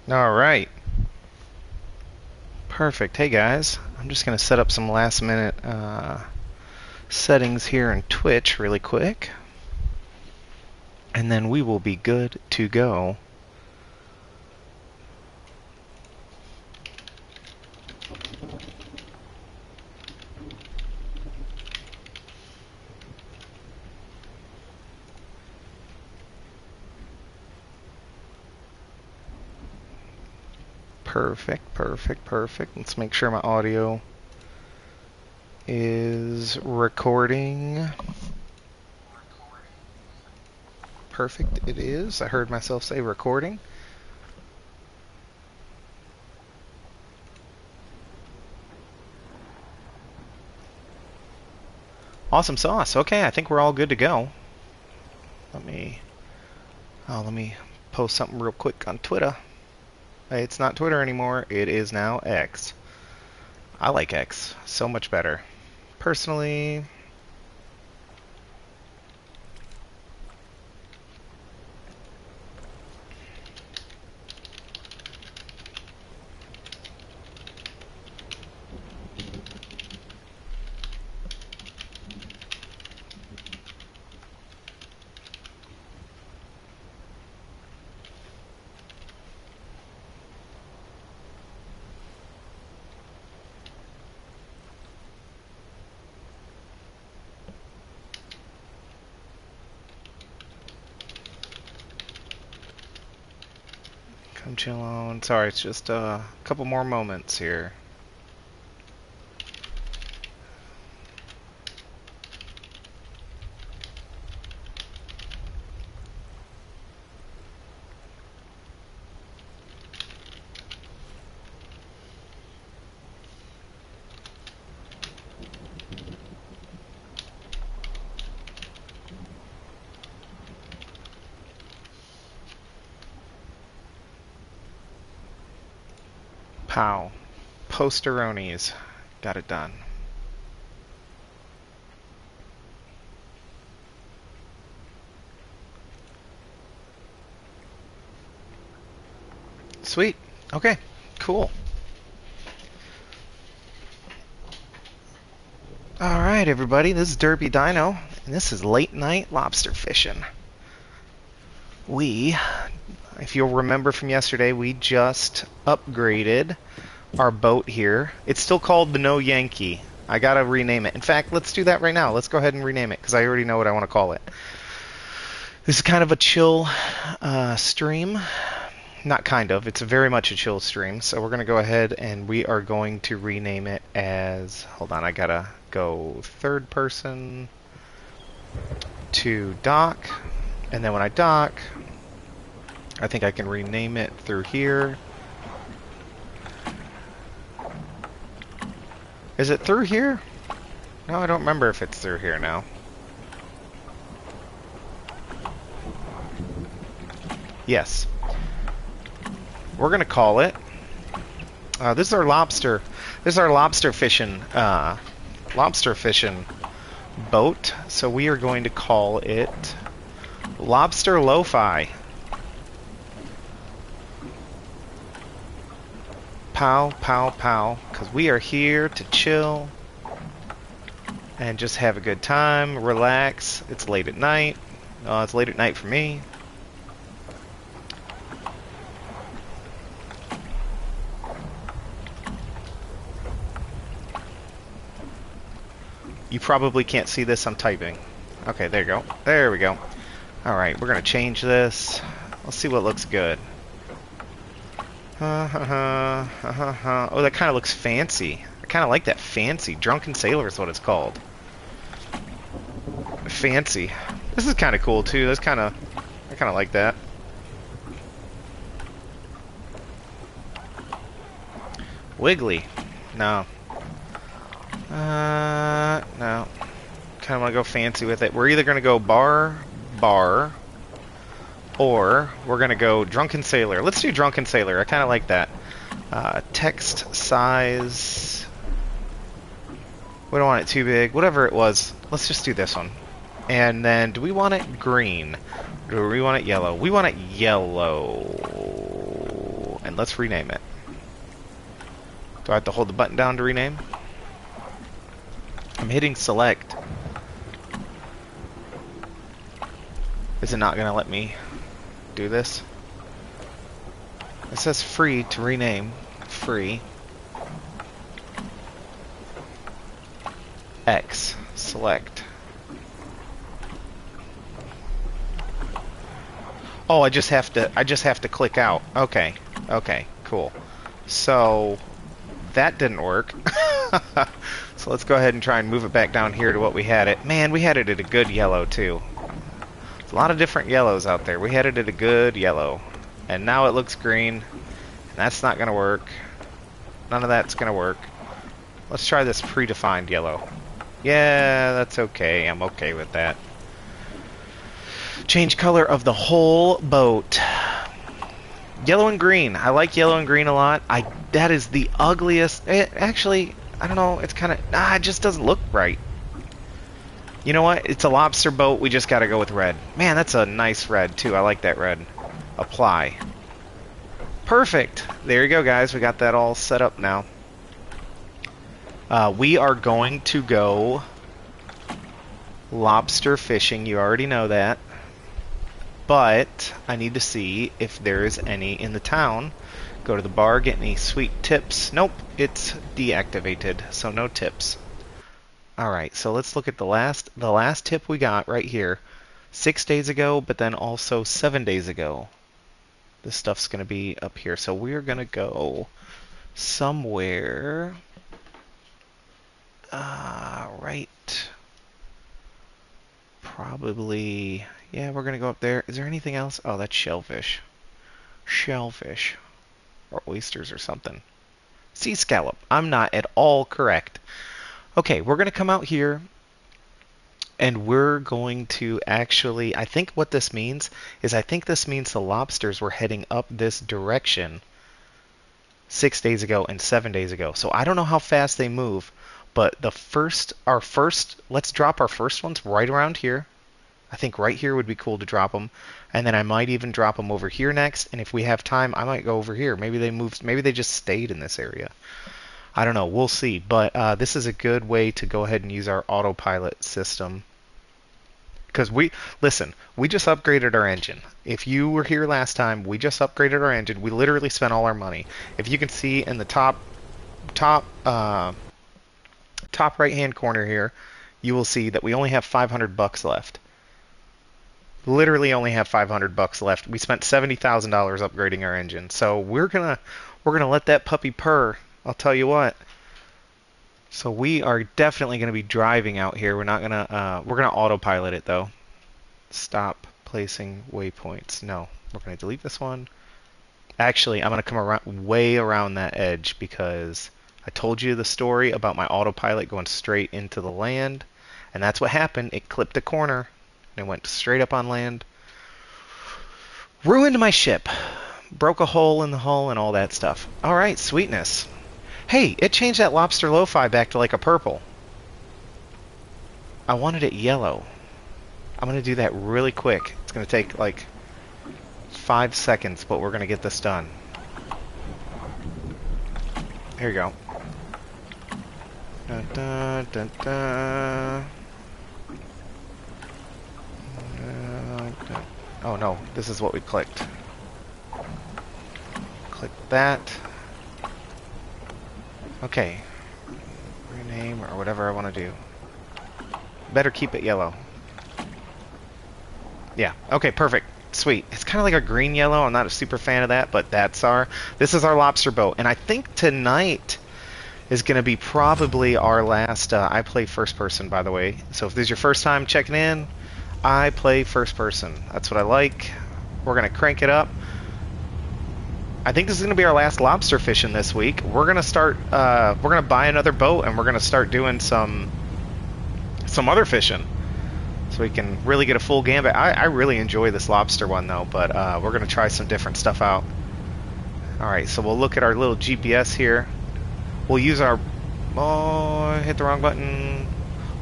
All right. Perfect. Hey guys, I'm just going to set up some last minute settings here in Twitch really quick, and then we will be good to go. Perfect. Let's make sure my audio is recording. Perfect, it is. I heard myself say recording. Awesome sauce. Okay, I think we're all good to go. Let me post something real quick on Twitter. It's not Twitter anymore. It is now X. I like X so much better. Personally, come chill on. Sorry, it's just a couple more moments here. Pow. Posteronies. Got it done. Sweet. Okay. Cool. Alright, everybody. This is DurpyDyno, and this is late night lobster fishing. If you'll remember from yesterday, we just upgraded our boat here. It's still called the No Yankee. I gotta rename it. In fact, let's do that right now. Let's go ahead and rename it, because I already know what I want to call it. This is kind of a chill stream. Not kind of. It's very much a chill stream. So we're going to go ahead and we are going to rename it as... Hold on, I gotta go third person to dock. And then when I dock, I think I can rename it through here. Is it through here? No, I don't remember if it's through here now. Yes. We're gonna call it. This is our lobster. This is our lobster fishing boat. So we are going to call it Lobster Lo-Fi. Pow, pow, pow. Because we are here to chill and just have a good time, relax. It's late at night. It's late at night for me. You probably can't see this, I'm typing. Okay, there you go. There we go. Alright, we're going to change this. Let's see what looks good. Oh, that kind of looks fancy. I kind of like that fancy. Drunken Sailor is what it's called. Fancy. This is kind of cool, too. I kind of like that. Wiggly. No. No. Kind of want to go fancy with it. We're either going to go bar, or we're going to go Drunken Sailor. Let's do Drunken Sailor. I kind of like that. Text size. We don't want it too big. Whatever it was, let's just do this one. And then, do we want it green? Or do we want it yellow? We want it yellow. and let's rename it. Do I have to hold the button down to rename? I'm hitting select. Is it not going to let me do this? It says free to rename. Free. X. Select. Oh, I just have to click out. Okay. Okay, cool. So that didn't work. So let's go ahead and try and move it back down here to what we had it. Man, we had it at a good yellow too. There's a lot of different yellows out there. We had it at a good yellow. And now it looks green. And that's not going to work. None of that's going to work. Let's try this predefined yellow. Yeah, that's okay. I'm okay with that. Change color of the whole boat. Yellow and green. I like yellow and green a lot. That is the ugliest. Actually, I don't know. It's kind of... it just doesn't look right. You know what? It's a lobster boat. We just got to go with red. Man, that's a nice red, too. I like that red. Apply. Perfect. There you go, guys. We got that all set up now. We are going to go lobster fishing. You already know that. But I need to see if there's any in the town. Go to the bar, get any sweet tips. Nope, it's deactivated, so no tips. Alright, so let's look at the last tip we got right here. 6 days ago, but then also 7 days ago. This stuff's going to be up here. So we're going to go somewhere... right. Probably... yeah, we're going to go up there. Is there anything else? Oh, that's shellfish. Shellfish. Or oysters or something. Sea scallop. I'm not at all correct. Okay, we're going to come out here. And we're going to actually... I think what this means is I think this means the lobsters were heading up this direction 6 days ago and 7 days ago. So I don't know how fast they move. But let's drop our first ones right around here. I think right here would be cool to drop them. And then I might even drop them over here next. And if we have time, I might go over here. Maybe they moved. Maybe they just stayed in this area. I don't know. We'll see. But this is a good way to go ahead and use our autopilot system. Because we just upgraded our engine. If you were here last time, we just upgraded our engine. We literally spent all our money. If you can see in the top right hand corner here, you will see that we only have $500 left. Literally only have $500 left. We spent $70,000 upgrading our engine. So we're gonna let that puppy purr. I'll tell you what. So we are definitely gonna be driving out here. We're gonna autopilot it though. Stop placing waypoints. No, we're gonna delete this one. Actually, I'm gonna come way around that edge because I told you the story about my autopilot going straight into the land, and that's what happened. It clipped a corner, and it went straight up on land. Ruined my ship. Broke a hole in the hull and all that stuff. Alright, sweetness. Hey, it changed that lobster lo-fi back to like a purple. I wanted it yellow. I'm going to do that really quick. It's going to take like 5 seconds, but we're going to get this done. Here you go. Dun, dun, dun, dun. Oh no, this is what we clicked. Click that. Okay. Rename or whatever I want to do. Better keep it yellow. Yeah, okay, perfect. Sweet. It's kind of like a green yellow. I'm not a super fan of that, but this is our lobster boat. And I think tonight is going to be probably our last... I play first person, by the way. So if this is your first time checking in, I play first person. That's what I like. We're going to crank it up. I think this is going to be our last lobster fishing this week. We're going to start... we're going to buy another boat, and we're going to start doing some other fishing. So we can really get a full gambit. I really enjoy this lobster one, though, but we're going to try some different stuff out. Alright, so we'll look at our little GPS here. We'll use our... oh, I hit the wrong button.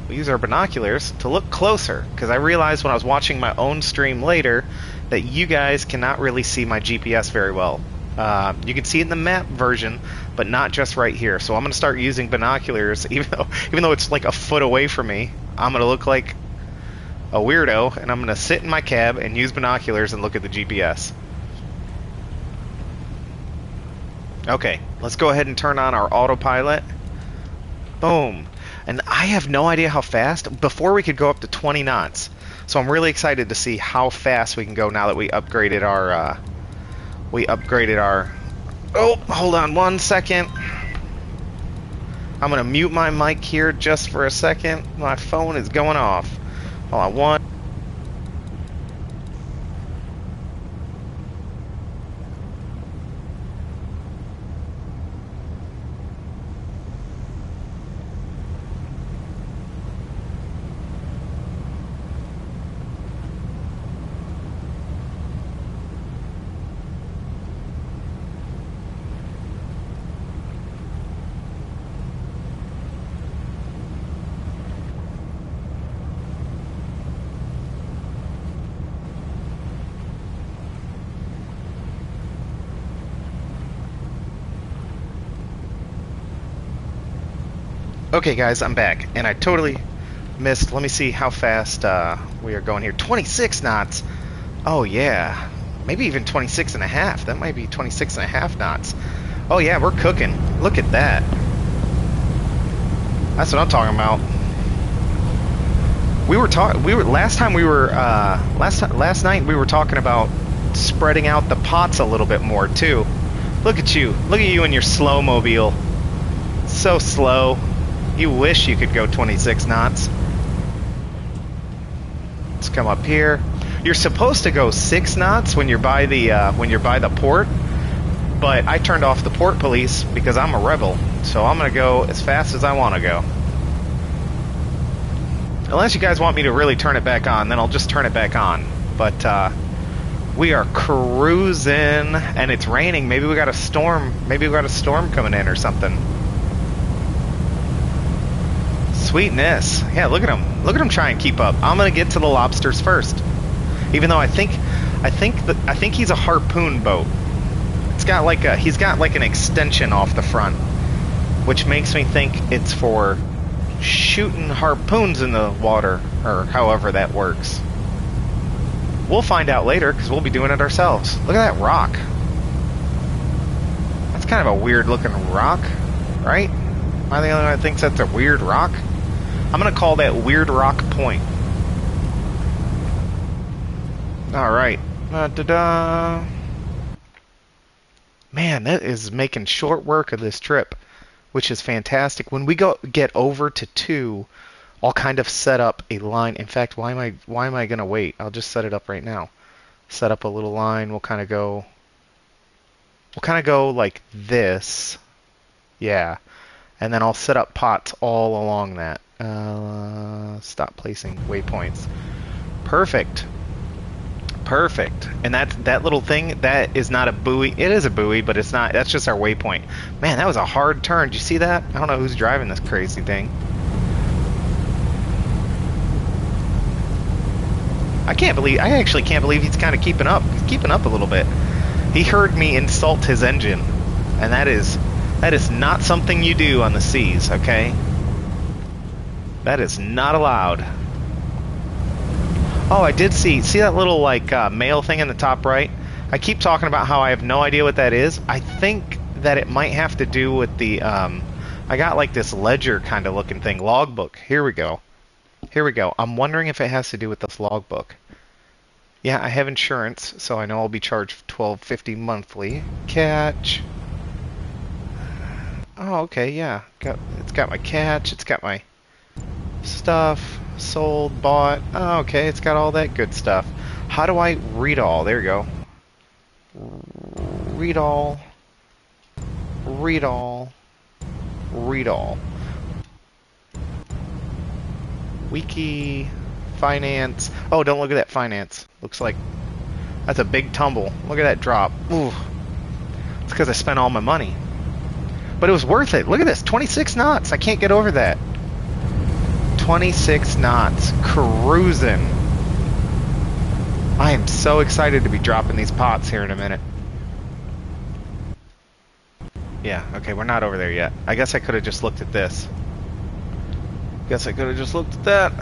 We'll use our binoculars to look closer, because I realized when I was watching my own stream later that you guys cannot really see my GPS very well. You can see it in the map version, but not just right here. So I'm going to start using binoculars, even though it's like a foot away from me. I'm going to look like a weirdo, and I'm going to sit in my cab and use binoculars and look at the GPS. Okay, let's go ahead and turn on our autopilot. Boom. And I have no idea how fast. Before we could go up to 20 knots. So I'm really excited to see how fast we can go now that we upgraded our... Oh, hold on 1 second. I'm going to mute my mic here just for a second. My phone is going off. Hold on, one. Okay guys, I'm back, and I totally missed. Let me see how fast we are going here. 26 knots. Oh yeah, maybe even 26 and a half. That might be 26 and a half knots. Oh yeah, we're cooking. Look at that. That's what I'm talking about. Last night we were talking about spreading out the pots a little bit more too. Look at you and your slow mobile. So slow. You wish you could go 26 knots. Let's come up here. You're supposed to go 6 knots when you're by the port, but I turned off the port police because I'm a rebel. So I'm gonna go as fast as I want to go. Unless you guys want me to really turn it back on, then I'll just turn it back on. But we are cruising, and it's raining. Maybe we got a storm. Maybe we got a storm coming in or something. Sweetness. Yeah, look at him. Look at him try and keep up. I'm gonna get to the lobsters first, even though I think he's a harpoon boat. He's got like an extension off the front, which makes me think it's for shooting harpoons in the water, or however that works. We'll find out later because we'll be doing it ourselves. Look at that rock. That's kind of a weird looking rock, right? Am I the only one that thinks that's a weird rock? I'm going to call that Weird Rock Point. Alright. Da-da. Man, that is making short work of this trip, which is fantastic. When we get over to 2, I'll kind of set up a line. In fact, why am I going to wait? I'll just set it up right now. Set up a little line. We'll kind of go like this. Yeah. And then I'll set up pots all along that. Stop placing waypoints. Perfect. Perfect. And that little thing, that is not a buoy. It is a buoy, but it's not. That's just our waypoint. Man, that was a hard turn. Did you see that? I don't know who's driving this crazy thing. I actually can't believe he's kind of keeping up. He's keeping up a little bit. He heard me insult his engine, and that is not something you do on the seas, okay? That is not allowed. Oh, I did see that little like mail thing in the top right? I keep talking about how I have no idea what that is. I think that it might have to do with the I got like this ledger kind of looking thing, logbook. Here we go. Here we go. I'm wondering if it has to do with this logbook. Yeah, I have insurance, so I know I'll be charged $12.50 monthly. Catch. Oh, okay, yeah. It's got my catch. It's got my stuff. Sold, bought. Oh, okay, it's got all that good stuff. How do I read all? There you go. Read all. Read all. Read all. Wiki. Finance. Oh, don't look at that finance. Looks like that's a big tumble. Look at that drop. Ooh. It's because I spent all my money. But it was worth it. Look at this. 26 knots. I can't get over that. 26 knots. Cruising. I am so excited to be dropping these pots here in a minute. Yeah, okay, we're not over there yet. I guess I could have just looked at this. Guess I could have just looked at that.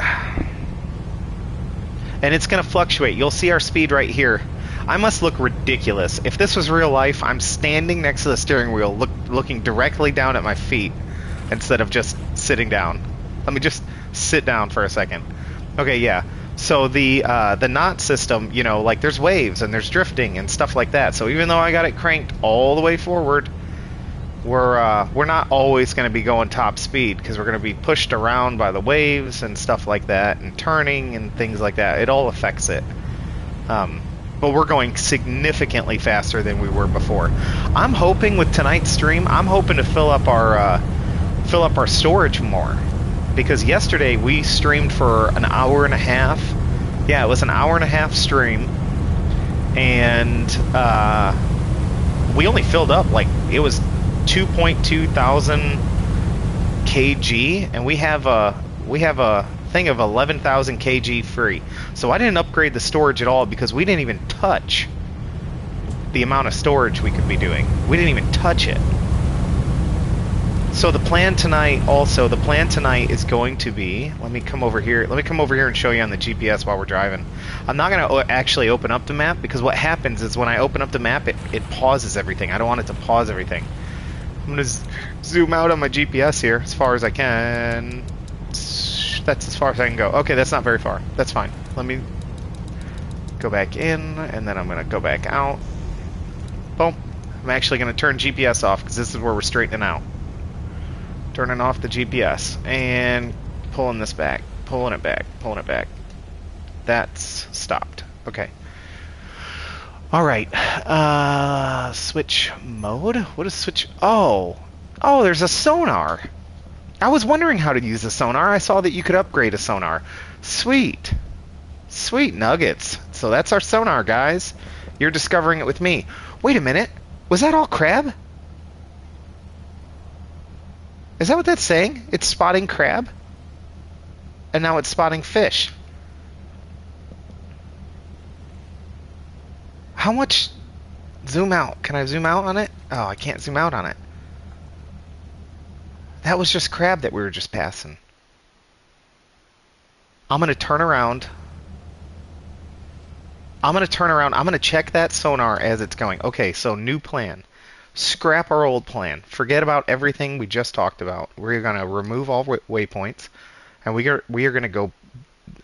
And it's going to fluctuate. You'll see our speed right here. I must look ridiculous. If this was real life, I'm standing next to the steering wheel, looking directly down at my feet instead of just sitting down. Let me just sit down for a second. Okay, yeah. So the knot system, you know, like there's waves and there's drifting and stuff like that. So even though I got it cranked all the way forward, we're not always going to be going top speed because we're going to be pushed around by the waves and stuff like that and turning and things like that. It all affects it. But we're going significantly faster than we were before. I'm hoping with tonight's stream, I'm hoping to fill up our storage more. Because yesterday we streamed for an hour and a half. Yeah, it was an hour and a half stream. And we only filled up, like, it was 2.2 thousand kg. And we have a thing of 11,000 kg free. So I didn't upgrade the storage at all because we didn't even touch the amount of storage we could be doing. We didn't even touch it. So the plan tonight is going to be, let me come over here and show you on the GPS while we're driving. I'm not going to actually open up the map because what happens is when I open up the map, it pauses everything. I don't want it to pause everything. I'm going to zoom out on my GPS here as far as I can. That's as far as I can go. Okay, that's not very far. That's fine. Let me go back in, and then I'm going to go back out. Boom. I'm actually going to turn GPS off because this is where we're straightening out. Turning off the GPS and pulling this back, pulling it back, pulling it back. That's stopped. Okay. All right. Switch mode. What is switch? Oh, there's a sonar. I was wondering how to use a sonar. I saw that you could upgrade a sonar. Sweet. Sweet nuggets. So that's our sonar, guys. You're discovering it with me. Wait a minute. Was that all crab? Is that what that's saying? It's spotting crab? And now it's spotting fish. How much zoom out? Can I zoom out on it? Oh, I can't zoom out on it. That was just crab that we were just passing. I'm going to turn around. I'm going to check that sonar as it's going. Okay, so new plan. Scrap our old plan. Forget about everything we just talked about. We're going to remove all waypoints. And we are going to go...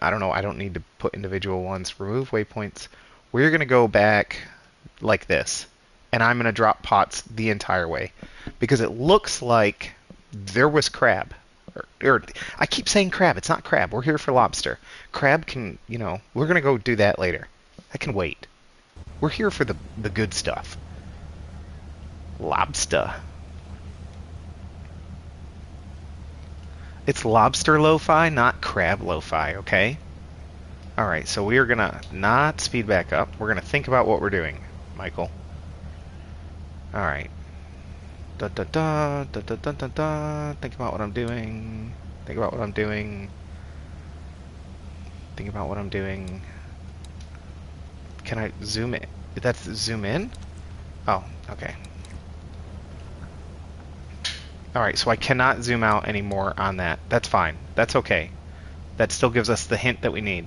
I don't know. I don't need to put individual ones. Remove waypoints. We're going to go back like this. And I'm going to drop pots the entire way. Because it looks like there was crab. Or I keep saying crab. It's not crab. We're here for lobster. Crab can, you know... We're going to go do that later. I can wait. We're here for the good stuff. Lobster. It's lobster lo-fi, not crab lo-fi, okay? Alright, so we are going to not speed back up. We're going to think about what we're doing, Michael. Alright. Da da da da da da da da. Think about what I'm doing. Think about what I'm doing. Think about what I'm doing. Can I zoom in? That's zoom in? Oh, okay. Alright, so I cannot zoom out anymore on that. That's fine. That's okay. That still gives us the hint that we need.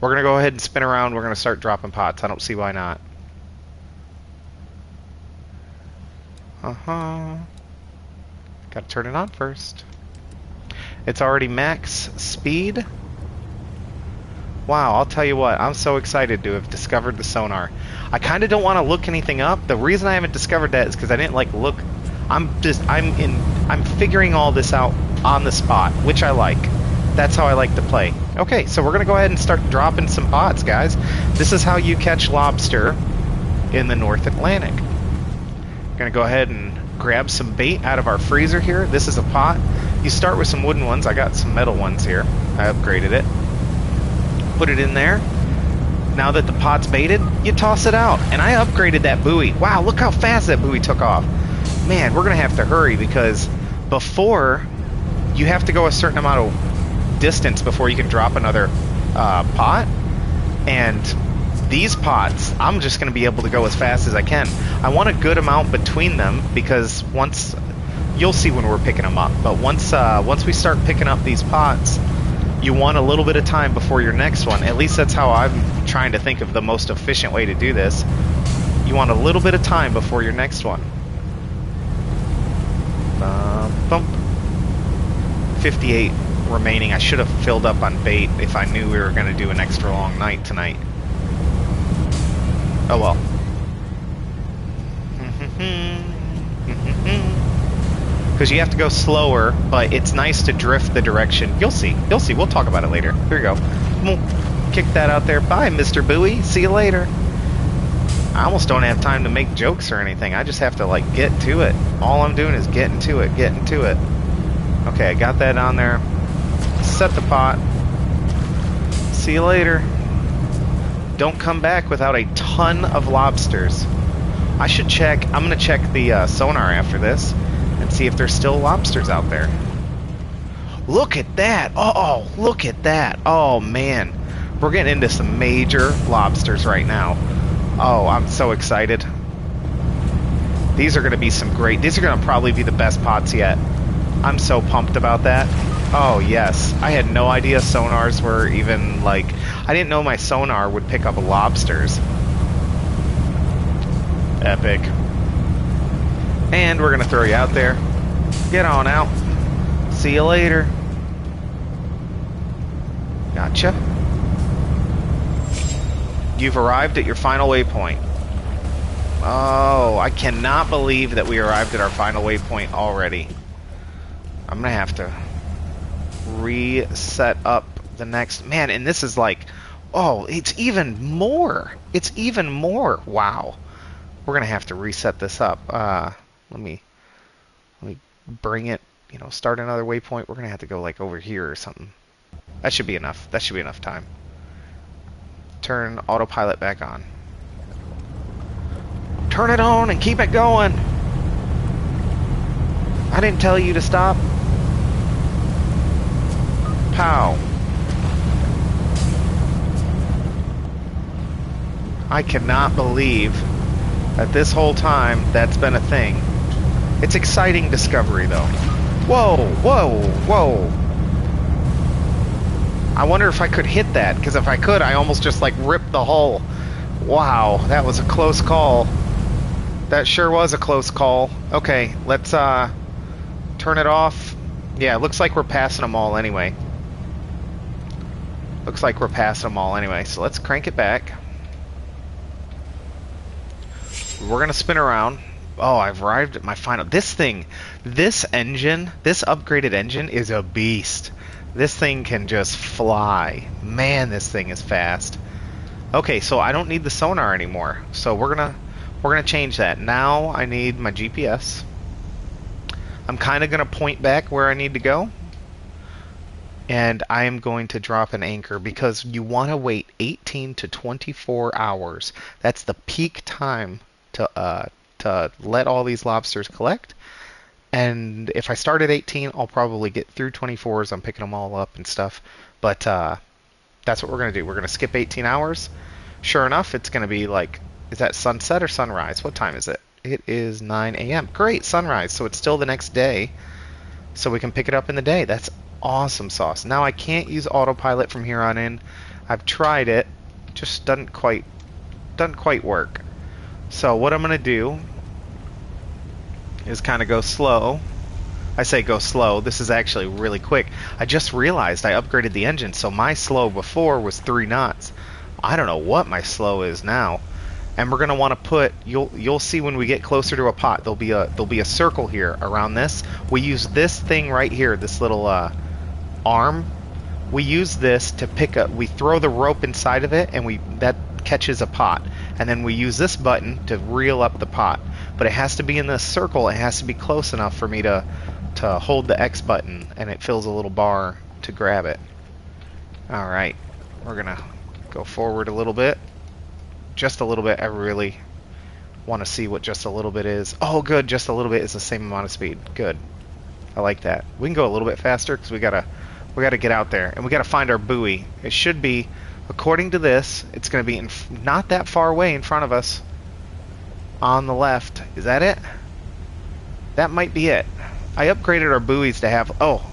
We're going to go ahead and spin around. We're going to start dropping pots. I don't see why not. Got to turn it on first. It's already max speed. Wow, I'll tell you what. I'm so excited to have discovered the sonar. I kind of don't want to look anything up. The reason I haven't discovered that is because I didn't like look. I'm figuring all this out on the spot, which I like. That's how I like to play. Okay, so we're gonna go ahead and start dropping some pots, guys. This is how you catch lobster in the North Atlantic. Gonna go ahead and grab some bait out of our freezer here. This is a pot. You start with some wooden ones. I got some metal ones here. I upgraded it. Put it in there. Now that the pot's baited, you toss it out. And I upgraded that buoy. Wow, look how fast that buoy took off. Man, we're going to have to hurry because before, you have to go a certain amount of distance before you can drop another pot. And these pots, I'm just going to be able to go as fast as I can. I want a good amount between them because once, you'll see when we're picking them up, but once we start picking up these pots, you want a little bit of time before your next one. At least that's how I'm trying to think of the most efficient way to do this. You want a little bit of time before your next one. Bump. 58 remaining. I should have filled up on bait if I knew we were going to do an extra long night tonight. Oh well. Because you have to go slower, but it's nice to drift the direction. You'll see. You'll see. We'll talk about it later. Here we go. We'll kick that out there. Bye, Mr. Buoy. See you later. I almost don't have time to make jokes or anything. I just have to, like, get to it. All I'm doing is getting to it, getting to it. Okay, I got that on there. Set the pot. See you later. Don't come back without a ton of lobsters. I should check. I'm going to check the sonar after this and see if there's still lobsters out there. Look at that. Oh, look at that. Oh, man. We're getting into some major lobsters right now. Oh, I'm so excited. These are going to be some great... These are going to probably be the best pots yet. I'm so pumped about that. Oh, yes. I had no idea sonars were even, like... I didn't know my sonar would pick up lobsters. Epic. And we're going to throw you out there. Get on out. See you later. Gotcha. You've arrived at your final waypoint. Oh, I cannot believe that we arrived at our final waypoint already. I'm going to have to reset up the next... Man, and this is like... Oh, it's even more. It's even more. Wow. We're going to have to reset this up. Let me bring it, you know, start another waypoint. We're going to have to go like over here or something. That should be enough. That should be enough time. Turn autopilot back on. Turn it on and keep it going. I didn't tell you to stop. Pow. I cannot believe that this whole time that's been a thing. It's exciting discovery though. Whoa, whoa, whoa. I wonder if I could hit that, because if I could, I almost just like ripped the hull. Wow, that was a close call. That sure was a close call. Okay, let's turn it off. Yeah, it looks like we're passing them all anyway. Looks like we're passing them all anyway, so let's crank it back. We're gonna spin around. Oh, I've arrived at my final... This thing, this engine, this upgraded engine is a beast. This thing can just fly. Man, this thing is fast. Okay, so I don't need the sonar anymore. So we're gonna change that. Now I need my GPS. I'm kind of gonna point back where I need to go. And I am going to drop an anchor because you want to wait 18 to 24 hours. That's the peak time to let all these lobsters collect. And if I start at 18, I'll probably get through 24 as I'm picking them all up and stuff. But that's what we're going to do. We're going to skip 18 hours. Sure enough, it's going to be like, is that sunset or sunrise? What time is it? It is 9 a.m. Great, sunrise. So it's still the next day. So we can pick it up in the day. That's awesome sauce. Now I can't use autopilot from here on in. I've tried it. Just doesn't quite work. So what I'm going to do is kind of go slow. I say go slow. This is actually really quick. I just realized I upgraded the engine, so my slow before was 3 knots. I don't know what my slow is now. And we're going to want to put, you'll see when we get closer to a pot, there'll be a circle here around this. We use this thing right here, this little arm. We use this to pick up, we throw the rope inside of it, and that catches a pot. And then we use this button to reel up the pot. But it has to be in this circle. It has to be close enough for me to hold the X button, and it fills a little bar to grab it. Alright, we're going to go forward a little bit. Just a little bit. I really want to see what just a little bit is. Oh, good. Just a little bit is the same amount of speed. Good. I like that. We can go a little bit faster because we gotta get out there, and we gotta find our buoy. It should be According to this, it's going to be not that far away in front of us. On the left. Is that it? That might be it. I upgraded our buoys to have... Oh.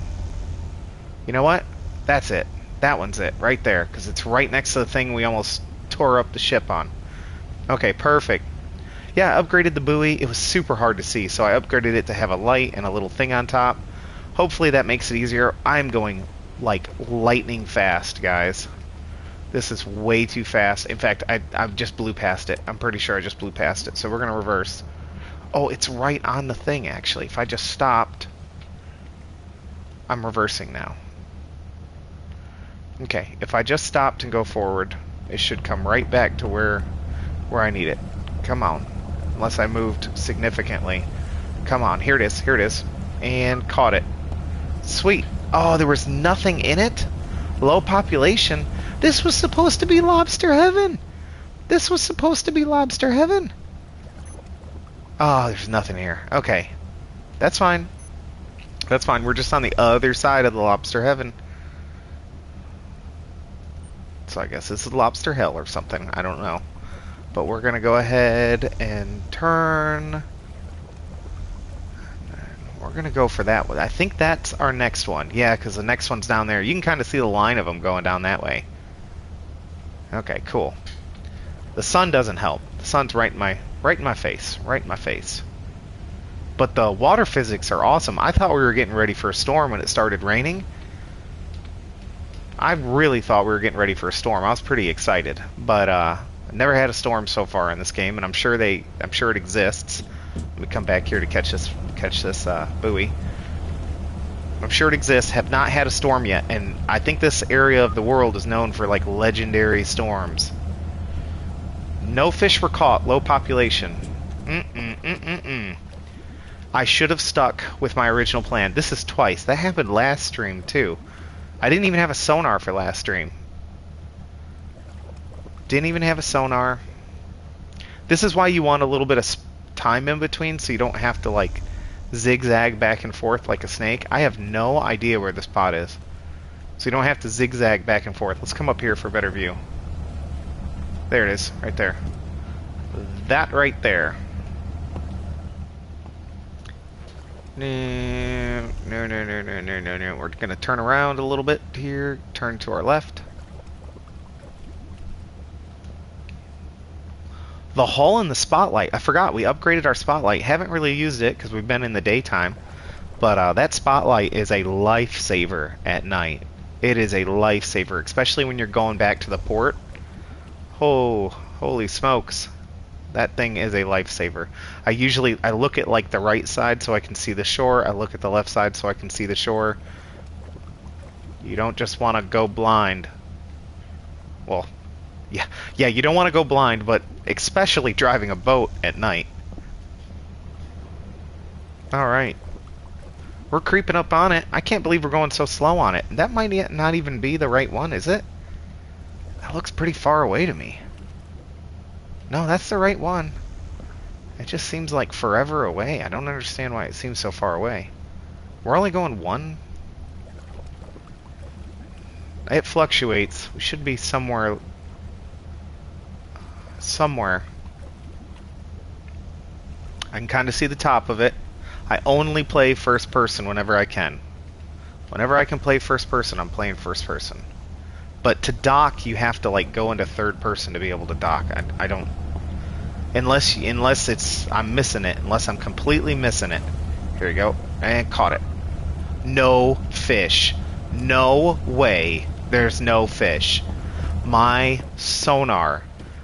You know what? That's it. That one's it. Right there. Because it's right next to the thing we almost tore up the ship on. Okay, perfect. Yeah, I upgraded the buoy. It was super hard to see, so I upgraded it to have a light and a little thing on top. Hopefully that makes it easier. I'm going, like, lightning fast, guys. This is way too fast. In fact, I just blew past it. I'm pretty sure I just blew past it, so we're going to reverse. Oh, it's right on the thing, actually. If I just stopped... I'm reversing now. Okay, if I just stopped and go forward, it should come right back to where I need it. Come on. Unless I moved significantly. Come on, here it is, here it is. And caught it. Sweet. Oh, there was nothing in it? Low population? This was supposed to be lobster heaven! This was supposed to be lobster heaven! Oh, there's nothing here. Okay. That's fine. That's fine. We're just on the other side of the lobster heaven. So I guess this is lobster hell or something. I don't know. But we're going to go ahead and turn. We're going to go for that one. I think that's our next one. Yeah, because the next one's down there. You can kind of see the line of them going down that way. Okay, cool. The sun doesn't help. The sun's right in my face. Right in my face. But the water physics are awesome. I thought we were getting ready for a storm when it started raining. I really thought we were getting ready for a storm. I was pretty excited. But I've never had a storm so far in this game, and I'm sure it exists. Let me come back here to catch this buoy. I'm sure it exists. Have not had a storm yet, and I think this area of the world is known for like legendary storms. No fish were caught. Low population. I should have stuck with my original plan. This is twice. That happened last stream too. I didn't even have a sonar for last stream. Didn't even have a sonar. This is why you want a little bit of time in between, so you don't have to like zigzag back and forth like a snake. I have no idea where this pot is, so you don't have to zigzag back and forth. Let's come up here for a better view. There it is, right there. That right there. No. We're going to turn around a little bit here. Turn to our left. The hull and the spotlight. I forgot, we upgraded our spotlight. Haven't really used it because we've been in the daytime. But that spotlight is a lifesaver at night. It is a lifesaver, especially when you're going back to the port. Oh, holy smokes. That thing is a lifesaver. I look at like the right side so I can see the shore. I look at the left side so I can see the shore. You don't just want to go blind. Well, yeah, you don't want to go blind, but especially driving a boat at night. Alright. We're creeping up on it. I can't believe we're going so slow on it. That might not even be the right one, is it? That looks pretty far away to me. No, that's the right one. It just seems like forever away. I don't understand why it seems so far away. We're only going one? It fluctuates. We should be somewhere. I can kind of see the top of it. I only play first person whenever I can. Whenever I can play first person, I'm playing first person. But to dock, you have to like go into third person to be able to dock. I don't, unless it's I'm missing it. Unless I'm completely missing it. Here we go, and caught it. No fish. No way. There's no fish. My sonar.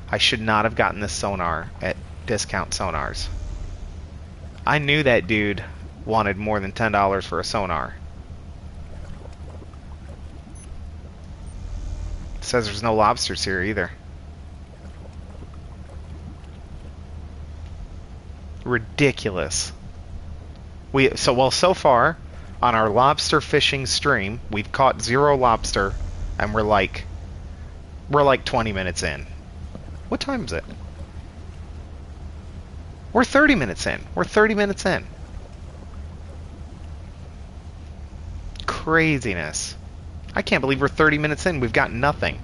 I should not have gotten this sonar at Discount Sonars. I knew that dude wanted more than $10 for a sonar. It says there's no lobsters here either. Ridiculous. So far on our lobster fishing stream, we've caught 0 lobster, and we're like 20 minutes in. What time is it? We're 30 minutes in. We're 30 minutes in. Craziness. I can't believe we're 30 minutes in. We've got nothing.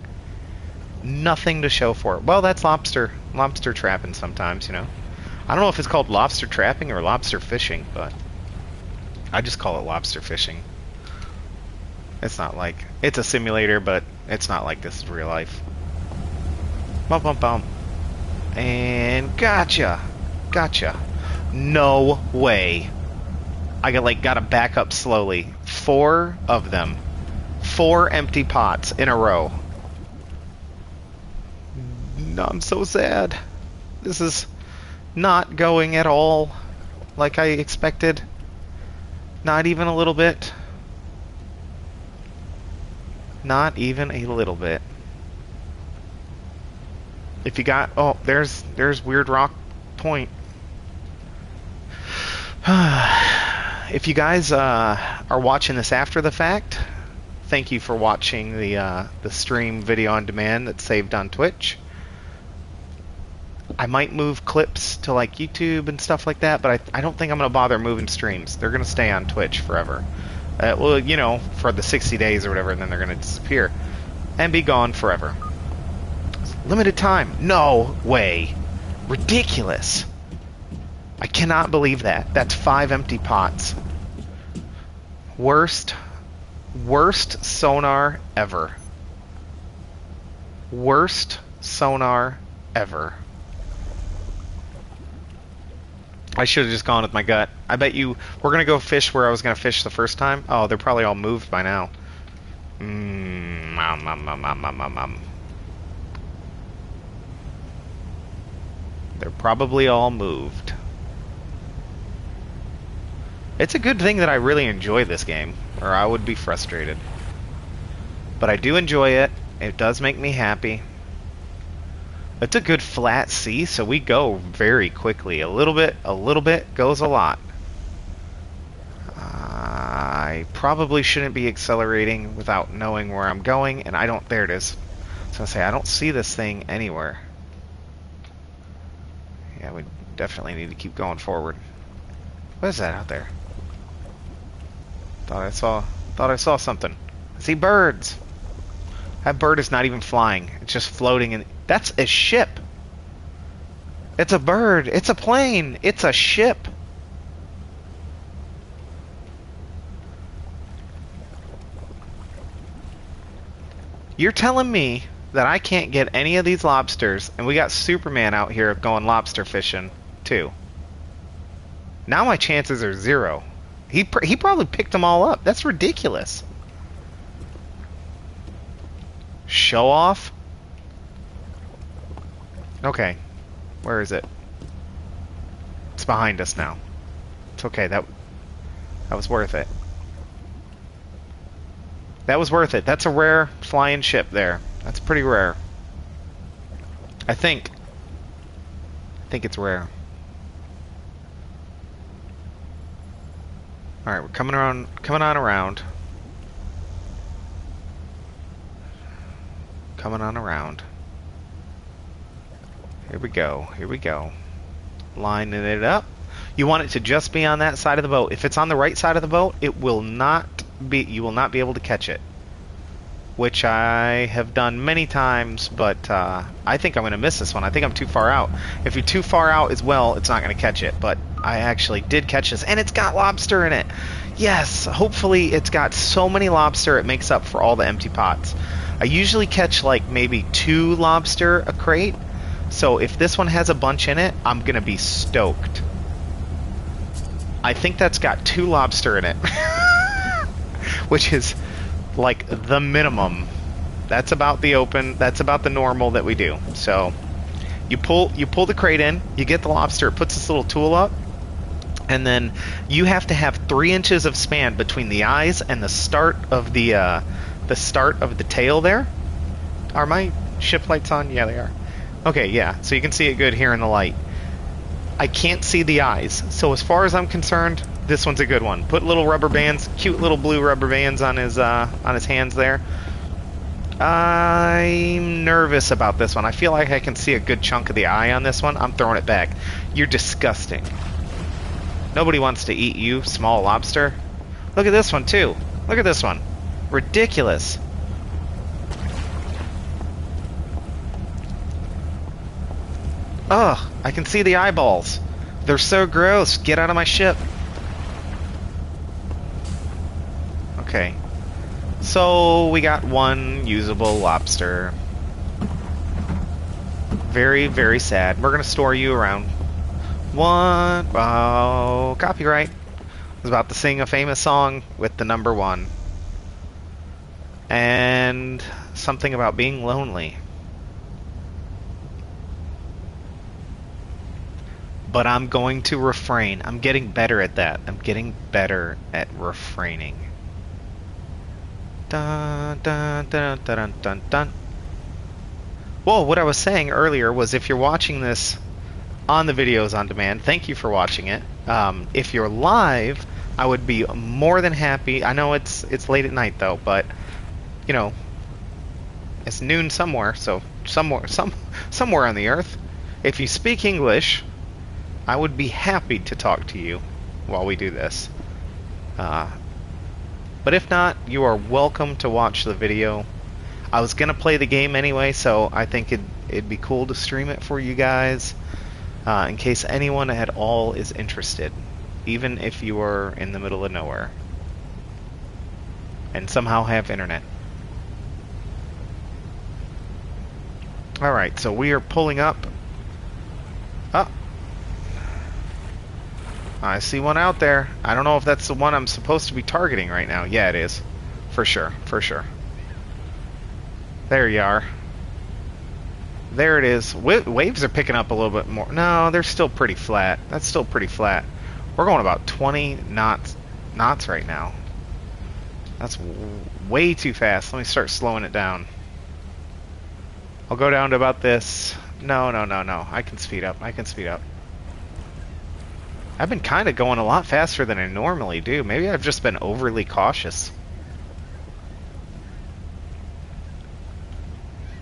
Nothing to show for it. Well, that's lobster trapping sometimes, you know. I don't know if it's called lobster trapping or lobster fishing, but I just call it lobster fishing. It's not like... It's a simulator, but it's not like this is real life. Bump, bump, bump. And gotcha. Gotcha. No way. I gotta back up slowly. 4 of them. 4 empty pots in a row. No, I'm so sad. This is not going at all like I expected. Not even a little bit. Not even a little bit. If you got... Oh, there's Weird Rock Point. If you guys are watching this after the fact, thank you for watching the stream video on demand that's saved on Twitch. I might move clips to like YouTube and stuff like that, but I don't think I'm going to bother moving streams. They're going to stay on Twitch forever. Well, you know, for the 60 days or whatever, and then they're going to disappear and be gone forever. Limited time. No way. Ridiculous. I cannot believe that. That's 5 empty pots. Worst sonar ever. Worst sonar ever. I should have just gone with my gut. I bet you we're going to go fish where I was going to fish the first time. Oh, they're probably all moved by now. They're probably all moved. It's a good thing that I really enjoy this game, or I would be frustrated. But I do enjoy it. It does make me happy. It's a good flat sea, so we go very quickly. A little bit goes a lot. I probably shouldn't be accelerating without knowing where I'm going, and I don't... There it is. I was going to say, I don't see this thing anywhere. Yeah, we definitely need to keep going forward. What is that out there? Thought I saw something. I see birds. That bird is not even flying. It's just floating in... That's a ship. It's a bird. It's a plane. It's a ship. You're telling me that I can't get any of these lobsters, and we got Superman out here going lobster fishing, too. Now my chances are 0. He probably picked them all up. That's ridiculous. Show off? Okay. Where is it? It's behind us now. It's okay. That was worth it. That was worth it. That's a rare flying ship there. That's pretty rare. I think it's rare. Alright, we're coming on around. Coming on around. Here we go. Lining it up. You want it to just be on that side of the boat. If it's on the right side of the boat, it will not be, you will not be able to catch it. Which I have done many times, but I think I'm going to miss this one. I think I'm too far out. If you're too far out as well, it's not going to catch it. But I actually did catch this, and it's got lobster in it. Yes, hopefully it's got so many lobster it makes up for all the empty pots. I usually catch like maybe 2 lobster a crate. So if this one has a bunch in it, I'm going to be stoked. I think that's got 2 lobster in it. Which is like the minimum. That's about the normal that we do. So you pull the crate in, you get the lobster, it puts this little tool up, and then you have to have 3 inches of span between the eyes and the start of the tail there. Are my ship lights on? Yeah, they are. Okay, yeah, so you can see it good here in the light. I can't see the eyes, so as far as I'm concerned, this one's a good one. Put little rubber bands, cute little blue rubber bands on his hands there. I'm nervous about this one. I feel like I can see a good chunk of the eye on this one. I'm throwing it back. You're disgusting. Nobody wants to eat you, small lobster. Look at this one, too. Look at this one. Ridiculous. Ugh, I can see the eyeballs. They're so gross. Get out of my ship. Okay. So we got one usable lobster. Very, very sad. We're gonna store you around. One. Oh, copyright. I was about to sing a famous song with the number one. And something about being lonely. But I'm going to refrain. I'm getting better at that. I'm getting better at refraining. Dun, dun, dun, dun, dun, dun, dun. Well, what I was saying earlier was if you're watching this on the videos on demand, thank you for watching it. If you're live, I would be more than happy. I know it's late at night though, but you know, it's noon somewhere, so somewhere on the earth. If you speak English, I would be happy to talk to you while we do this. But if not, you are welcome to watch the video. I was gonna play the game anyway, so I think it'd be cool to stream it for you guys, in case anyone at all is interested, even if you are in the middle of nowhere and somehow have internet. Alright, so we are pulling up. Oh, I see one out there. I don't know if that's the one I'm supposed to be targeting right now. Yeah, it is. For sure, for sure. There you are. There it is. Waves are picking up a little bit more. No, they're still pretty flat. That's still pretty flat. We're going about 20 knots right now. That's way too fast. Let me start slowing it down. I'll go down to about this. No. I can speed up. I can speed up. I've been kind of going a lot faster than I normally do. Maybe I've just been overly cautious.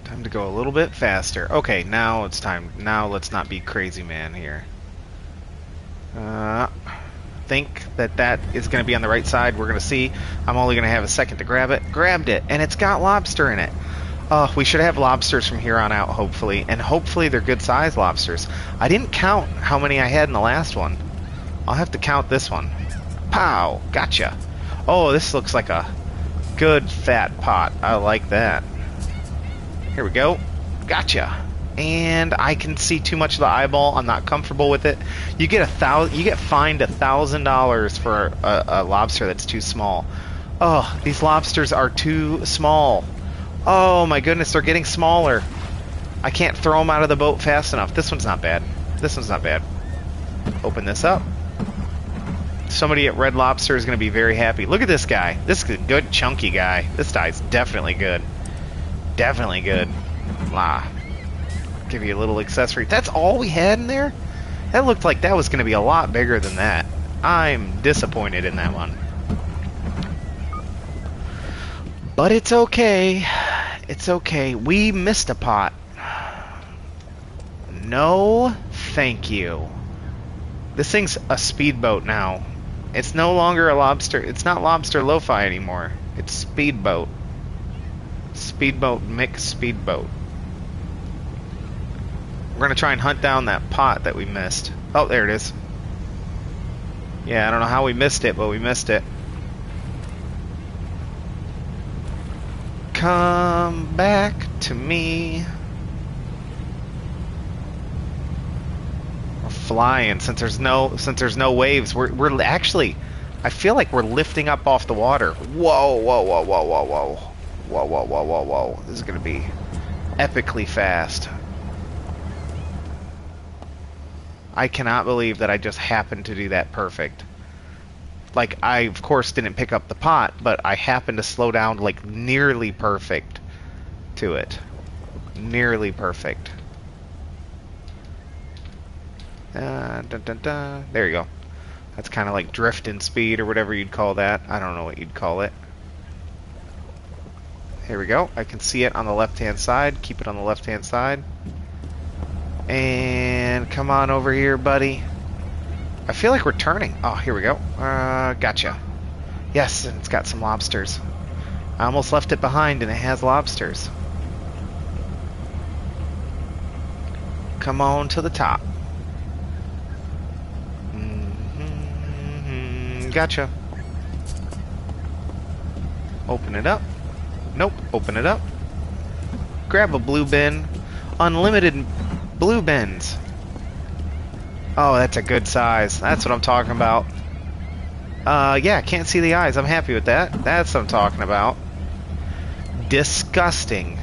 Time to go a little bit faster. Okay, now it's time. Now let's not be crazy man here. Think that is going to be on the right side. We're going to see. I'm only going to have a second to grab it. Grabbed it, and it's got lobster in it. We should have lobsters from here on out, hopefully. And hopefully they're good size lobsters. I didn't count how many I had in the last one. I'll have to count this one. Pow! Gotcha. Oh, this looks like a good fat pot. I like that. Here we go. Gotcha. And I can see too much of the eyeball. I'm not comfortable with it. You get fined $1,000 for a lobster that's too small. Oh, these lobsters are too small. Oh my goodness, they're getting smaller. I can't throw them out of the boat fast enough. This one's not bad. This one's not bad. Open this up. Somebody at Red Lobster is going to be very happy. Look at this guy. This is a good chunky guy. This guy's definitely good. Definitely good. Blah. Give you a little accessory. That's all we had in there? That looked like that was going to be a lot bigger than that. I'm disappointed in that one. But it's okay. It's okay. We missed a pot. No, thank you. This thing's a speedboat now. It's no longer a lobster. It's not lobster lo-fi anymore. It's speedboat. Speedboat mix speedboat. We're gonna try and hunt down that pot that we missed. Oh, there it is. Yeah, I don't know how we missed it, but we missed it. Come back to me. We're flying since there's no waves. We're actually, I feel like we're lifting up off the water. Whoa, whoa, whoa, whoa, whoa, whoa. Whoa, whoa, whoa, whoa, whoa. This is gonna be epically fast. I cannot believe that I just happened to do that perfect. Like, I, of course, didn't pick up the pot, but I happened to slow down, like, nearly perfect to it. Nearly perfect. Dun, dun, dun. There you go. That's kind of like drifting speed or whatever you'd call that. I don't know what you'd call it. Here we go. I can see it on the left-hand side. Keep it on the left-hand side. And come on over here, buddy. I feel like we're turning. Oh, here we go. Gotcha. Yes, and it's got some lobsters. I almost left it behind, and it has lobsters. Come on to the top. Gotcha. Open it up. Nope. Open it up. Grab a blue bin. Unlimited blue bins. Oh, that's a good size. That's what I'm talking about. Yeah, can't see the eyes. I'm happy with that. That's what I'm talking about. Disgusting.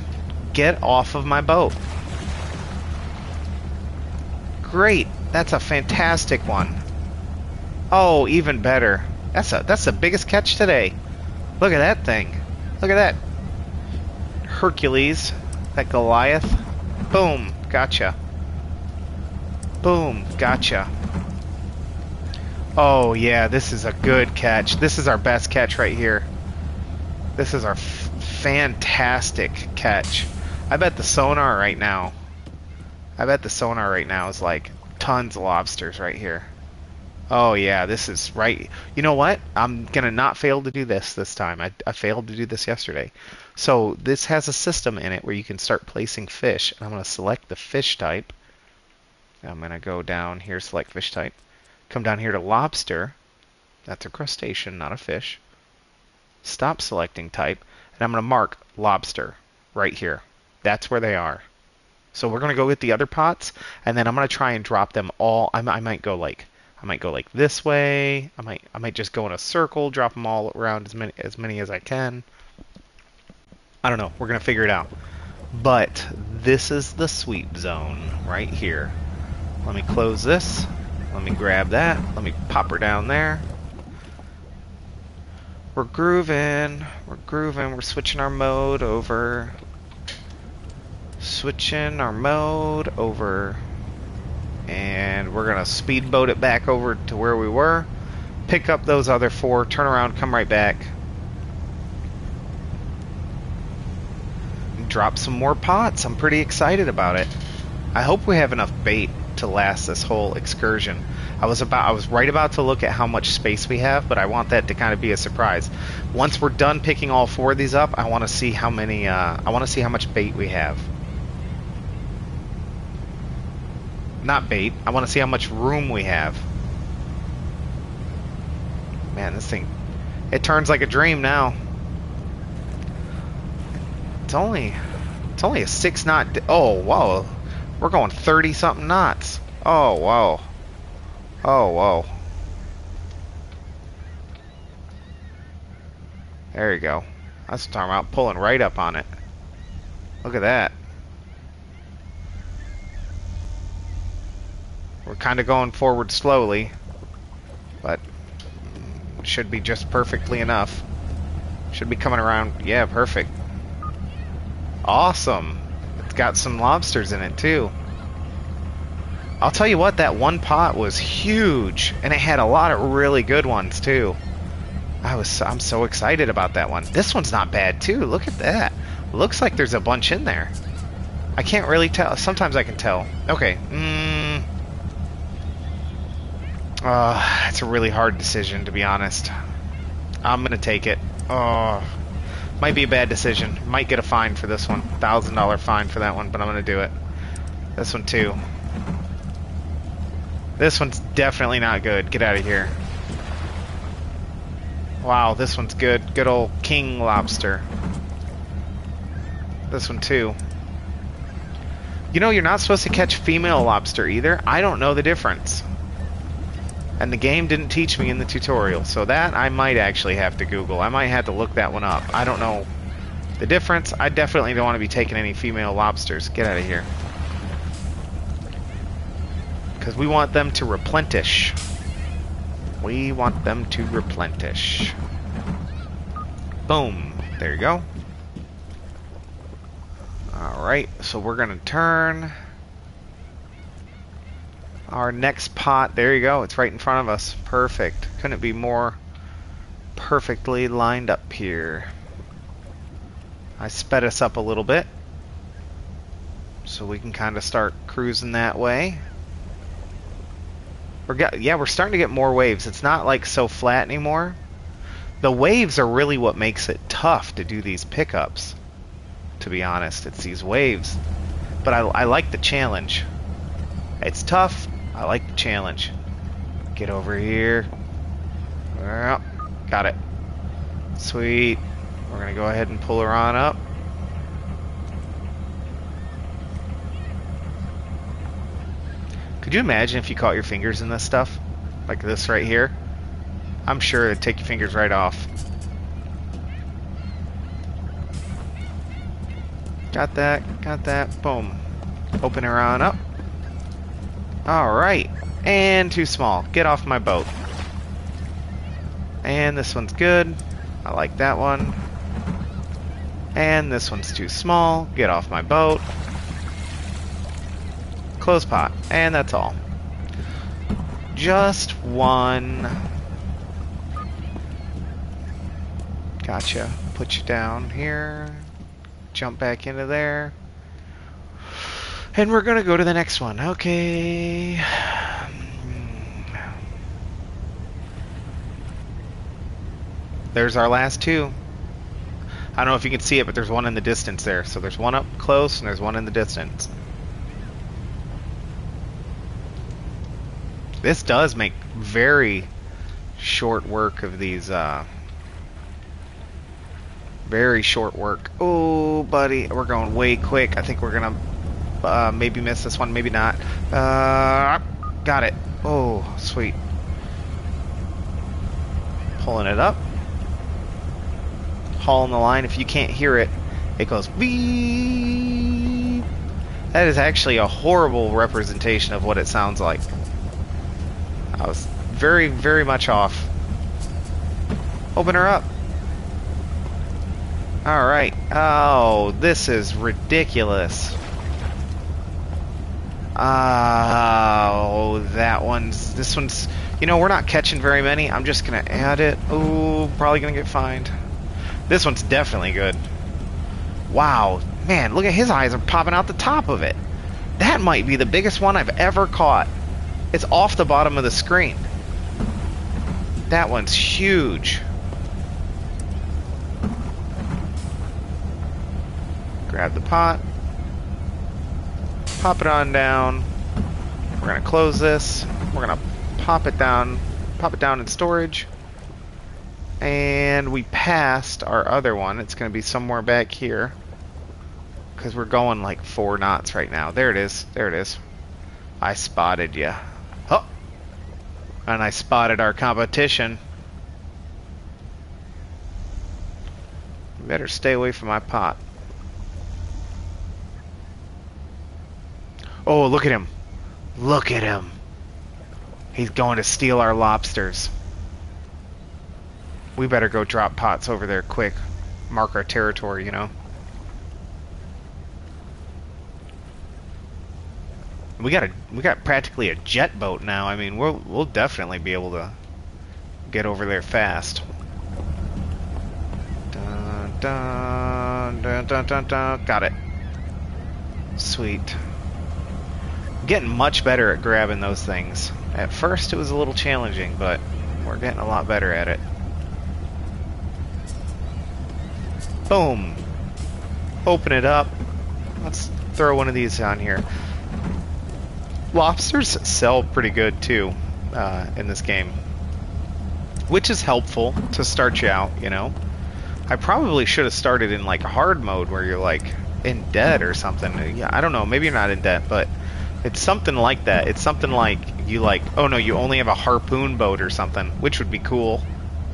Get off of my boat. Great. That's a fantastic one. Oh, even better. That's the biggest catch today. Look at that thing. Look at that. Hercules. That Goliath. Boom. Gotcha. Boom. Gotcha. Oh, yeah. This is a good catch. This is our best catch right here. This is our fantastic catch. I bet the sonar right now. Is like tons of lobsters right here. Oh yeah, this is right. You know what? I'm gonna not fail to do this time. I failed to do this yesterday. So this has a system in it where you can start placing fish. And I'm gonna select the fish type. I'm gonna go down here, select fish type. Come down here to lobster. That's a crustacean, not a fish. Stop selecting type, and I'm gonna mark lobster right here. That's where they are. So we're gonna go get the other pots, and then I'm gonna try and drop them all. I might go like this way. I might just go in a circle, drop them all around as many as I can. I don't know. We're gonna figure it out. But this is the sweep zone right here. Let me close this. Let me grab that. Let me pop her down there. We're grooving. We're grooving. We're switching our mode over. Switching our mode over. And we're gonna speedboat it back over to where we were. Pick up those other 4. Turn around. Come right back. Drop some more pots. I'm pretty excited about it. I hope we have enough bait to last this whole excursion. I was right about to look at how much space we have, but I want that to kind of be a surprise. Once we're done picking all 4 of these up, I want to see how many. I want to see how much bait we have. Not bait. I want to see how much room we have. Man, this thing, it turns like a dream now. It's only a 6 knot. Oh, whoa. We're going 30 something knots. Oh, whoa. Oh, whoa. There you go. That's what I'm talking about. Pulling right up on it. Look at that. We're kind of going forward slowly, but should be just perfectly enough. Should be coming around. Yeah, perfect. Awesome. It's got some lobsters in it too. I'll tell you what, that one pot was huge, and it had a lot of really good ones too. I'm so excited about that one. This one's not bad too. Look at that. Looks like there's a bunch in there. I can't really tell. Sometimes I can tell. Okay. It's a really hard decision, to be honest. I'm gonna take it. Might be a bad decision. Might get a fine for this one. $1,000 fine for that one, but I'm gonna do it. This one too. This one's definitely not good. Get out of here. Wow, this one's good. Good old king lobster. This one too. You know, you're not supposed to catch female lobster either. I don't know the difference. And the game didn't teach me in the tutorial, so that I might actually have to Google. I might have to look that one up. I don't know the difference. I definitely don't want to be taking any female lobsters. Get out of here. Because we want them to replenish. We want them to replenish. Boom. There you go. Alright, so we're going to turn our next pot. There you go. It's right in front of us. Perfect. Couldn't it be more perfectly lined up here? I sped us up a little bit so we can kind of start cruising that way. We're starting to get more waves. It's not like so flat anymore. The waves are really what makes it tough to do these pickups, to be honest. It's these waves. But I like the challenge. It's tough. I like the challenge. Get over here. Well, got it. Sweet. We're going to go ahead and pull her on up. Could you imagine if you caught your fingers in this stuff? Like this right here? I'm sure it'd take your fingers right off. Got that, got that. Boom. Open her on up. Alright. And too small. Get off my boat. And this one's good. I like that one. And this one's too small. Get off my boat. Close pot. And that's all. Just one. Gotcha. Put you down here. Jump back into there. And we're going to go to the next one. Okay. There's our last two. I don't know if you can see it, but there's one in the distance there. So there's one up close and there's one in the distance. This does make very short work of these, very short work. Oh, buddy, we're going way quick. I think we're gonna maybe miss this one, maybe not. Got it. Oh, sweet. Pulling it up. Hauling the line. If you can't hear it, it goes beep. That is actually a horrible representation of what it sounds like. I was very, very much off. Open her up. Alright. Oh, this is ridiculous. Oh, this one's, you know, we're not catching very many. I'm just gonna add it. Oh, probably gonna get fined. This one's definitely good. Wow. Man, look at his eyes are popping out the top of it. That might be the biggest one I've ever caught. It's off the bottom of the screen. That one's huge. Grab the pot. Pop it on down. We're gonna close this. We're gonna pop it down in storage. And we passed our other one. It's gonna be somewhere back here. Because we're going like 4 knots right now. There it is. There it is. I spotted ya. Oh! And I spotted our competition. You better stay away from my pot. Oh, look at him. Look at him. He's going to steal our lobsters. We better go drop pots over there quick. Mark our territory, you know. We got practically a jet boat now. I mean, we'll definitely be able to get over there fast. Dun, dun, dun, dun, dun, dun. Got it. Sweet. Getting much better at grabbing those things. At first it was a little challenging, but we're getting a lot better at it. Boom. Open it up. Let's throw one of these on here. Lobsters sell pretty good too in this game, which is helpful to start you out, you know. I probably should have started in like hard mode where you're like in debt or something. Yeah, I don't know, maybe you're not in debt, but it's something like that. It's something like you like, oh no, you only have a harpoon boat or something, which would be cool.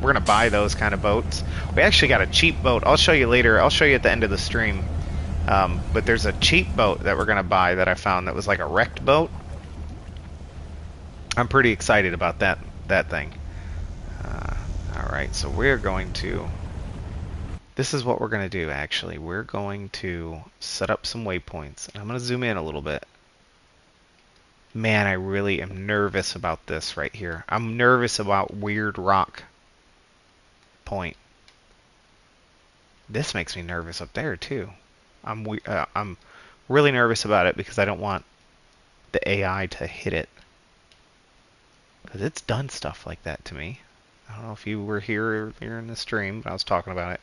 We're gonna buy those kind of boats. We actually got a cheap boat. I'll show you later. I'll show you at the end of the stream. But there's a cheap boat that we're gonna buy that I found that was like a wrecked boat. I'm pretty excited about that thing. Alright, so we're going to... This is what we're going to do, actually. We're going to set up some waypoints. And I'm going to zoom in a little bit. Man, I really am nervous about this right here. I'm nervous about Weird Rock Point. This makes me nervous up there, too. I'm really nervous about it because I don't want the AI to hit it. Because it's done stuff like that to me. I don't know if you were here earlier in the stream, but I was talking about it.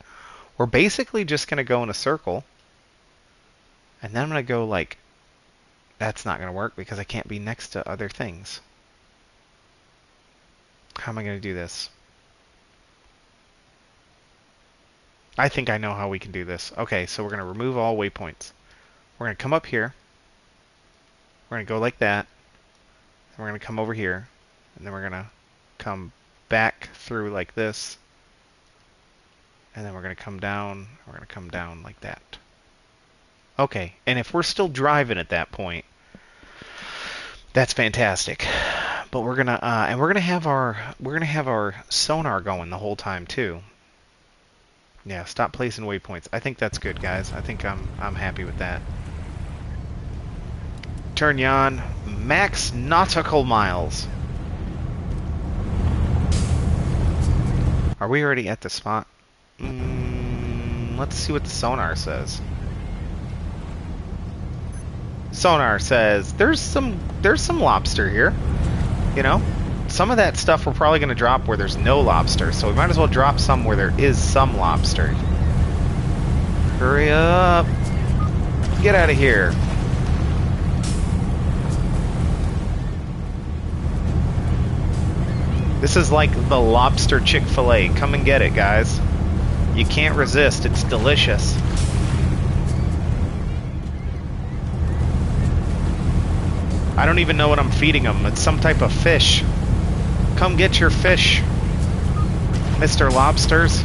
We're basically just going to go in a circle. And then I'm going to go like That's not going to work because I can't be next to other things. How am I going to do this? I think I know how we can do this. Okay, so we're going to remove all waypoints. We're going to come up here. We're going to go like that. And we're going to come over here. And then we're going to come back through like this. And then we're going to come down. We're going to come down like that. Okay, and if we're still driving at that point, that's fantastic. But we're gonna and we're gonna have our sonar going the whole time too. Yeah, stop placing waypoints. I think that's good, guys. I think I'm happy with that. Turn you on. Max nautical miles. Are we already at the spot? Let's see what the sonar says. Sonar says there's some lobster here. You know, some of that stuff we're probably going to drop where there's no lobster, so we might as well drop some where there is some lobster. Hurry up. Get out of here. This is like the lobster Chick-fil-A. Come and get it, guys. You can't resist. It's delicious. I don't even know what I'm feeding them. It's some type of fish. Come get your fish, Mr. Lobsters.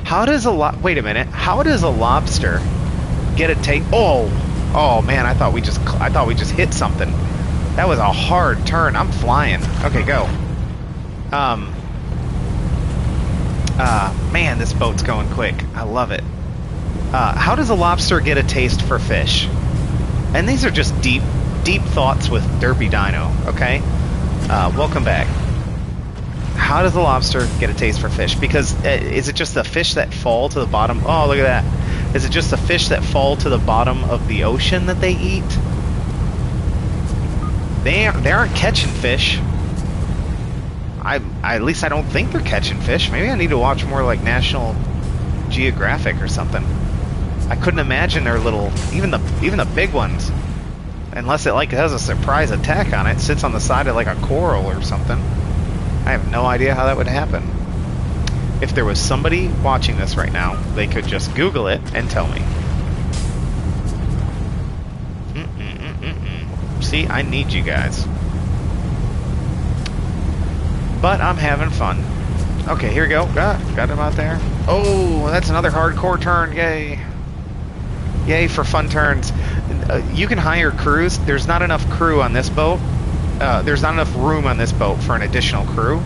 How does wait a minute. How does a lobster get a taste? Oh man, I thought we just hit something. That was a hard turn. I'm flying. Okay, go. Man, this boat's going quick. I love it. How does a lobster get a taste for fish? And these are just deep thoughts with DurpyDyno, okay? Welcome back. How does the lobster get a taste for fish? Because is it just the fish that fall to the bottom? Oh, look at that. Is it just the fish that fall to the bottom of the ocean that they eat? They aren't catching fish. At least I don't think they're catching fish. Maybe I need to watch more like National Geographic or something. I couldn't imagine their little, even the big ones. Unless it like has a surprise attack on it, sits on the side of like a coral or something. I have no idea how that would happen. If there was somebody watching this right now, they could just Google it and tell me. See, I need you guys. But I'm having fun. Okay, here we go. Got him out there. Oh, that's another hardcore turn. Yay. Yay for fun turns. You can hire crews. There's not enough crew on this boat. There's not enough room on this boat for an additional crew.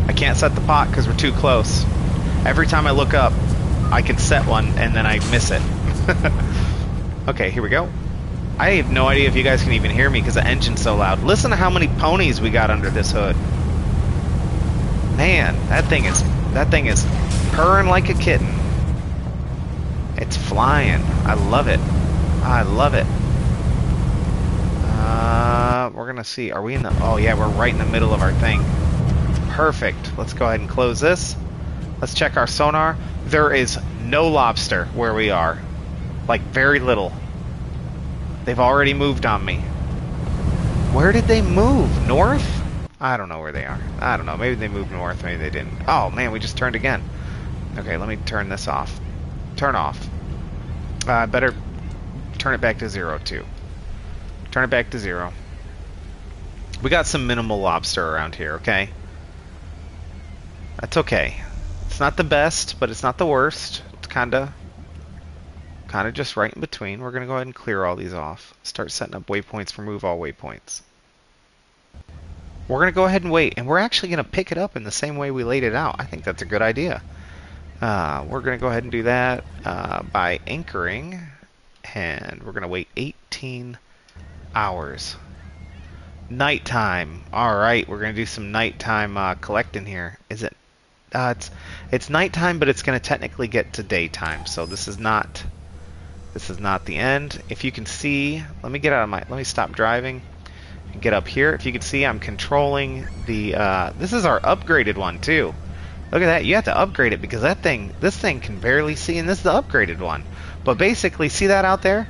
I can't set the pot because we're too close. Every time I look up, I can set one and then I miss it. Okay, here we go. I have no idea if you guys can even hear me because the engine's so loud. Listen to how many ponies we got under this hood. Man, that thing is purring like a kitten. It's flying. I love it. I love it. We're gonna see. Are we in the? Oh yeah, we're right in the middle of our thing. Perfect. Let's go ahead and close this. Let's check our sonar. There is no lobster where we are. Like very little. They've already moved on me. Where did they move? North? I don't know where they are. I don't know. Maybe they moved north. Maybe they didn't. Oh man, we just turned again. Okay, let me turn this off. Turn off. Better turn it back to 0 too. Turn it back to 0. We got some minimal lobster around here, okay? That's okay. It's not the best, but it's not the worst. It's kinda just right in between. We're gonna go ahead and clear all these off. Start setting up waypoints, remove all waypoints. We're gonna go ahead and wait, and we're actually gonna pick it up in the same way we laid it out. I think that's a good idea. We're gonna go ahead and do that by anchoring, and we're gonna wait 18 hours. Nighttime. All right, we're gonna do some nighttime collecting here. Is it? It's nighttime, but it's gonna technically get to daytime. So this is not the end. If you can see, let me stop driving and get up here. If you can see, I'm controlling the. This is our upgraded one too. Look at that. You have to upgrade it because this thing can barely see, and this is the upgraded one. But basically, see that out there?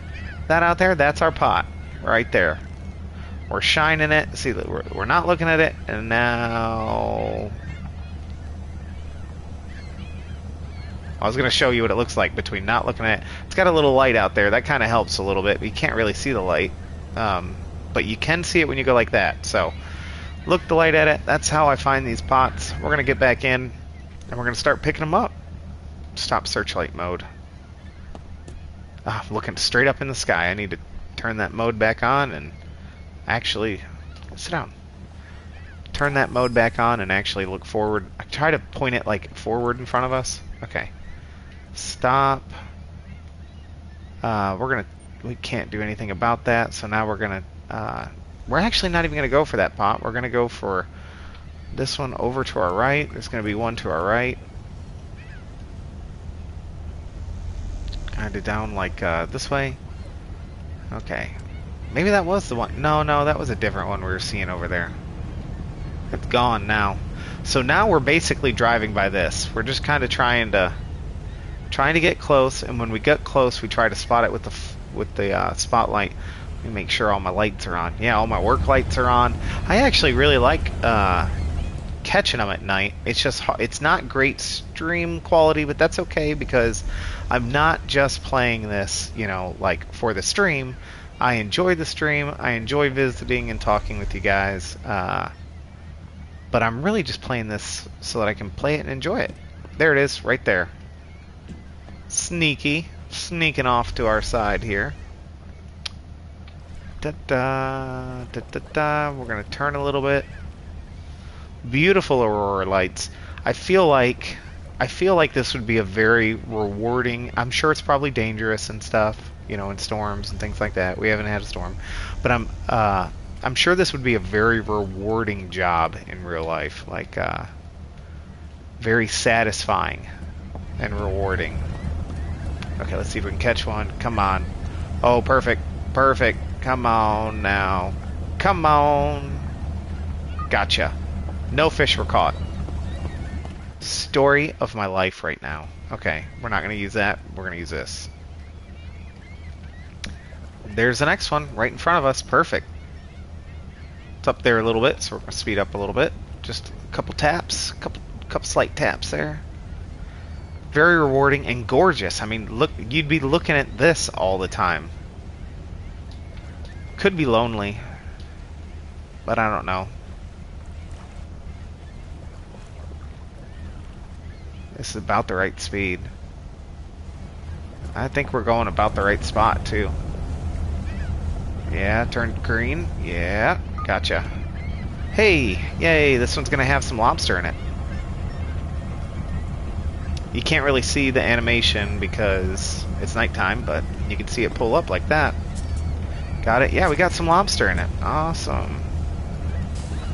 That out there, that's our pot. Right there. We're shining it. See, we're not looking at it. And now... I was going to show you what it looks like between not looking at it. It's got a little light out there. That kind of helps a little bit. But you can't really see the light. But you can see it when you go like that. So, look the light at it. That's how I find these pots. We're going to get back in. And we're going to start picking them up. Stop searchlight mode. I'm looking straight up in the sky. I need to turn that mode back on and actually... Sit down. Turn that mode back on and actually look forward. I try to point it like forward in front of us. Okay. Stop. We can't do anything about that, so now we're gonna we're actually not even gonna go for that pot. We're gonna go for this one over to our right. There's gonna be one to our right. Kind of down like this way. Okay. Maybe that was the one. No, that was a different one we were seeing over there. It's gone now. So now we're basically driving by this. We're just kind of trying to get close, and when we get close, we try to spot it with the spotlight. Let me make sure all my lights are on. Yeah, all my work lights are on. I actually really like catching them at night. It's not great stream quality, but that's okay because I'm not just playing this, like for the stream. I enjoy the stream. I enjoy visiting and talking with you guys. But I'm really just playing this so that I can play it and enjoy it. There it is, right there. Sneaking off to our side here. Da-da, da-da-da. We're gonna turn a little bit. Beautiful aurora lights. I feel like this would be a very rewarding... I'm sure it's probably dangerous and stuff, in storms and things like that. We haven't had a storm. But I'm sure this would be a very rewarding job in real life. Like, very satisfying and rewarding. Okay, let's see if we can catch one. Come on. Oh, perfect. Perfect. Come on now. Come on. Gotcha. No fish were caught. Story of my life right now. Okay, we're not going to use that. We're going to use this. There's the next one right in front of us. Perfect. It's up there a little bit, so we're going to speed up a little bit. Just a couple taps. Couple slight taps there. Very rewarding and gorgeous. I mean, look, you'd be looking at this all the time. Could be lonely, but I don't know. This is about the right speed. I think we're going about the right spot, too. Yeah, turned green. Yeah, gotcha. Hey, yay, this one's going to have some lobster in it. You can't really see the animation because it's nighttime, but you can see it pull up like that. Got it? Yeah, we got some lobster in it. Awesome.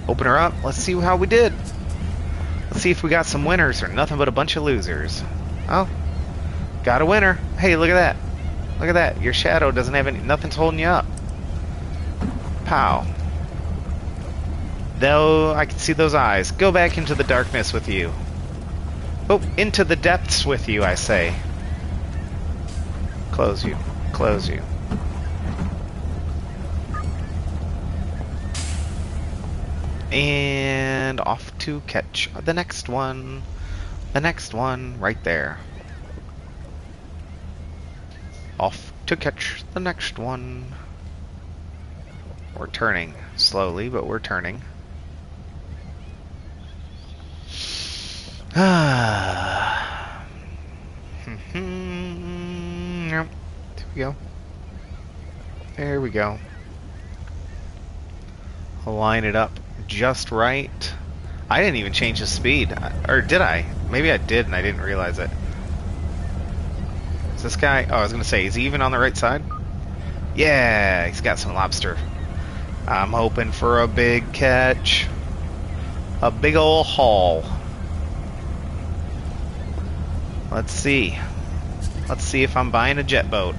Open her up. Let's see how we did. Let's see if we got some winners or nothing but a bunch of losers. Oh, got a winner. Hey, look at that. Look at that. Your shadow doesn't have nothing's holding you up. Pow. Though I can see those eyes. Go back into the darkness with you. Oh, into the depths with you, I say. Close you. Close you. And off to catch the next one. The next one right there. Off to catch the next one. We're turning slowly, but we're turning. Ah. Yep. There we go. There we go. I'll line it up just right. I didn't even change the speed. Or did I? Maybe I did and I didn't realize it. Is this guy... Oh, I was going to say, is he even on the right side? Yeah, he's got some lobster. I'm hoping for a big catch. A big ol' haul. Let's see. Let's see if I'm buying a jet boat.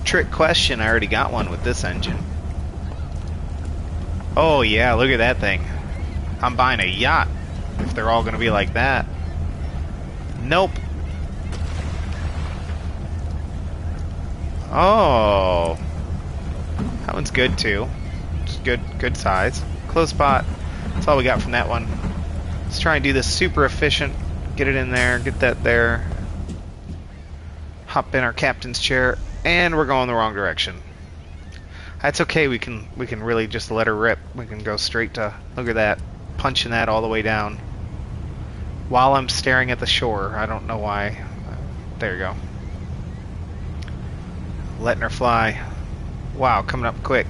Trick question, I already got one with this engine. Oh yeah, look at that thing. I'm buying a yacht if they're all going to be like that. Nope. Oh, that one's good too. Just good size. Close spot. That's all we got from that one. Let's try and do this super efficient. Get it in there. Get that there. Hop in our captain's chair, and we're going the wrong direction. That's okay. We can really just let her rip. We can go straight to. Look at that, punching that all the way down. While I'm staring at the shore. I don't know why. There you go. Letting her fly. Wow, coming up quick.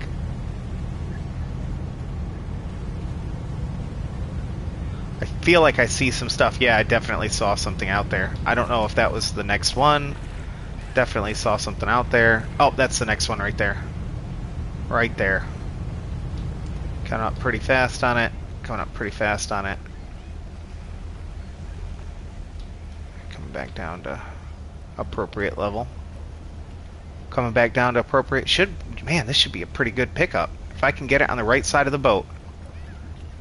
I feel like I see some stuff. Yeah, I definitely saw something out there. I don't know if that was the next one. Definitely saw something out there. Oh, that's the next one right there. Right there. Coming up pretty fast on it. Coming up pretty fast on it. Coming back down to appropriate level. Coming back down to appropriate. Man, this should be a pretty good pickup. If I can get it on the right side of the boat.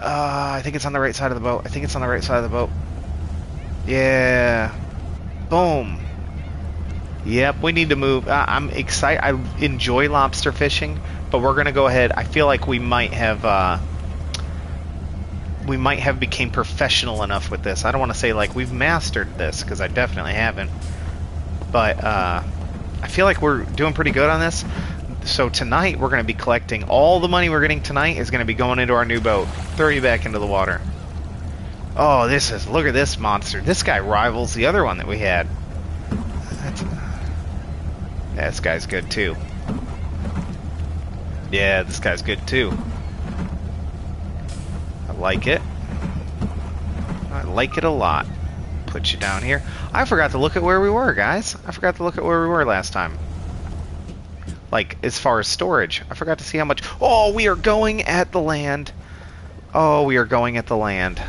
I think it's on the right side of the boat. I think it's on the right side of the boat. Yeah. Boom. Yep, we need to move. I'm excited. I enjoy lobster fishing, but we're gonna go ahead. I feel like we might have became professional enough with this. I don't want to say like we've mastered this, because I definitely haven't. But I feel like we're doing pretty good on this. So tonight we're going to be collecting all the money we're getting tonight is going to be going into our new boat. Throw you back into the water. Oh, look at this monster. This guy rivals the other one that we had. Yeah, this guy's good too. Yeah, this guy's good too. I like it. I like it a lot. Put you down here. I forgot to look at where we were, guys. I forgot to look at where we were last time. Like, as far as storage. I forgot to see how much... Oh, we are going at the land. Oh, we are going at the land.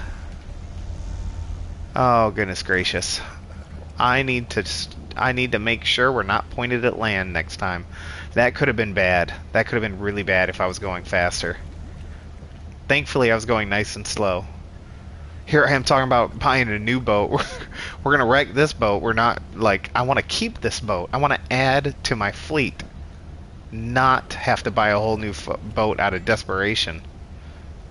Oh, goodness gracious. I need to make sure we're not pointed at land next time. That could have been bad. That could have been really bad if I was going faster. Thankfully, I was going nice and slow. Here I am talking about buying a new boat. We're going to wreck this boat. We're not, like... I want to keep this boat. I want to add to my fleet. Not have to buy a whole new boat out of desperation.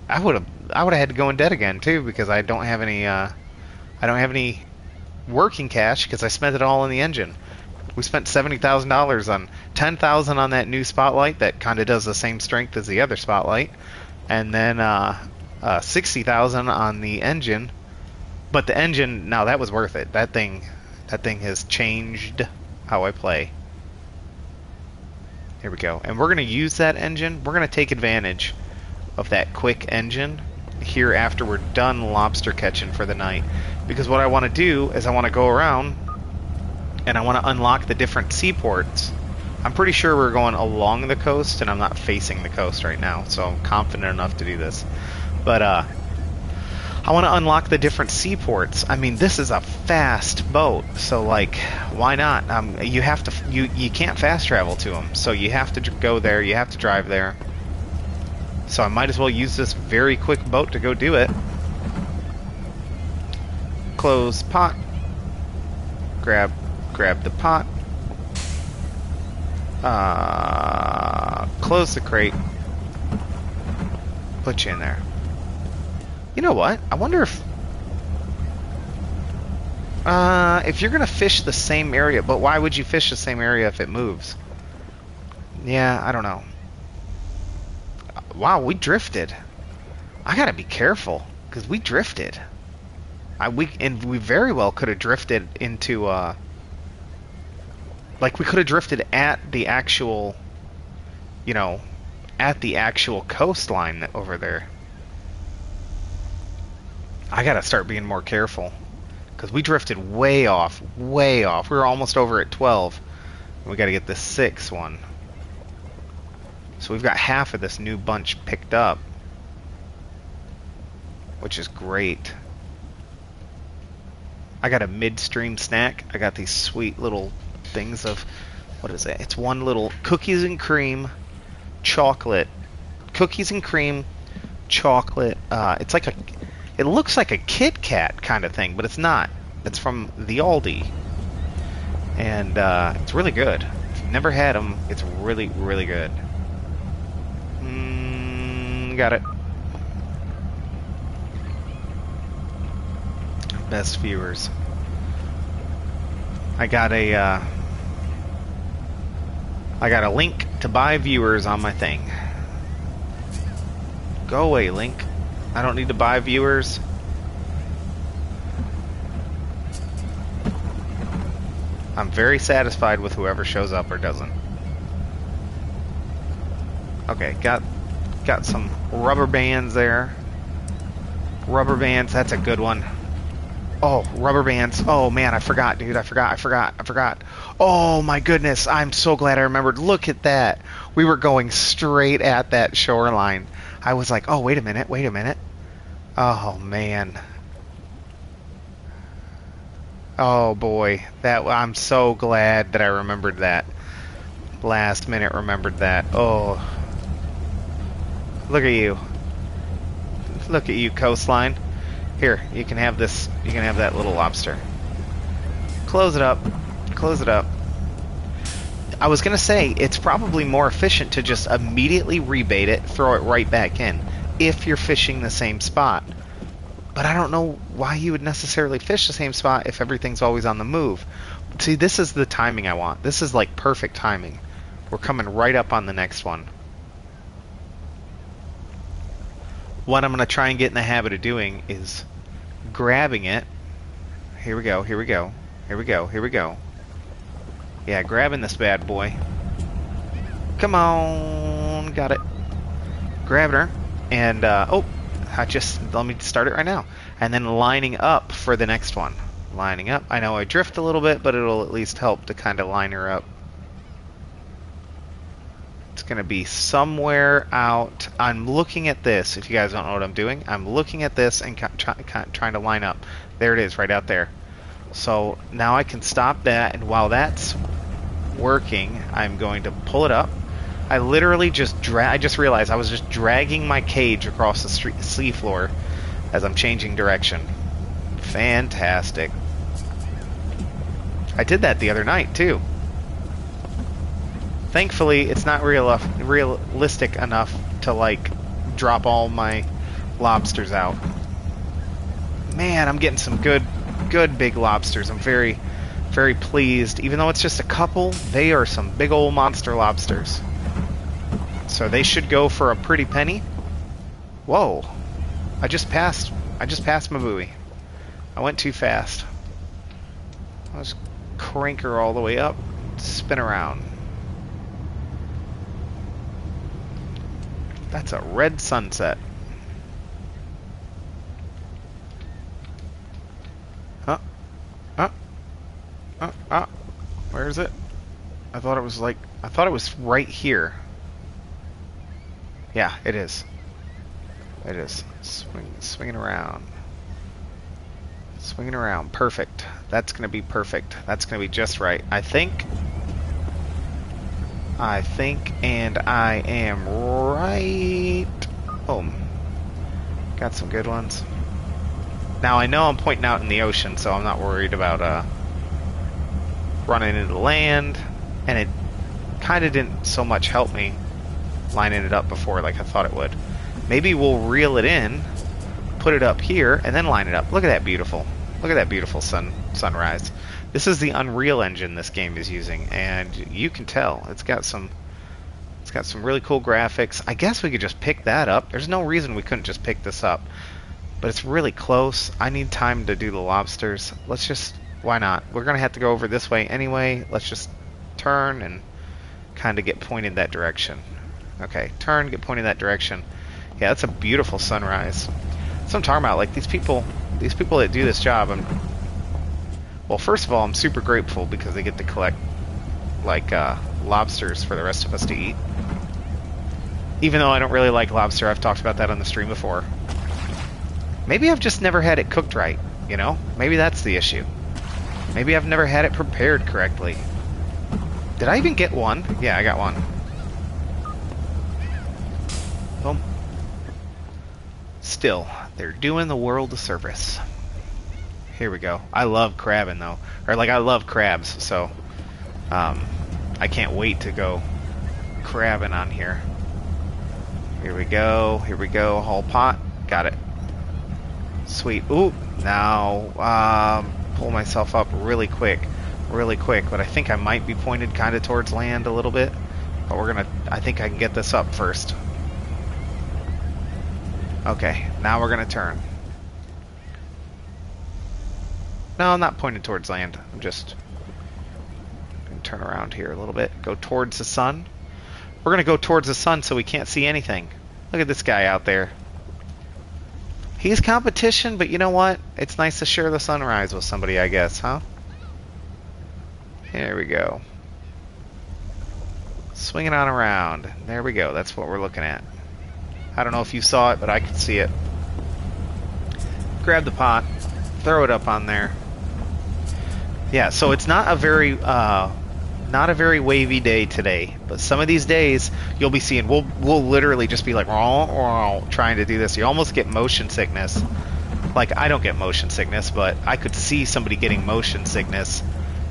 I would have had to go in debt again too, because I don't have any working cash because I spent it all on the engine. We spent $70,000 on $10,000 on that new Spotlight that kind of does the same strength as the other Spotlight, and then $60,000 on the engine. But the engine, now that was worth it. That thing has changed how I play. Here we go. And we're going to use that engine. We're going to take advantage of that quick engine here after we're done lobster catching for the night. Because what I want to do is I want to go around and I want to unlock the different seaports. I'm pretty sure we're going along the coast and I'm not facing the coast right now, so I'm confident enough to do this. But I want to unlock the different seaports. I mean, this is a fast boat, so like, why not? You have to. You can't fast travel to them, so you have to go there. You have to drive there. So I might as well use this very quick boat to go do it. Close pot. Grab the pot. Close the crate. Put you in there. You know what? I wonder if you're gonna fish the same area, but why would you fish the same area if it moves? Yeah, I don't know. Wow, we drifted. I gotta be careful because we drifted. We very well could have drifted into like we could have drifted at the actual, at the actual coastline over there. I gotta start being more careful because we drifted way off, way off. We were almost over at 12. We gotta get this 6 one. So we've got half of this new bunch picked up, which is great. I got a midstream snack. I got these sweet little things of, what is it? It's one little cookies and cream, chocolate. Cookies and cream, chocolate. It's like it looks like a Kit Kat kind of thing, but it's not. It's from the Aldi. And it's really good. never had them, it's really, really good. Got it. Best viewers. I got a link to buy viewers on my thing. Go away, link. I don't need to buy viewers. I'm very satisfied with whoever shows up or doesn't. Okay, got some rubber bands there. Rubber bands, that's a good one. Oh, rubber bands. Oh man, I forgot, dude. I forgot. Oh my goodness, I'm so glad I remembered. Look at that. We were going straight at that shoreline. I was like, oh, wait a minute. Oh man. Oh boy, I'm so glad that I remembered that. Last minute remembered that. Oh. Look at you. Look at you, coastline. Here, you can have this. You can have that little lobster. Close it up. Close it up. I was gonna say, it's probably more efficient to just immediately rebait it, throw it right back in, if you're fishing the same spot. But I don't know why you would necessarily fish the same spot if everything's always on the move. See, this is the timing I want. This is like perfect timing. We're coming right up on the next one. What I'm going to try and get in the habit of doing is grabbing it. Here we go. Yeah, grabbing this bad boy. Come on. Got it. Grabbing her. And, let me start it right now. And then lining up for the next one. Lining up. I know I drift a little bit, but it'll at least help to kind of line her up. It's going to be somewhere out. I'm looking at this. If you guys don't know what I'm doing, I'm looking at this and trying to line up. There it is, right out there. So now I can stop that, and while that's working, I'm going to pull it up. I literally I just realized I was just dragging my cage across the sea floor as I'm changing direction. Fantastic. I did that the other night too. Thankfully, it's not realistic enough to like drop all my lobsters out. Man, I'm getting some good big lobsters. I'm very, very pleased. Even though it's just a couple, they are some big old monster lobsters. So they should go for a pretty penny. Whoa. I just passed my buoy. I went too fast. Let's crank her all the way up. Spin around. That's a red sunset. Where is it? I thought it was right here. Yeah, it is. It is. Swinging around. Swinging around. Perfect. That's going to be perfect. That's going to be just right. I think, and I am right. Boom. Got some good ones. Now, I know I'm pointing out in the ocean, so I'm not worried about running into land, and it kind of didn't so much help me lining it up before like I thought it would. Maybe we'll reel it in, put it up here, and then line it up. Look at that beautiful sunrise. This is the Unreal Engine this game is using, and you can tell it's got some really cool graphics. I guess we could just pick that up. There's no reason we couldn't just pick this up, but it's really close. I need time to do the lobsters. Why not? We're gonna have to go over this way anyway. Let's just turn and kind of get pointed that direction. Okay, turn, get pointed that direction. Yeah, that's a beautiful sunrise. That's what I'm talking about. Like these people that do this job. Well, first of all, I'm super grateful because they get to collect like lobsters for the rest of us to eat. Even though I don't really like lobster, I've talked about that on the stream before. Maybe I've just never had it cooked right. You know, maybe that's the issue. Maybe I've never had it prepared correctly. Did I even get one? Yeah, I got one. Boom. Still, they're doing the world a service. Here we go. I love crabbing though, or like I love crabs. So, I can't wait to go crabbing on here. Here we go. Here we go. Whole pot. Got it. Sweet. Ooh. Now, pull myself up really quick. Really quick. But I think I might be pointed kind of towards land a little bit. But we're going to... I think I can get this up first. Okay. Now we're going to turn. No, I'm not pointed towards land. I'm just... going to turn around here a little bit. Go towards the sun. We're going to go towards the sun so we can't see anything. Look at this guy out there. He's competition, but you know what? It's nice to share the sunrise with somebody, I guess, huh? Here we go. Swinging on around. There we go. That's what we're looking at. I don't know if you saw it, but I could see it. Grab the pot. Throw it up on there. Yeah, so it's not a very wavy day today, but some of these days you'll be seeing we'll literally just be like trying to do this. You almost get motion sickness. Like, I don't get motion sickness, but I could see somebody getting motion sickness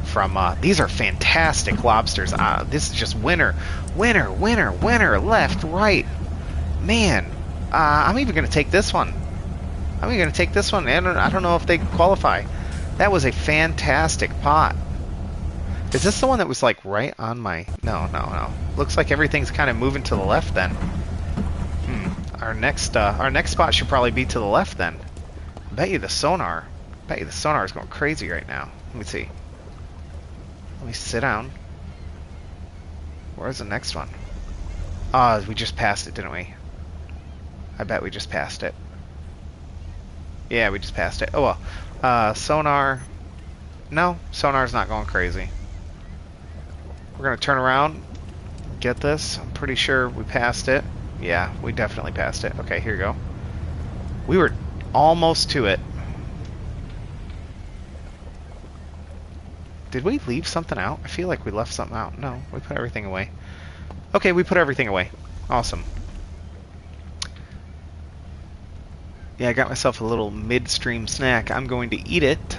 from these are fantastic lobsters. This is just winner, left, right. Man, I'm even gonna take this one. I'm even gonna take this one, and I don't know if they qualify. That was a fantastic pot. Is this the one that was like right on my... No. Looks like everything's kind of moving to the left then. Our next spot should probably be to the left then. I bet you the sonar is going crazy right now. Let me see. Let me sit down. Where's the next one? We just passed it, didn't we? I bet we just passed it. Yeah, we just passed it. Oh well. Sonar... No, sonar's not going crazy. We're going to turn around, get this. I'm pretty sure we passed it. Yeah, we definitely passed it. Okay, here you go. We were almost to it. Did we leave something out? I feel like we left something out. No, we put everything away. Okay, we put everything away. Awesome. Yeah, I got myself a little midstream snack. I'm going to eat it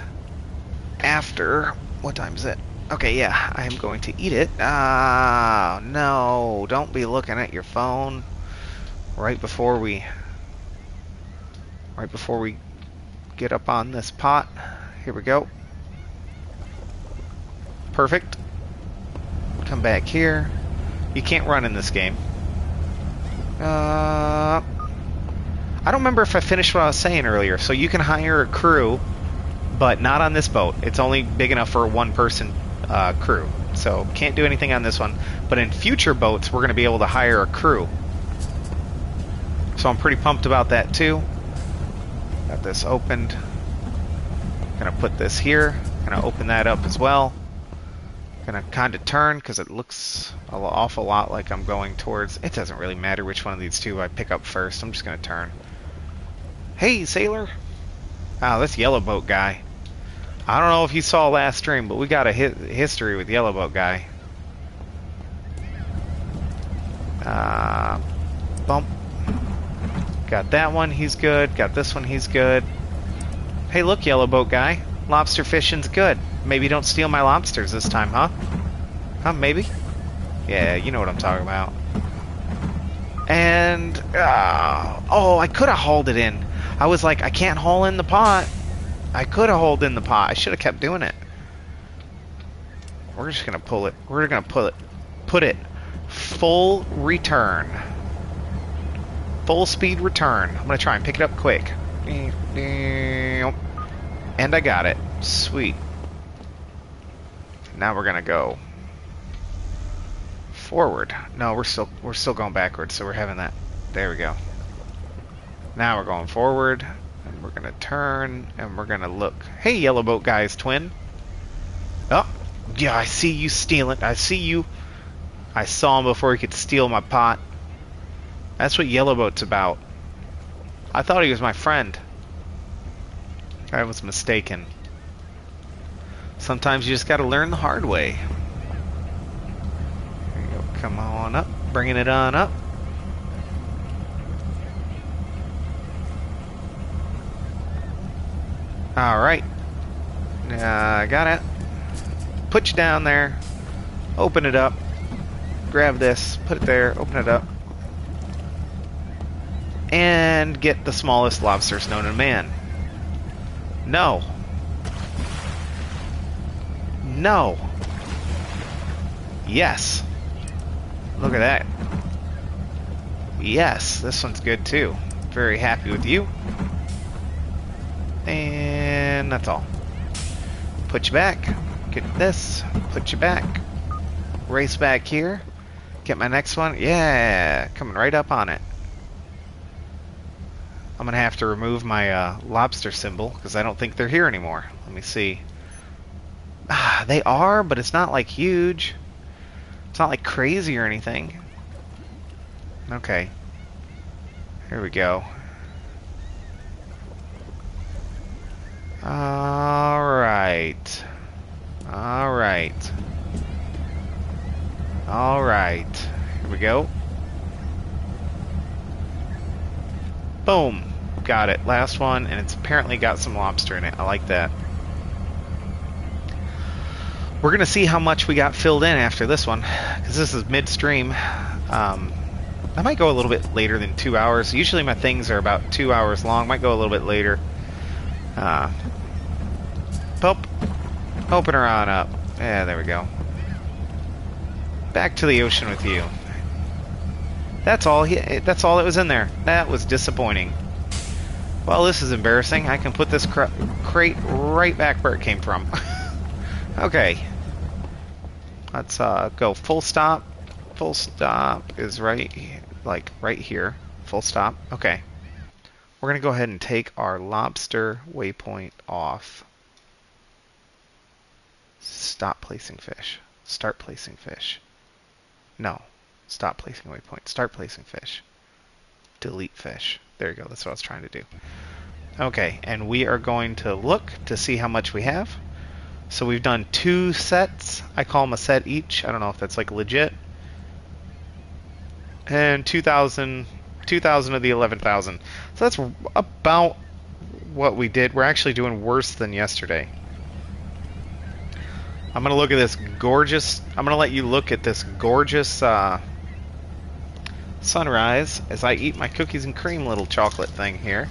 after... What time is it? Okay, yeah, I am going to eat it. No, don't be looking at your phone right before we get up on this pot. Here we go. Perfect. Come back here. You can't run in this game. I don't remember if I finished what I was saying earlier. So you can hire a crew, but not on this boat. It's only big enough for a one-person crew. So can't do anything on this one. But in future boats, we're going to be able to hire a crew. So I'm pretty pumped about that too. Got this opened. Gonna put this here. Gonna open that up as well. Gonna kind of turn because it looks an awful lot like I'm going towards... It doesn't really matter which one of these two I pick up first. I'm just gonna turn. Hey, sailor. Oh, this yellow boat guy. I don't know if you saw last stream, but we got a history with Yellow Boat guy. Bump. Got that one, he's good. Got this one, he's good. Hey, look, Yellow Boat guy. Lobster fishing's good. Maybe don't steal my lobsters this time, huh? Huh, maybe? Yeah, you know what I'm talking about. And, oh, I could have hauled it in. I was like, I can't haul in the pot. I could have hauled in the pot. I should have kept doing it. We're just going to pull it. We're going to put it full return. Full speed return. I'm going to try and pick it up quick. And I got it. Sweet. Now we're going to go forward. No, we're still going backwards, so we're having that. There we go. Now we're going forward. And we're going to turn, and we're going to look. Hey, Yellow Boat guy's twin. Oh, yeah, I see you stealing. I see you. I saw him before he could steal my pot. That's what Yellow Boat's about. I thought he was my friend. I was mistaken. Sometimes you just got to learn the hard way. There you go. Come on up. Bringing it on up. Alright. Got it. Put you down there. Open it up. Grab this. Put it there. Open it up. And get the smallest lobsters known to man. No. No. Yes. Look at that. Yes, this one's good too. Very happy with you. And that's all. Put you back. Get this. Put you back. Race back here. Get my next one. Yeah, coming right up on it. I'm going to have to remove my lobster symbol because I don't think they're here anymore. Let me see. They are, but it's not like huge. It's not like crazy or anything. Okay. Here we go. Alright. Alright. Alright. Here we go. Boom. Got it. Last one, and it's apparently got some lobster in it. I like that. We're going to see how much we got filled in after this one, because this is midstream. I might go a little bit later than 2 hours. Usually my things are about 2 hours long. Might go a little bit later. Pop. Open her on up. Yeah, there we go. Back to the ocean with you. That's all. That's all that was in there. That was disappointing. Well, this is embarrassing. I can put this crate right back where it came from. Okay. Let's go full stop. Full stop is right here. Full stop. Okay. We're going to go ahead and take our lobster waypoint off. Stop placing fish. Start placing fish. No. Stop placing waypoint. Start placing fish. Delete fish. There you go. That's what I was trying to do. Okay. And we are going to look to see how much we have. So we've done 2 sets. I call them a set each. I don't know if that's like legit. And 2,000 of the 11,000. So that's about what we did. We're actually doing worse than yesterday. I'm going to look at this gorgeous... I'm going to let you look at this gorgeous sunrise as I eat my cookies and cream little chocolate thing here.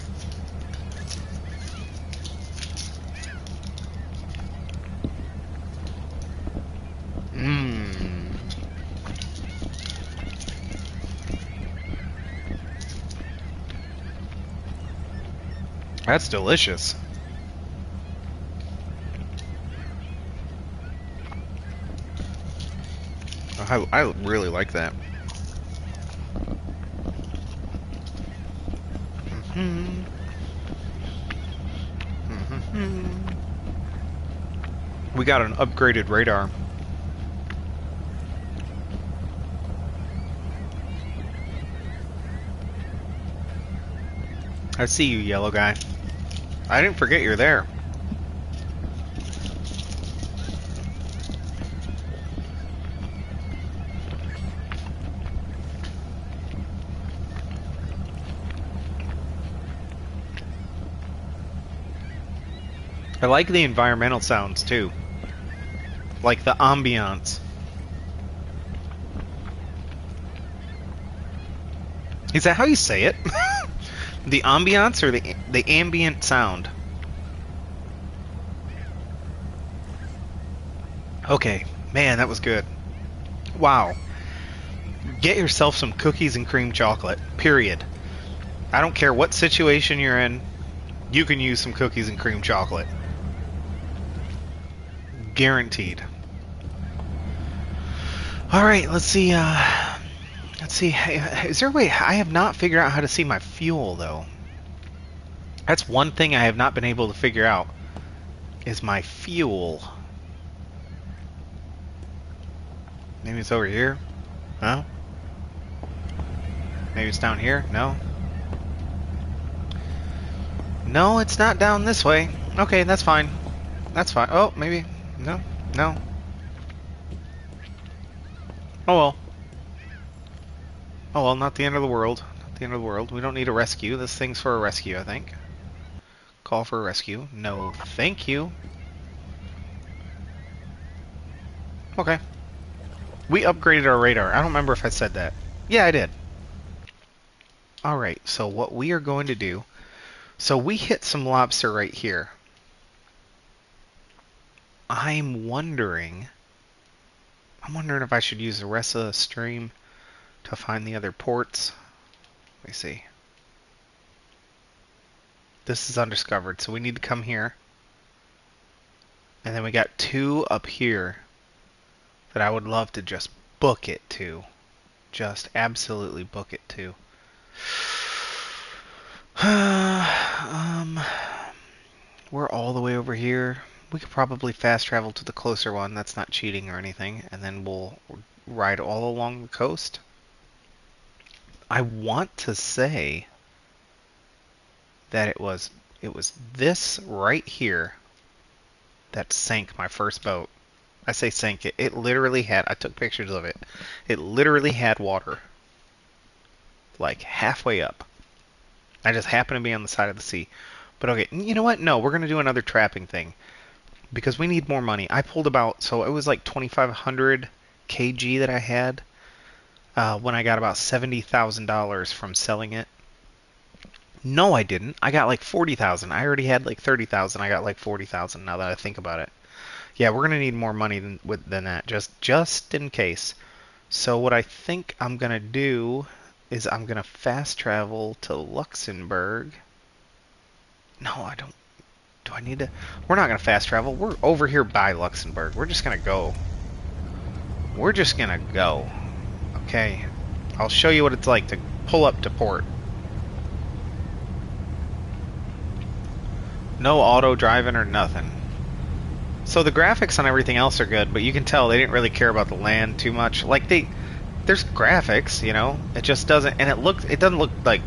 Mmm. That's delicious. I really like that. We got an upgraded radar. I see you, yellow guy. I didn't forget you're there. I like the environmental sounds too. Like the ambiance. Is that how you say it? The ambiance or the ambient sound? Okay, man, that was good. Wow. Get yourself some cookies and cream chocolate, period. I don't care what situation you're in, you can use some cookies and cream chocolate. Guaranteed. Alright, let's see, let's see, is there a way? I have not figured out how to see my fuel, though. That's one thing I have not been able to figure out, is my fuel. Maybe it's over here? No? Maybe it's down here? No? No, it's not down this way. Okay, that's fine. That's fine. Oh, maybe. No? No? Oh well. Oh well, not the end of the world. Not the end of the world. We don't need a rescue. This thing's for a rescue, I think. Call for a rescue. No, thank you. Okay. We upgraded our radar. I don't remember if I said that. Yeah, I did. Alright, so what we are going to do... So we hit some lobster right here. I'm wondering if I should use the rest of the stream to find the other ports. Let me see. This is undiscovered, so we need to come here. And then we got 2 up here that I would love to just book it to. Just absolutely book it to. We're all the way over here. We could probably fast travel to the closer one. That's not cheating or anything. And then we'll ride all along the coast. I want to say that it was this right here that sank my first boat. I say sank it. It literally had, I took pictures of it. It literally had water. Like halfway up. I just happened to be on the side of the sea. But okay, you know what? No, we're going to do another trapping thing. Because we need more money. I pulled about, so it was like 2,500 kg that I had when I got about $70,000 from selling it. No, I didn't. I got like 40,000. I already had like 30,000. I got like 40,000 now that I think about it. Yeah, we're going to need more money than that, just in case. So what I think I'm going to do is I'm going to fast travel to Luxembourg. No, I don't. Do I need to? We're not going to fast travel. We're over here by Luxembourg. We're just going to go. We're just going to go. Okay. I'll show you what it's like to pull up to port. No auto driving or nothing. So the graphics on everything else are good, but you can tell they didn't really care about the land too much. Like there's graphics, you know. It just doesn't, and it doesn't look like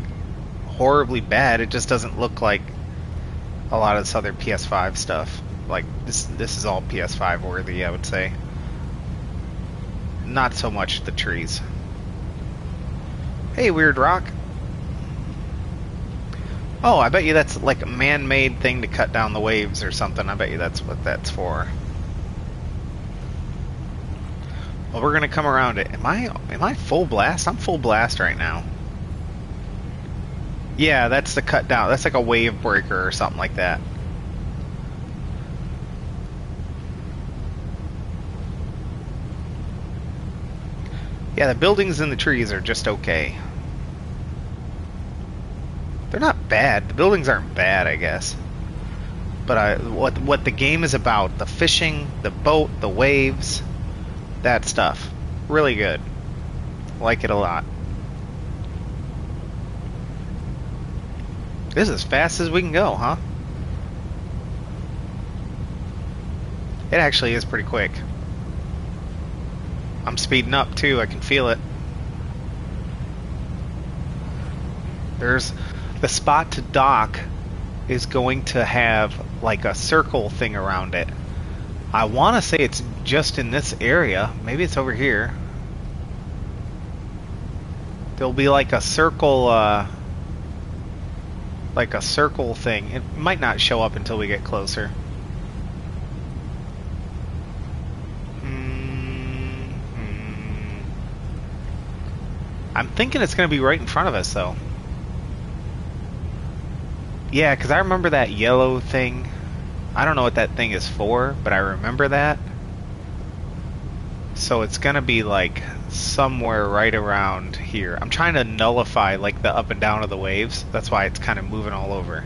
horribly bad. It just doesn't look like a lot of this other PS5 stuff. Like this is all PS5 worthy, I would say. Not so much the trees. Hey, weird rock. Oh, I bet you that's like a man-made thing to cut down the waves or something. I bet you that's what that's for. Well, we're gonna come around it. Am I full blast? I'm full blast right now. Yeah, that's the cut down. That's like a wave breaker or something like that. Yeah, the buildings and the trees are just okay. They're not bad. The buildings aren't bad, I guess. But what the game is about, the fishing, the boat, the waves, that stuff. Really good. Like it a lot. This is as fast as we can go, huh? It actually is pretty quick. I'm speeding up too, I can feel it. There's the spot to dock is going to have like a circle thing around it. I want to say it's just in this area. Maybe it's over here. There'll be like a circle thing. It might not show up until we get closer. I'm thinking it's going to be right in front of us, though. Yeah, because I remember that yellow thing. I don't know what that thing is for, but I remember that. So it's going to be, like, somewhere right around here. I'm trying to nullify, like, the up and down of the waves. That's why it's kind of moving all over.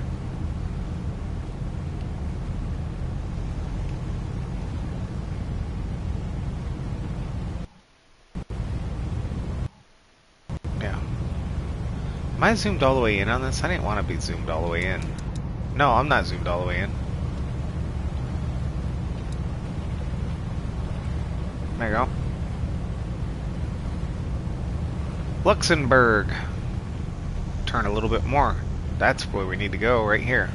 Am I zoomed all the way in on this? I didn't want to be zoomed all the way in. No, I'm not zoomed all the way in. There you go. Luxembourg. Turn a little bit more. That's where we need to go, right here.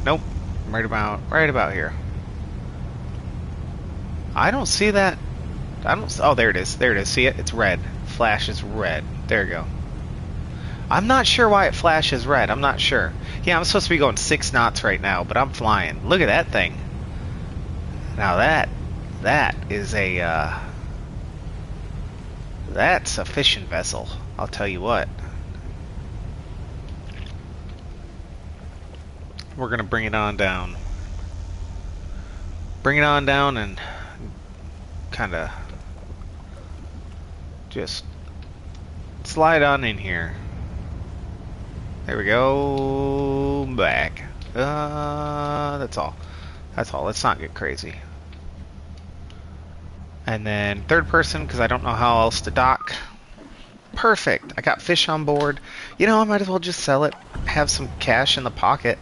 Nope. Right about here. I don't see that. Oh, there it is. There it is. See it? It's red. Flash is red. There you go. I'm not sure why it flashes red. I'm not sure. Yeah, I'm supposed to be going 6 knots right now, but I'm flying. Look at that thing. Now that is a That's a fishing vessel, I'll tell you what. We're gonna bring it on down. Bring it on down and kinda just slide on in here. There we go. Back. That's all. That's all. Let's not get crazy. And then third person, because I don't know how else to dock. Perfect. I got fish on board. You know, I might as well just sell it. Have some cash in the pocket.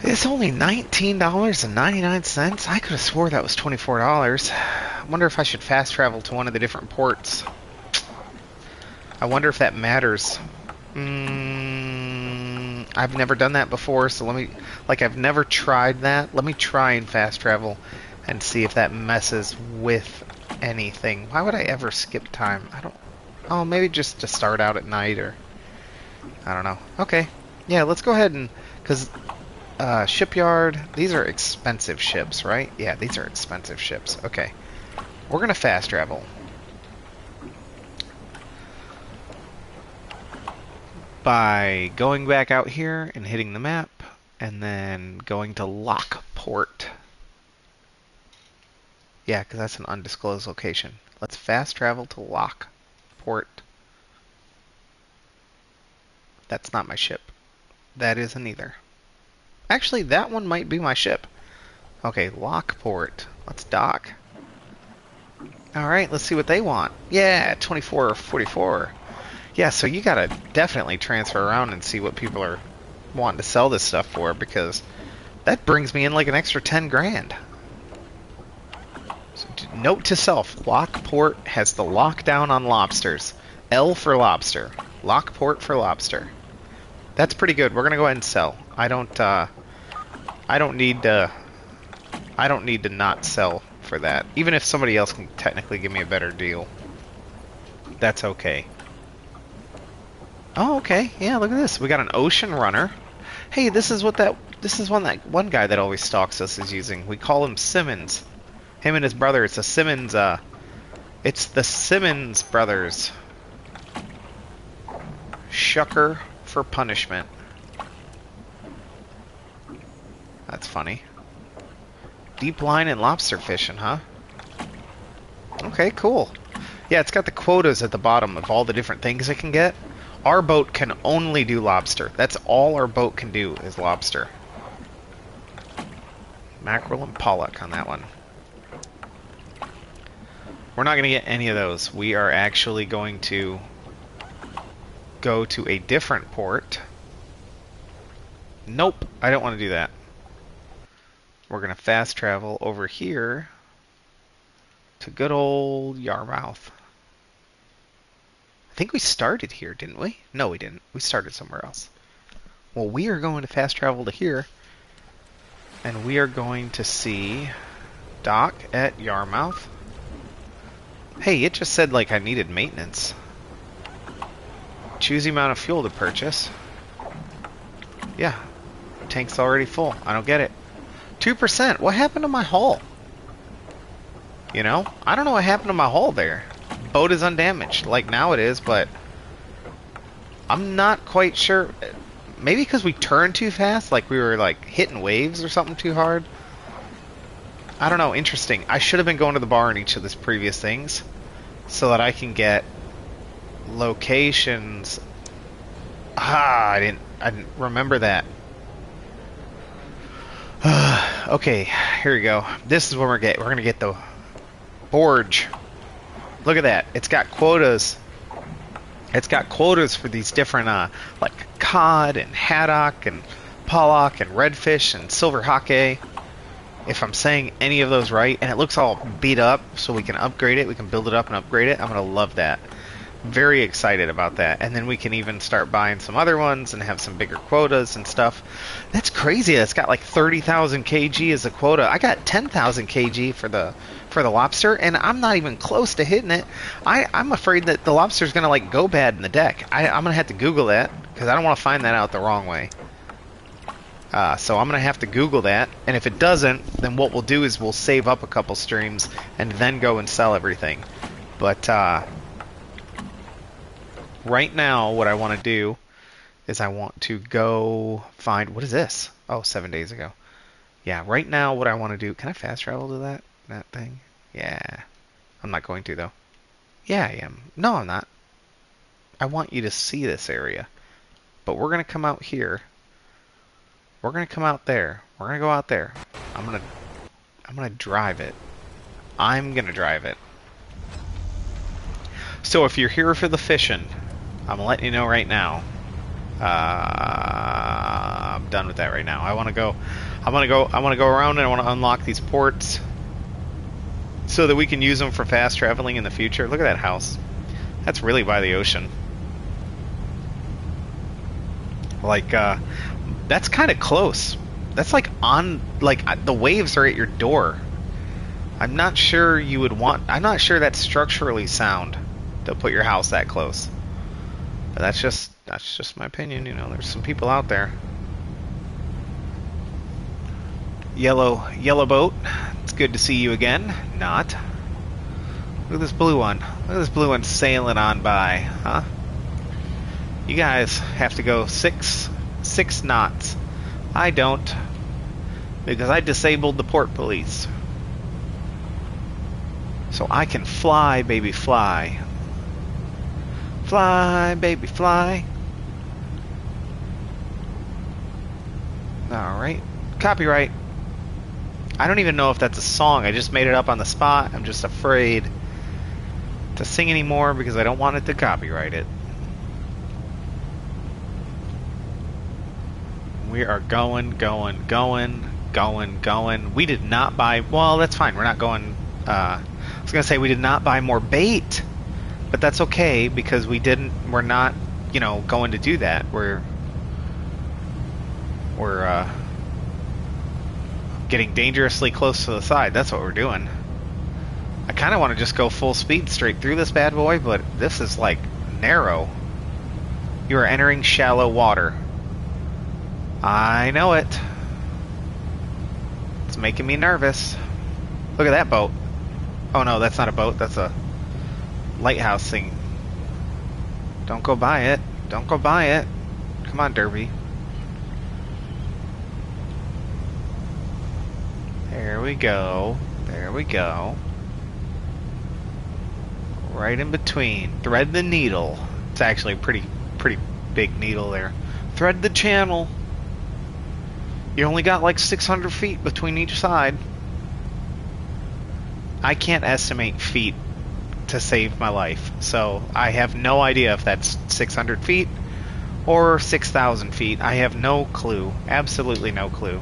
It's only $19.99. I could have swore that was $24. I wonder if I should fast travel to one of the different ports. I wonder if that matters. I've never done that before, so let me... Like, I've never tried that. Let me try and fast travel and see if that messes with anything. Why would I ever skip time? I don't... Oh, maybe just to start out at night, or... I don't know. Okay. Yeah, let's go ahead and... Because... shipyard... These are expensive ships, right? Yeah, these are expensive ships. Okay. We're gonna fast travel. By going back out here and hitting the map, and then going to Lockport. Yeah, because that's an undisclosed location. Let's fast travel to Lockport. That's not my ship. That isn't either. Actually, that one might be my ship. Okay, Lockport. Let's dock. Alright, let's see what they want. Yeah, 24 or 44. Yeah, so you gotta definitely transfer around and see what people are wanting to sell this stuff for, because that brings me in like an extra 10 grand. So, note to self, Lockport has the lockdown on lobsters. L for lobster. Lockport for lobster. That's pretty good. We're gonna go ahead and sell. I don't need to not sell for that. Even if somebody else can technically give me a better deal. That's okay. Oh, okay. Yeah, look at this. We got an ocean runner. Hey, this is one guy that always stalks us is using. We call him Simmons. Him and his brother. It's a Simmons, it's the Simmons brothers. Shucker for punishment. That's funny. Deep line and lobster fishing, huh? Okay, cool. Yeah, it's got the quotas at the bottom of all the different things it can get. Our boat can only do lobster. That's all our boat can do is lobster. Mackerel and pollock on that one. We're not going to get any of those. We are actually going to go to a different port. Nope, I don't want to do that. We're going to fast travel over here to good old Yarmouth. I think we started here, didn't we? No, we didn't. We started somewhere else. Well, we are going to fast travel to here, and we are going to see dock at Yarmouth. Hey, it just said like I needed maintenance. Choose the amount of fuel to purchase. Yeah, tank's already full. I don't get it. 2%. What happened to my hull? You know, I don't know what happened to my hull there. Boat is undamaged. Like now it is, but I'm not quite sure. Maybe because we turned too fast, like we were like hitting waves or something too hard. I don't know. Interesting. I should have been going to the bar in each of these previous things so that I can get locations. Ah, I didn't remember that. Okay, here we go. This is what we're gonna get the Borge. Look at that. It's got quotas. It's got quotas for these different like cod and haddock and pollock and redfish and silver hake. If I'm saying any of those right, and it looks all beat up, so we can upgrade it. We can build it up and upgrade it. I'm gonna love that. Very excited about that. And then we can even start buying some other ones and have some bigger quotas and stuff. That's crazy. It's got like 30,000 kg as a quota. I got 10,000 kg for the lobster, and I'm not even close to hitting it. I'm afraid that the lobster's gonna like go bad in the deck. I'm gonna have to Google that because I don't want to find that out the wrong way. So I'm gonna have to Google that, and if it doesn't, then what we'll do is we'll save up a couple streams and then go and sell everything. But right now, what I want to do is I want to go find... What is this? Oh, 7 days ago. Yeah, right now what I want to do... Can I fast travel to that thing? Yeah. I'm not going to, though. Yeah, I am. No, I'm not. I want you to see this area. But we're going to come out here. We're going to come out there. We're going to go out there. I'm going to drive it. I'm going to drive it. So if you're here for the fishing, I'm letting you know right now. I'm done with that right now. I want to go around and I want to unlock these ports so that we can use them for fast traveling in the future. Look at that house. That's really by the ocean. Like, that's kind of close. That's like on, like, the waves are at your door. I'm not sure you would want, I'm not sure that's structurally sound to put your house that close. But that's just my opinion, you know. There's some people out there. Yellow boat. It's good to see you again. Not. Look at this blue one. Look at this blue one sailing on by, huh? You guys have to go six knots. I don't, because I disabled the port police. So I can fly, baby, fly. Fly, baby, fly. Alright. Copyright. I don't even know if that's a song. I just made it up on the spot. I'm just afraid to sing anymore because I don't want it to copyright it. We are going. We did not buy... Well, that's fine. We're not going... I was going to say we did not buy more bait. But that's okay because we're not, you know, going to do that. We're getting dangerously close to the side. That's what we're doing. I kind of want to just go full speed straight through this bad boy, but this is like narrow. You are entering shallow water. I know it. It's making me nervous. Look at that boat. Oh no, that's not a boat. That's a lighthouse thing. Don't go by it. Don't go by it. Come on, Derby. There we go. There we go. Right in between. Thread the needle. It's actually a pretty big needle there. Thread the channel. You only got like 600 feet between each side. I can't estimate feet to save my life, so I have no idea if that's 600 feet or 6,000 feet. I have no clue. Absolutely no clue.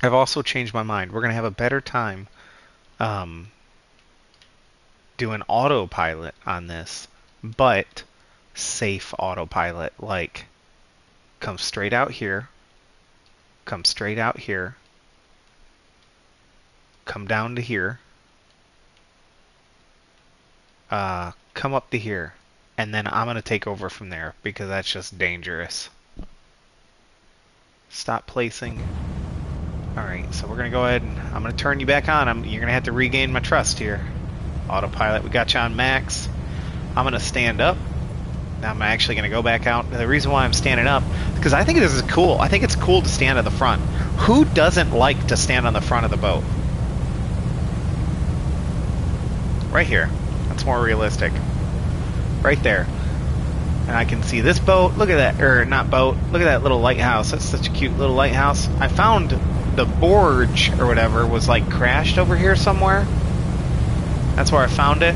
I've also changed my mind. We're going to have a better time doing autopilot on this, but safe autopilot. Like, come straight out here, come straight out here, come down to here, come up to here, and then I'm going to take over from there because that's just dangerous. Stop placing. Alright, so we're going to go ahead and I'm going to turn you back on. You're going to have to regain my trust here. Autopilot, we got you on max. I'm going to stand up. Now I'm actually going to go back out. The reason why I'm standing up is because I think this is cool. I think it's cool to stand at the front. Who doesn't like to stand on the front of the boat? Right here. That's more realistic. Right there. And I can see this boat. Look at that. Or not boat. Look at that little lighthouse. That's such a cute little lighthouse. I found the Borge or whatever was like crashed over here somewhere. That's where I found it.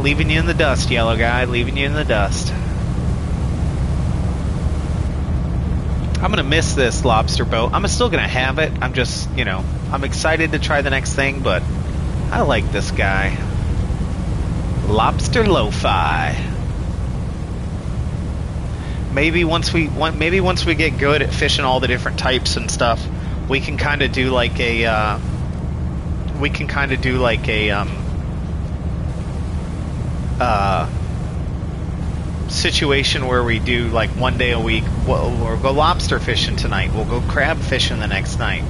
Leaving you in the dust, yellow guy. Leaving you in the dust. I'm going to miss this lobster boat. I'm still going to have it. I'm just, you know, I'm excited to try the next thing, but I like this guy. Lobster Lo-Fi. Maybe once we get good at fishing all the different types and stuff, we can kind of do like a situation where we do like one day a week. We'll go lobster fishing tonight. We'll go crab fishing the next night.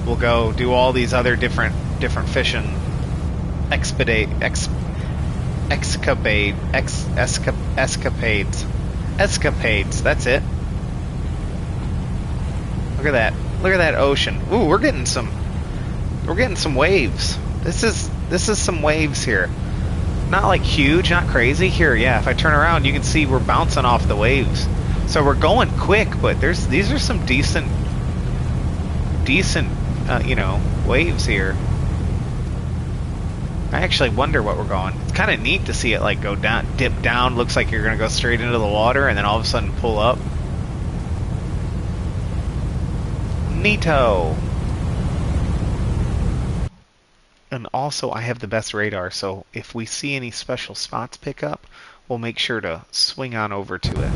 We'll go do all these other different fishing expedite, excavate, escapades. That's it. Look at that. Look at that ocean. Ooh, we're getting some waves. This is some waves here. Not like huge, not crazy. Here, yeah, if I turn around, you can see we're bouncing off the waves. So we're going quick, but these are some decent you know, waves here. I actually wonder what we're going. It's kind of neat to see it like go down, dip down. Looks like you're gonna go straight into the water, and then all of a sudden pull up. Neato. And also, I have the best radar, so if we see any special spots pick up, we'll make sure to swing on over to it.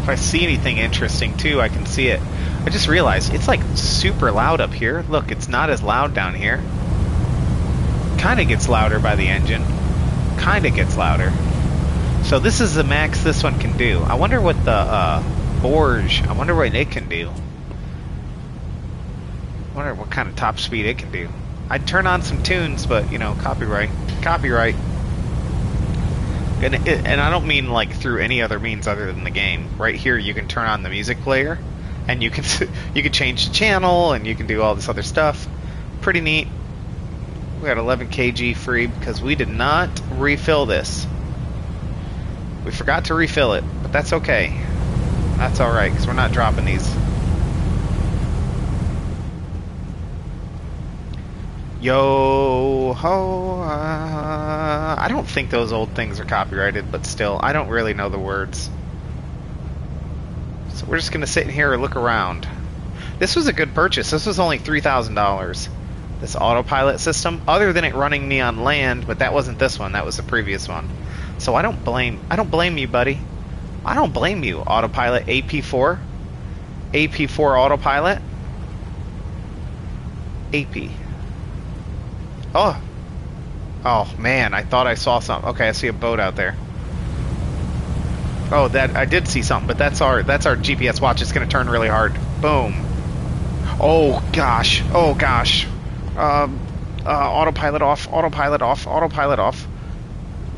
If I see anything interesting, too, I can see it. I just realized, it's like super loud up here. Look, it's not as loud down here. Kind of gets louder by the engine. Kind of gets louder. So this is the max this one can do. I wonder what the Borge, I wonder what it can do. I wonder what kind of top speed it can do. I'd turn on some tunes, but, you know, copyright. Copyright. And I don't mean, like, through any other means other than the game. Right here, you can turn on the music player, and you can change the channel, and you can do all this other stuff. Pretty neat. We got 11 kg free because we did not refill this. We forgot to refill it, but that's okay. That's alright, because we're not dropping these. Yo ho, I don't think those old things are copyrighted, but still, I don't really know the words. So we're just going to sit in here and look around. This was a good purchase. This was only $3,000. This autopilot system, other than it running me on land, but that wasn't this one, that was the previous one. So I don't blame you, buddy. I don't blame you, autopilot AP4. AP4 autopilot. AP. Oh man, I thought I saw something. Okay, I see a boat out there. Oh, that I did see something, but that's our GPS watch. It's gonna turn really hard. Boom. Oh gosh. Oh gosh. Autopilot off. Autopilot off. Autopilot off.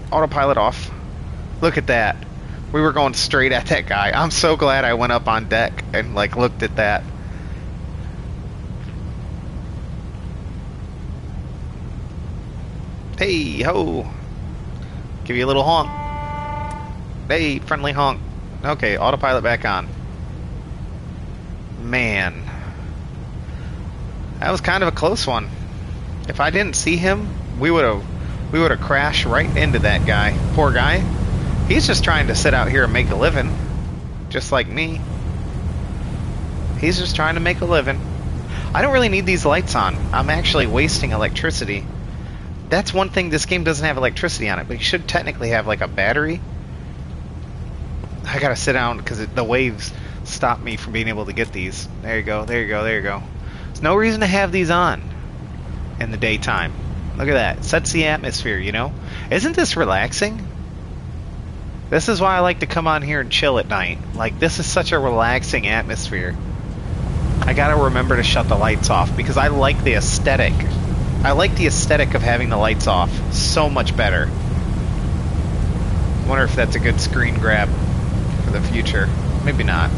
Autopilot off. Look at that. We were going straight at that guy. I'm so glad I went up on deck and like looked at that. Hey ho. Give you a little honk. Hey, friendly honk. Okay, autopilot back on. Man. That was kind of a close one. If I didn't see him, we would have crashed right into that guy. Poor guy. He's just trying to sit out here and make a living. Just like me. He's just trying to make a living. I don't really need these lights on. I'm actually wasting electricity. That's one thing, this game doesn't have electricity on it, but you should technically have like a battery. I gotta sit down because the waves stop me from being able to get these. There you go, there you go, there you go. There's no reason to have these on in the daytime. Look at that. It sets the atmosphere, you know? Isn't this relaxing? This is why I like to come on here and chill at night. Like, this is such a relaxing atmosphere. I gotta remember to shut the lights off because I like the aesthetic. I like the aesthetic of having the lights off so much better. Wonder if that's a good screen grab for the future. Maybe not.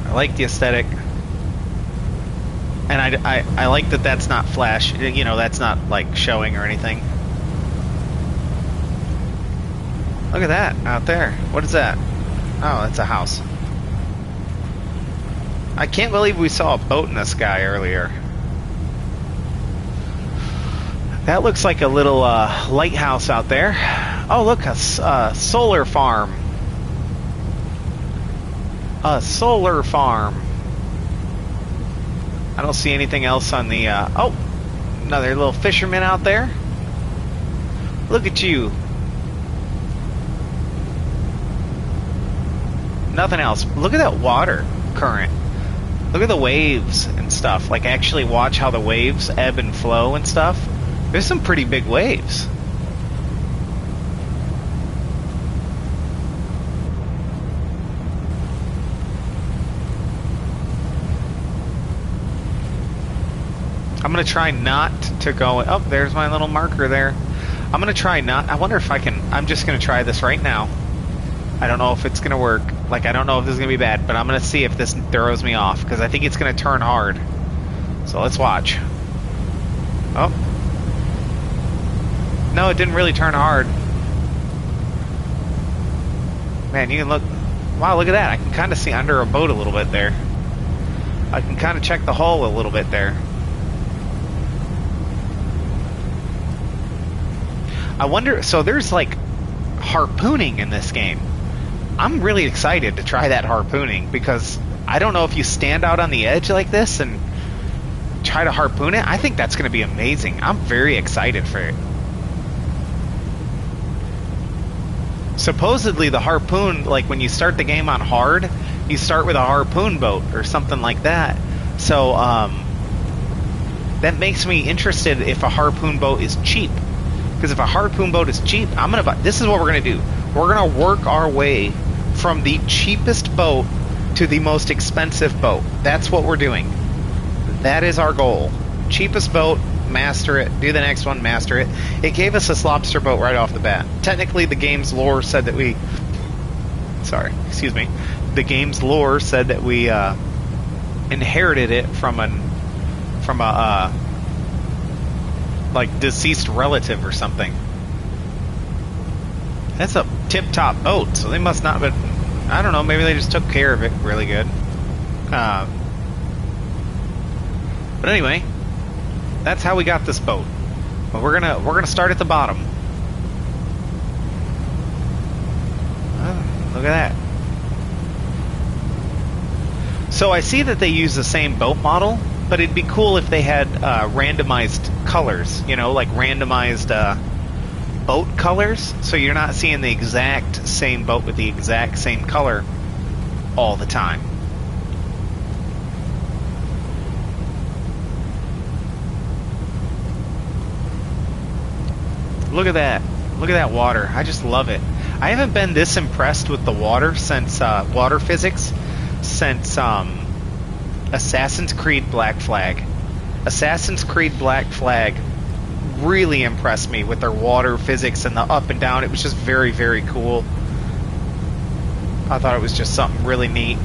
I like the aesthetic. And I like that that's not flash, you know, that's not like showing or anything. Look at that out there. What is that? Oh, that's a house. I can't believe we saw a boat in the sky earlier. That looks like a little lighthouse out there. Oh, look, a solar farm. A solar farm. I don't see anything else on the... oh, another little fisherman out there. Look at you. Nothing else. Look at that water current. Look at the waves and stuff. Like, actually watch how the waves ebb and flow and stuff. There's some pretty big waves. I'm going to try not to go... Oh, there's my little marker there. I'm going to try not... I wonder if I can... I'm just going to try this right now. I don't know if it's going to work. Like, I don't know if this is going to be bad, but I'm going to see if this throws me off, because I think it's going to turn hard. So let's watch. Oh. No, it didn't really turn hard. Man, you can look... Wow, look at that. I can kind of see under a boat a little bit there. I can kind of check the hull a little bit there. I wonder... So there's, like, harpooning in this game. I'm really excited to try that harpooning, because I don't know if you stand out on the edge like this and try to harpoon it. I think that's going to be amazing. I'm very excited for it. Supposedly the harpoon, like when you start the game on hard, you start with a harpoon boat or something like that. So that makes me interested if a harpoon boat is cheap. Because if a harpoon boat is cheap, I'm gonna buy. This is what we're gonna do. We're gonna work our way from the cheapest boat to the most expensive boat. That's what we're doing. That is our goal. Cheapest boat, master it. Do the next one, master it. It gave us this lobster boat right off the bat. Technically, the game's lore said that we... Sorry, excuse me. The game's lore said that we inherited it from a like deceased relative or something. That's a tip-top boat, so they must not have been... I don't know, maybe they just took care of it really good. But anyway, that's how we got this boat. But we're gonna start at the bottom. Oh, look at that. So I see that they use the same boat model, but it'd be cool if they had randomized colors, you know, like randomized boat colors, so you're not seeing the exact same boat with the exact same color all the time. Look at that. Look at that water. I just love it. I haven't been this impressed with the water since water physics since Assassin's Creed Black Flag. Assassin's Creed Black Flag really impressed me with their water physics and the up and down. It was just very, very cool. I thought it was just something really neat.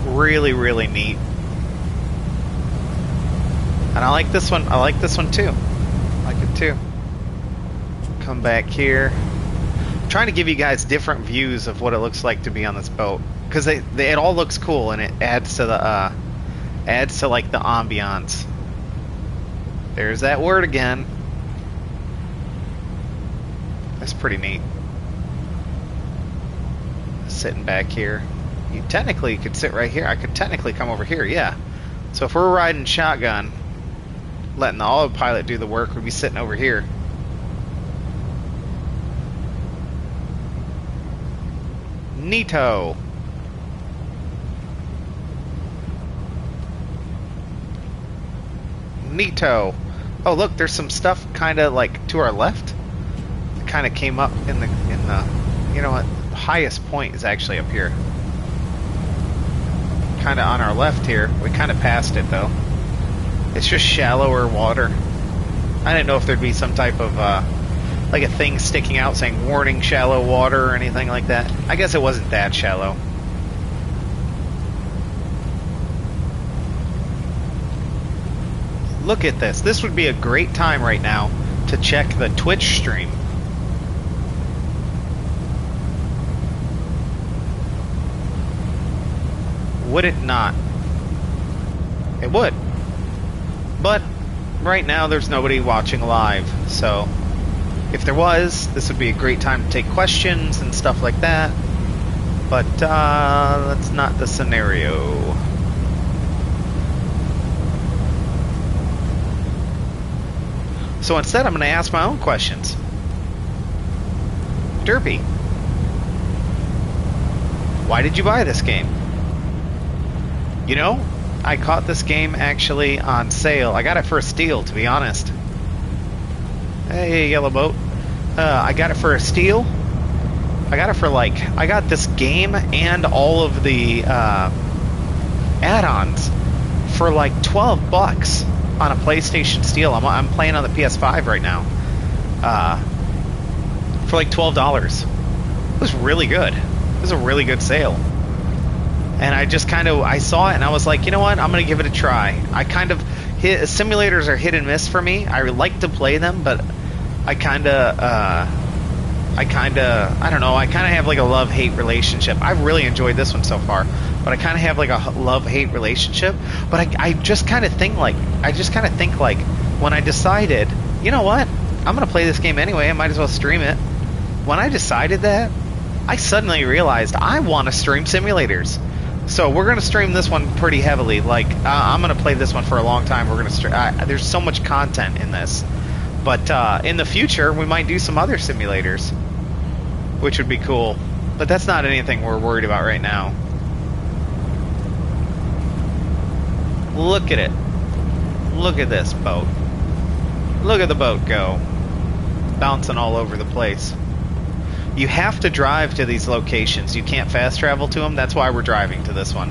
Really, really neat. And I like this one. I like this one too. I like it too. Come back here. I'm trying to give you guys different views of what it looks like to be on this boat, because it all looks cool and it adds to the like the ambiance. There's that word again. That's pretty neat. Sitting back here. You technically could sit right here. I could technically come over here, yeah. So if we're riding shotgun, letting the autopilot do the work, we'd be sitting over here. Neato. Neato. Oh, look, there's some stuff kind of like to our left. It kind of came up in the you know what? The highest point is actually up here. Kind of on our left here. We kind of passed it though. It's just shallower water. I didn't know if there'd be some type of like a thing sticking out saying warning shallow water or anything like that. I guess it wasn't that shallow. Look at this. This would be a great time right now to check the Twitch stream. Would it not? It would. But right now there's nobody watching live, so if there was, this would be a great time to take questions and stuff like that. But that's not the scenario. So instead I'm going to ask my own questions. Derpy, why did you buy this game? You know, I caught this game actually on sale. I got it for a steal, to be honest. Hey, yellow boat. I got it for a steal. I got it for like... I got this game and all of the add-ons for like 12 bucks on a PlayStation Steel. I'm playing on the PS5 right now. For like $12. It was really good. It was a really good sale. And I just I saw it and I was like, you know what? I'm going to give it a try. Simulators are hit and miss for me. I like to play them, but I don't know, I kind of have like a love-hate relationship. I've really enjoyed this one so far, but I kind of have like a love-hate relationship. But I just kind of think like, when I decided, you know what? I'm going to play this game anyway. I might as well stream it. When I decided that, I suddenly realized I want to stream simulators. So we're going to stream this one pretty heavily. Like, I'm going to play this one for a long time. We're going to stream. There's so much content in this. But in the future, we might do some other simulators, which would be cool. But that's not anything we're worried about right now. Look at it. Look at this boat. Look at the boat go. Bouncing all over the place. You have to drive to these locations. You can't fast travel to them. That's why we're driving to this one.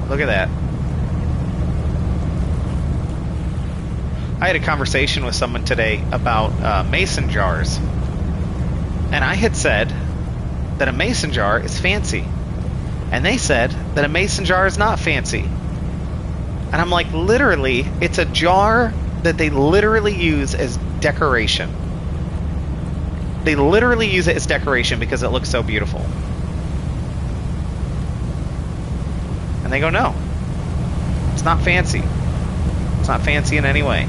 Look at that. I had a conversation with someone today about mason jars. And I had said that a mason jar is fancy. And they said that a mason jar is not fancy. And I'm like, literally, it's a jar that they literally use as decoration. They literally use it as decoration because it looks so beautiful. And they go, no. It's not fancy. It's not fancy in any way.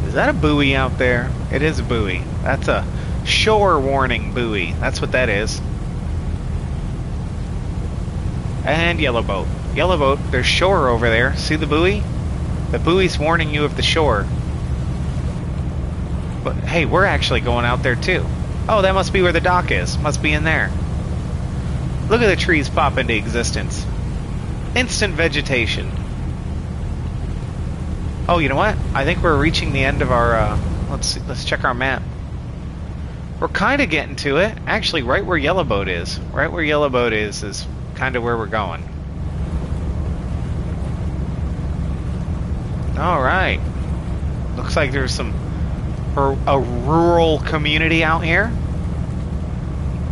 Is that a buoy out there? It is a buoy. That's a shore warning buoy. That's what that is. And yellow boat. Yellow boat, there's shore over there. See the buoy? The buoy's warning you of the shore. But hey, we're actually going out there too. Oh, that must be where the dock is. Must be in there. Look at the trees pop into existence. Instant vegetation. Oh, you know what? I think we're reaching the end of our, let's check our map. We're kind of getting to it. Actually, right where Yellow Boat is. Right where Yellow Boat is kind of where we're going. Alright. Looks like there's a rural community out here.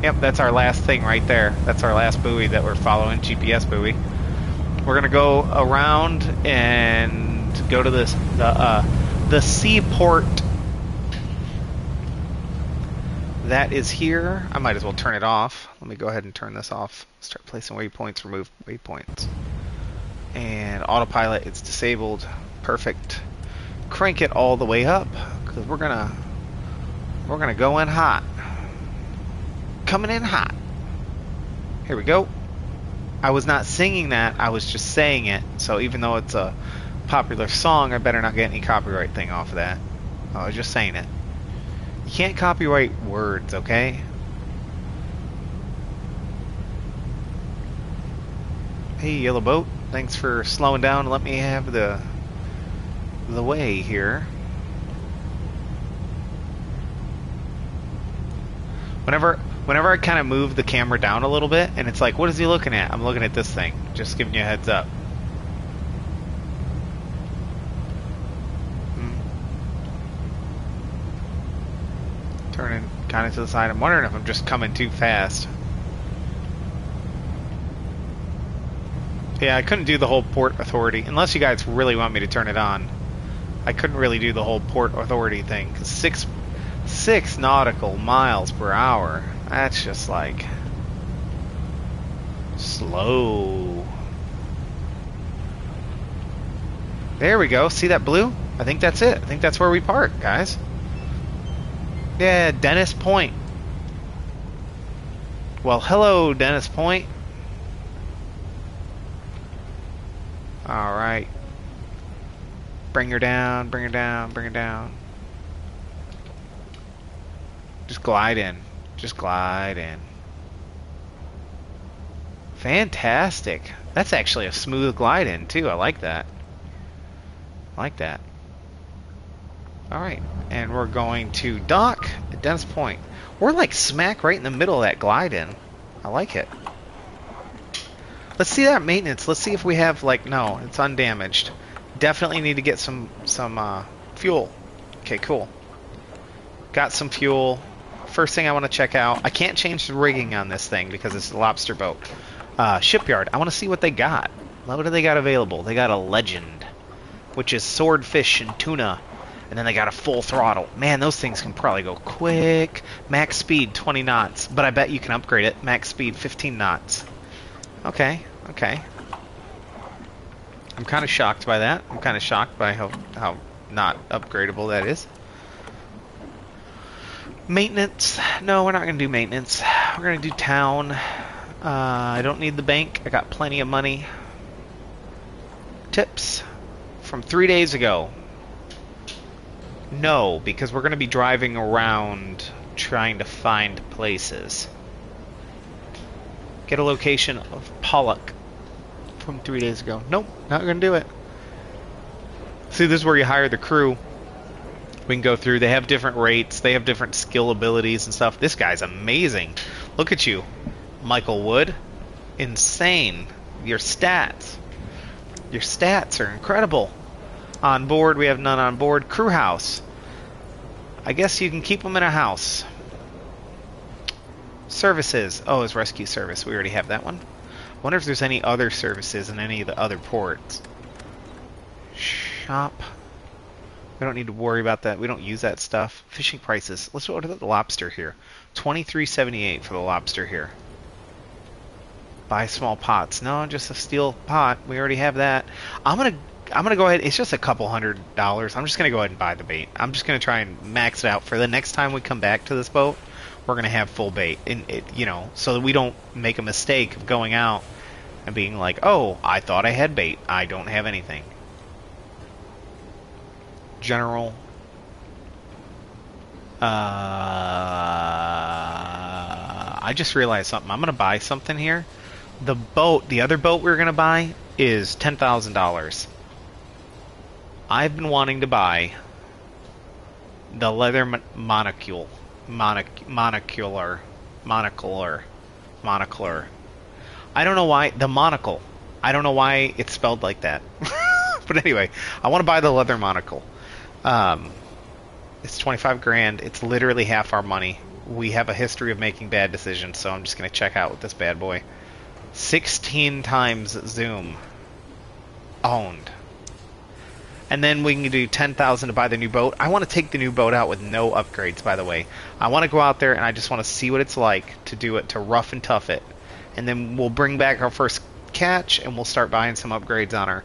Yep, that's our last thing right there. That's our last buoy that we're following, GPS buoy. We're going to go around and go to the seaport that is here. I might as well turn it off. Let me go ahead and turn this off. Start placing waypoints, remove waypoints. And autopilot, it's disabled. Perfect. Crank it all the way up because we're gonna go in hot. Coming in hot. Here we go. I was not singing that, I was just saying it. So even though it's a popular song, I better not get any copyright thing off of that. I was just saying it. You can't copyright words, okay? Hey, Yellow Boat. Thanks for slowing down and let me have the way here. Whenever I kind of move the camera down a little bit, and it's like, what is he looking at? I'm looking at this thing. Just giving you a heads up. Turning kind of to the side. I'm wondering if I'm just coming too fast. Yeah, I couldn't do the whole Port Authority. Unless you guys really want me to turn it on. I couldn't really do the whole Port Authority thing. 'Cause 6 nautical miles per hour. That's just like... slow. There we go. See that blue? I think that's it. I think that's where we park, guys. Yeah, Dennis Point. Well, hello, Dennis Point. Alright. Bring her down, bring her down, bring her down. Just glide in. Just glide in. Fantastic. That's actually a smooth glide in, too. I like that. I like that. Alright, and we're going to dock at Dennis Point. We're like smack right in the middle of that glide-in. I like it. Let's see that maintenance. Let's see if we have, like, no, it's undamaged. Definitely need to get some fuel. Okay, cool. Got some fuel. First thing I want to check out, I can't change the rigging on this thing because it's a lobster boat. Shipyard, I want to see what they got. What do they got available? They got a Legend, which is swordfish and tuna. And then they got a full throttle. Man, those things can probably go quick. Max speed, 20 knots. But I bet you can upgrade it. Max speed, 15 knots. Okay, okay. I'm kind of shocked by that. I'm kind of shocked by how not upgradable that is. Maintenance. No, we're not going to do maintenance. We're going to do town. I don't need the bank. I got plenty of money. Tips from 3 days ago. No, because we're going to be driving around trying to find places. Get a location of Pollock from 3 days ago. Nope, not going to do it. See, this is where you hire the crew. We can go through. They have different rates. They have different skill abilities and stuff. This guy's amazing. Look at you, Michael Wood. Insane. Your stats. Your stats are incredible. On board, we have none on board. Crew house. I guess you can keep them in a house. Services. Oh, it's rescue service. We already have that one. I wonder if there's any other services in any of the other ports. Shop. We don't need to worry about that. We don't use that stuff. Fishing prices. Let's go to the lobster here. $23.78 for the lobster here. Buy small pots. No, just a steel pot. We already have that. I'm gonna go ahead. It's just a couple $100. I'm just gonna go ahead and buy the bait. I'm just gonna try and max it out for the next time we come back to this boat. We're gonna have full bait, and you know, so that we don't make a mistake of going out and being like, "Oh, I thought I had bait. I don't have anything." General. I just realized something. I'm gonna buy something here. The other boat we're gonna buy is $10,000. I've been wanting to buy the leather monocular. I don't know why the monocle. I don't know why it's spelled like that. But anyway, I want to buy the leather monocle. It's 25 grand. It's literally half our money. We have a history of making bad decisions, so I'm just gonna check out with this bad boy. 16 times zoom. Owned. And then we can do 10,000 to buy the new boat. I want to take the new boat out with no upgrades, by the way. I want to go out there and I just want to see what it's like to do it, to rough and tough it. And then we'll bring back our first catch and we'll start buying some upgrades on our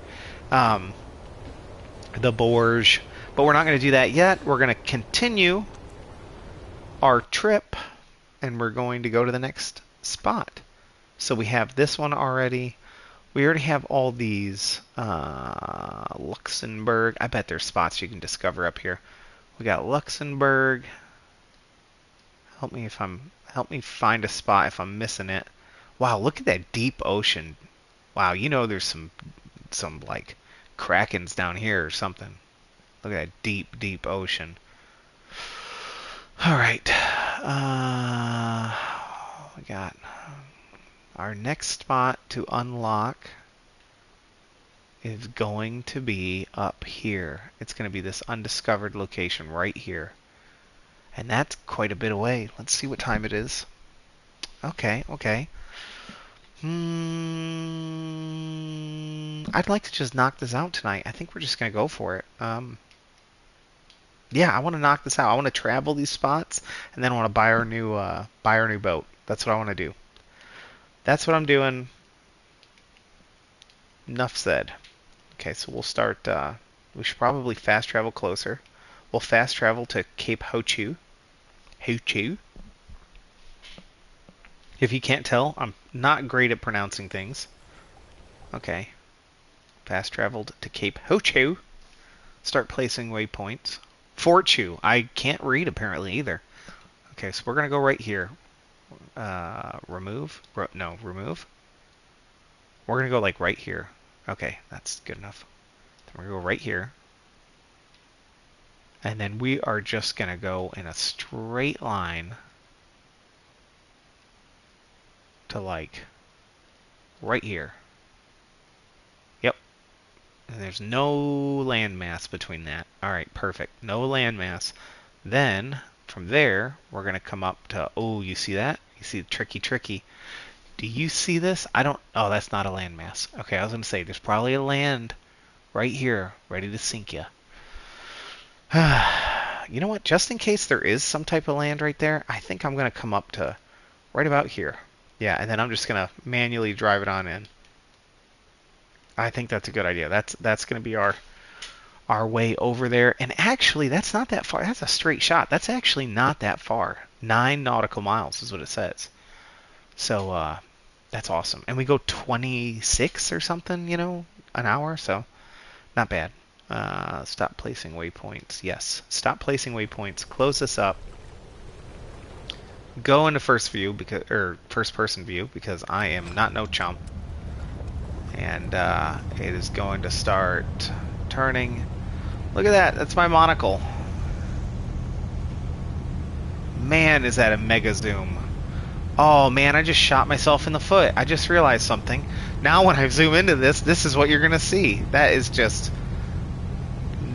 the Borge. But we're not going to do that yet. We're going to continue our trip and we're going to go to the next spot. So we have this one already. We already have all these. Luxembourg. I bet there's spots you can discover up here. We got Luxembourg. Help me find a spot if I'm missing it. Wow, look at that deep ocean. Wow, you know there's some like krakens down here or something. Look at that deep ocean. All right. We got our next spot to unlock is going to be up here. It's going to be this undiscovered location right here. And that's quite a bit away. Let's see what time it is. Okay. I'd like to just knock this out tonight. I think we're just going to go for it. Yeah, I want to knock this out. I want to travel these spots, and then I want to buy our new boat. That's what I want to do. That's what I'm doing. Enough said. Okay, so we'll start. We should probably fast travel closer. We'll fast travel to Cape Hochu. Hochu. If you can't tell, I'm not great at pronouncing things. Okay. Fast traveled to Cape Hochu. Start placing waypoints. Fortu. I can't read apparently either. Okay, so we're going to go right here. Remove. No, remove. We're going to go like right here. Okay, that's good enough. Then we're going to go right here. And then we are just going to go in a straight line to like right here. Yep. And there's no landmass between that. All right, perfect. No landmass. Then from there, we're going to come up to, oh, you see that? You see the tricky. Do you see this? I don't, oh, that's not a landmass. Okay, I was going to say, there's probably a land right here ready to sink you. You know what? Just in case there is some type of land right there, I think I'm going to come up to right about here. Yeah, and then I'm just going to manually drive it on in. I think that's a good idea. That's going to be our way over there. And actually, that's not that far. That's a straight shot. That's actually not that far. 9 nautical miles is what it says. So that's awesome. And we go 26 or something, you know, an hour. So not bad. Stop placing waypoints. Yes. Stop placing waypoints. Close this up. Go into first person view because I am not no chump. And it is going to start turning. Look at that. That's my monocle. Man, is that a mega zoom. Oh man, I just shot myself in the foot. I just realized something. Now when I zoom into this is what you're going to see. That is just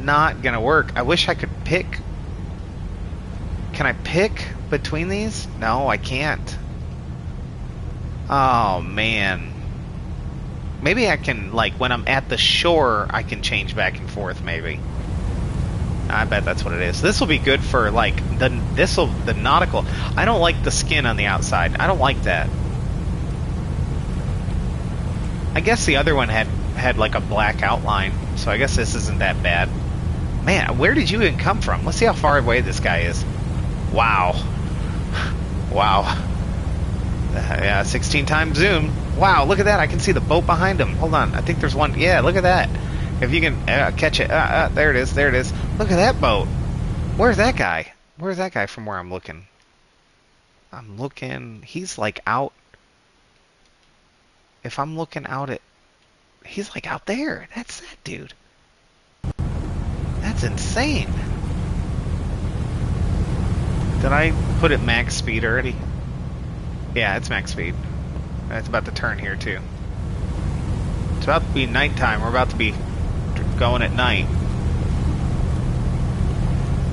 not going to work. I wish I could pick. Can I pick between these? No, I can't. Oh man. Maybe I can, like, when I'm at the shore, I can change back and forth, maybe. I bet that's what it is. This will be good for, like, the nautical. I don't like the skin on the outside. I don't like that. I guess the other one had like, a black outline, so I guess this isn't that bad. Man, where did you even come from? Let's see how far away this guy is. Wow. Wow. Yeah, 16 times zoom. Wow, look at that. I can see the boat behind him. Hold on. I think there's one. Yeah, look at that. If you can catch it. There it is. There it is. Look at that boat. Where's that guy? Where's that guy from where I'm looking? I'm looking. He's like out. If I'm looking out at... He's like out there. That's that dude. That's insane. Did I put it max speed already? Yeah, it's max speed. It's about to turn here too. It's about to be nighttime. We're about to be going at night.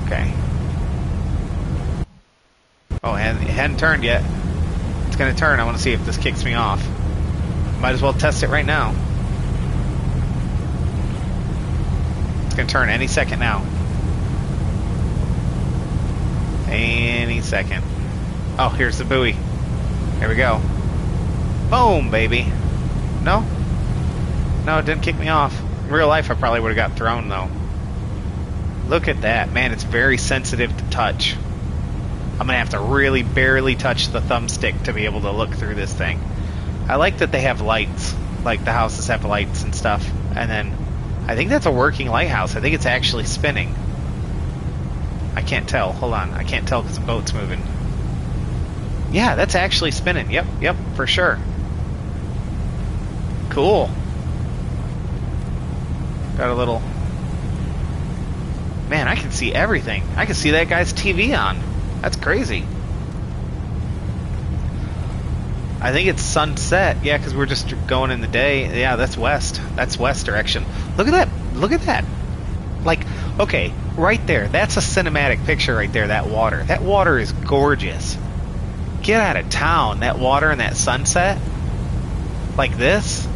Okay. Oh, it hadn't turned yet. It's gonna turn. I want to see if this kicks me off. Might as well test it right now. It's gonna turn any second now. Any second. Oh, here's the buoy. Here we go. Boom, baby. No? No, it didn't kick me off. In real life, I probably would have got thrown, though. Look at that. Man, it's very sensitive to touch. I'm going to have to really barely touch the thumbstick to be able to look through this thing. I like that they have lights. Like, the houses have lights and stuff. And then, I think that's a working lighthouse. I think it's actually spinning. I can't tell. Hold on. I can't tell because the boat's moving. Yeah, that's actually spinning. Yep, for sure. Cool. Got a little... Man, I can see everything. I can see that guy's TV on. That's crazy. I think it's sunset. Yeah, because we're just going in the day. Yeah, that's west. That's west direction. Look at that. Look at that. Like, okay, right there. That's a cinematic picture right there, that water. That water is gorgeous. Get out of town. That water and that sunset. Like this.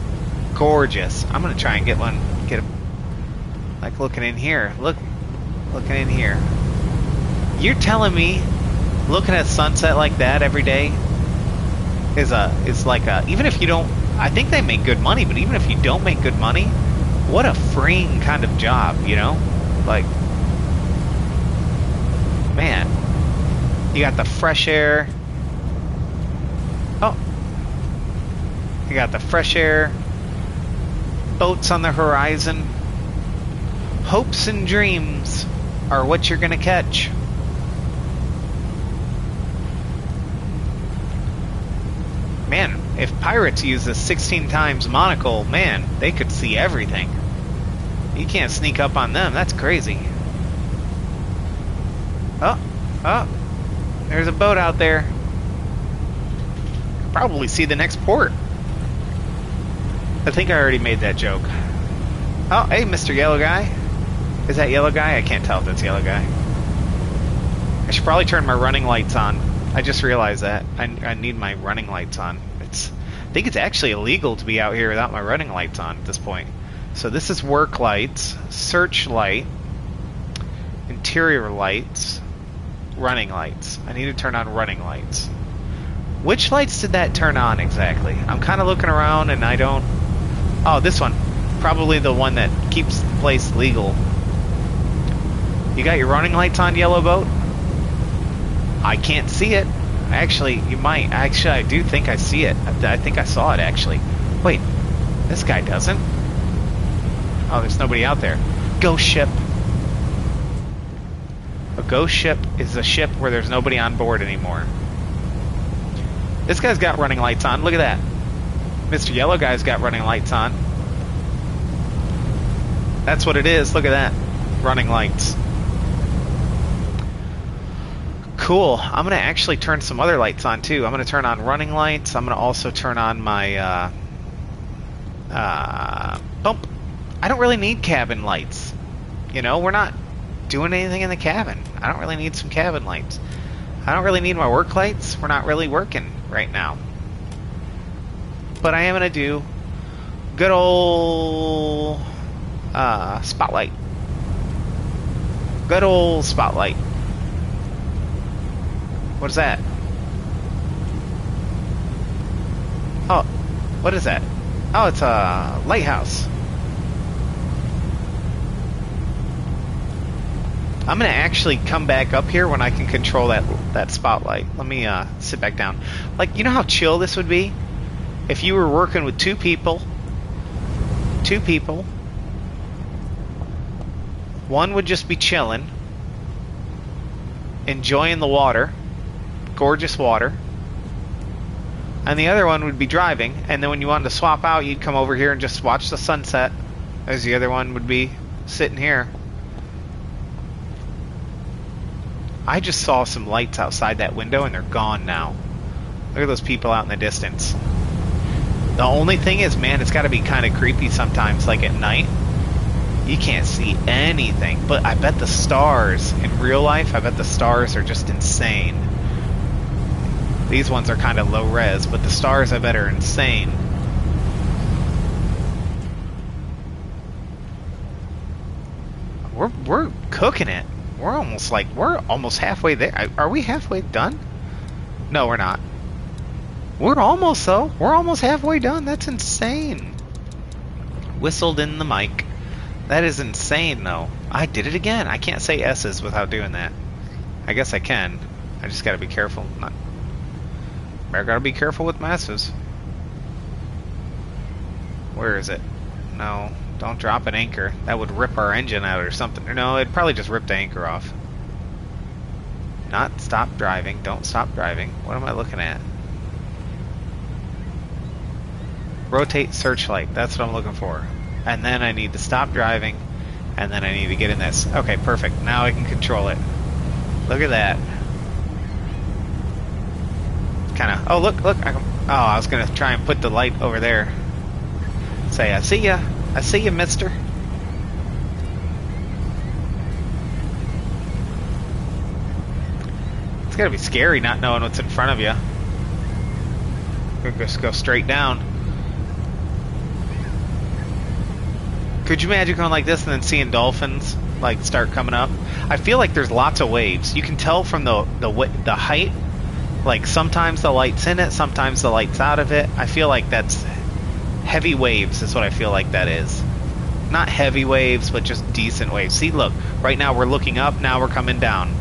Gorgeous. I'm going to try and get one. Like looking in here. Looking in here. You're telling me looking at sunset like that every day is like a... Even if you don't... I think they make good money, but even if you don't make good money, what a freeing kind of job, you know? Like... Man. You got the fresh air... Oh. You got the fresh air. Boats on the horizon. Hopes and dreams are what you're gonna catch. Man, if pirates use this 16 times monocle, man, they could see everything. You can't sneak up on them. That's crazy. Oh, oh, there's a boat out there. Probably see the next port. I think I already made that joke. Oh, hey, Mr. Yellow Guy. Is that Yellow Guy? I can't tell if that's Yellow Guy. I should probably turn my running lights on. I just realized that. I need my running lights on. I think it's actually illegal to be out here without my running lights on at this point. So this is work lights, search light, interior lights, running lights. I need to turn on running lights. Which lights did that turn on exactly? I'm kind of looking around and I don't... Oh, this one. Probably the one that keeps the place legal. You got your running lights on, Yellow Boat? I can't see it. Actually, you might. Actually, I do think I see it. I think I saw it, actually. Wait, this guy doesn't? Oh, there's nobody out there. Ghost ship. A ghost ship is a ship where there's nobody on board anymore. This guy's got running lights on. Look at that. Mr. Yellow Guy's got running lights on. That's what it is. Look at that. Running lights. Cool. I'm going to actually turn some other lights on, too. I'm going to turn on running lights. I'm going to also turn on my pump. I don't really need cabin lights. You know, we're not doing anything in the cabin. I don't really need some cabin lights. I don't really need my work lights. We're not really working right now. But I am going to do good old spotlight. Good old spotlight. What is that? Oh, what is that? Oh, it's a lighthouse. I'm going to actually come back up here when I can control that spotlight. Let me sit back down. Like, you know how chill this would be? If you were working with two people. One would just be chilling, enjoying the water. Gorgeous water, and the other one would be driving, and then when you wanted to swap out, you'd come over here and just watch the sunset, as the other one would be sitting here. I just saw some lights outside that window and they're gone now. Look at those people out in the distance. The only thing is, man, it's got to be kind of creepy sometimes, like at night. You can't see anything, but I bet the stars in real life, I bet the stars are just insane. These ones are kind of low res, but the stars I bet are insane. We're cooking it. We're almost halfway there. Are we halfway done? No, we're not. We're almost though. We're almost halfway done. That's insane. Whistled in the mic. That is insane though. I did it again. I can't say S's without doing that. I guess I can. I just gotta be careful. I gotta be careful with my S's. Where is it? No, don't drop an anchor. That would rip our engine out or something. No, it'd probably just rip the anchor off. Not stop driving. Don't stop driving. What am I looking at? Rotate searchlight. That's what I'm looking for. And then I need to stop driving. And then I need to get in this. Okay, perfect. Now I can control it. Look at that. Kind of. Oh, look. I was going to try and put the light over there. Say, I see ya. I see you, mister. It's got to be scary not knowing what's in front of you. Just go straight down. Could you imagine going like this and then seeing dolphins like start coming up? I feel like there's lots of waves. You can tell from the height. Like sometimes the light's in it, sometimes the light's out of it. I feel like that's heavy waves is what I feel like that is. Not heavy waves, but just decent waves. See, look, right now we're looking up, now we're coming down.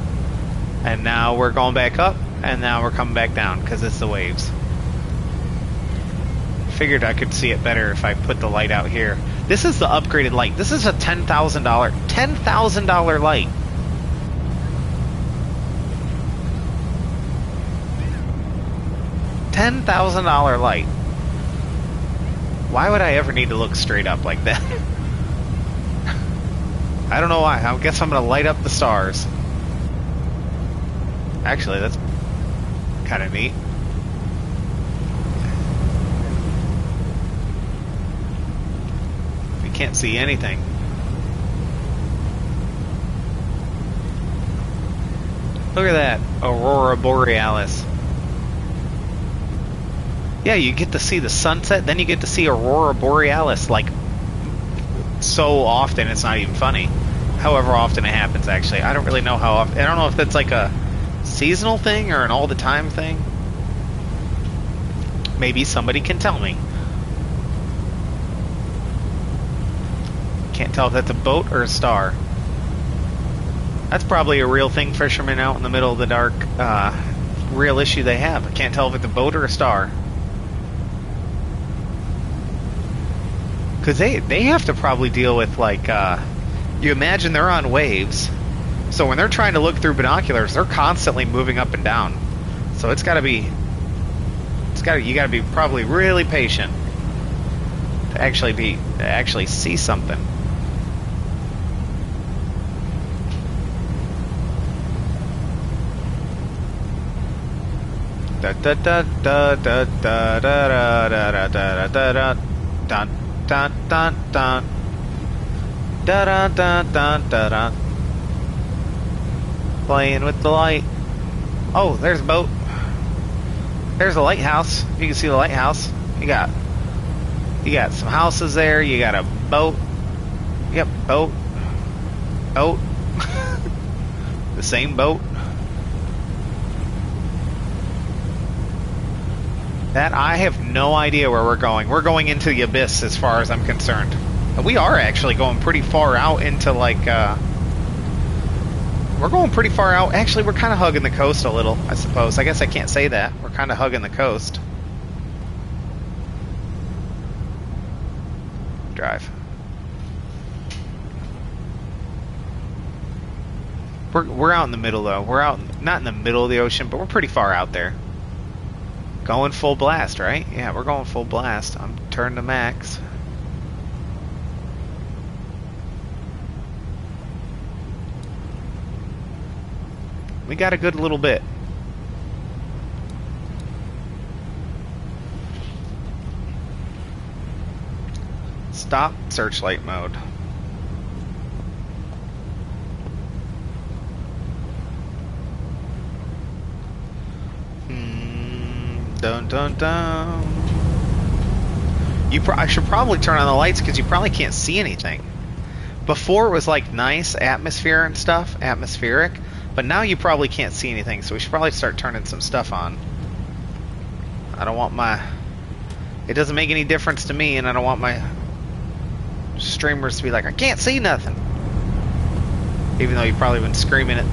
And now we're going back up, and now we're coming back down, because it's the waves. Figured I could see it better if I put the light out here. This is the upgraded light. This is a $10,000 light. $10,000 light. Why would I ever need to look straight up like that? I don't know why. I guess I'm going to light up the stars. Actually, that's kind of neat. You can't see anything. Look at that, Aurora Borealis. Yeah, you get to see the sunset, then you get to see Aurora Borealis, like, so often it's not even funny. However often it happens, actually. I don't really know how often. I don't know if that's like a seasonal thing or an all-the-time thing. Maybe somebody can tell me. Can't tell if that's a boat or a star. That's probably a real thing fishermen out in the middle of the dark, real issue they have. I can't tell if it's a boat or a star. Because they have to probably deal with, like, you imagine they're on waves. So when they're trying to look through binoculars, they're constantly moving up and down. So it's got to be, you got to be probably really patient to actually see something. Da da da da da da da da da da da da dun dun dun da da da da da da. Playing with the light. Oh, there's a boat. There's a lighthouse. You can see the lighthouse. You got some houses there. You got a boat. Yep, boat. Boat. The same boat. That I have no idea where we're going. We're going into the abyss as far as I'm concerned. We are actually going pretty far out into, like, we're going pretty far out. Actually, we're kind of hugging the coast a little, I suppose. I guess I can't say that. We're kind of hugging the coast. Drive. We're out in the middle, though. We're out, not in the middle of the ocean, but we're pretty far out there. Going full blast, right? Yeah, we're going full blast. I'm turning to max. We got a good little bit. Stop searchlight mode. Dun dun dun. I should probably turn on the lights because you probably can't see anything. Before it was like nice atmosphere and stuff, atmospheric, but now you probably can't see anything, so we should probably start turning some stuff on. I don't want my... It doesn't make any difference to me, and I don't want my streamers to be like, I can't see nothing. Even though you've probably been screaming it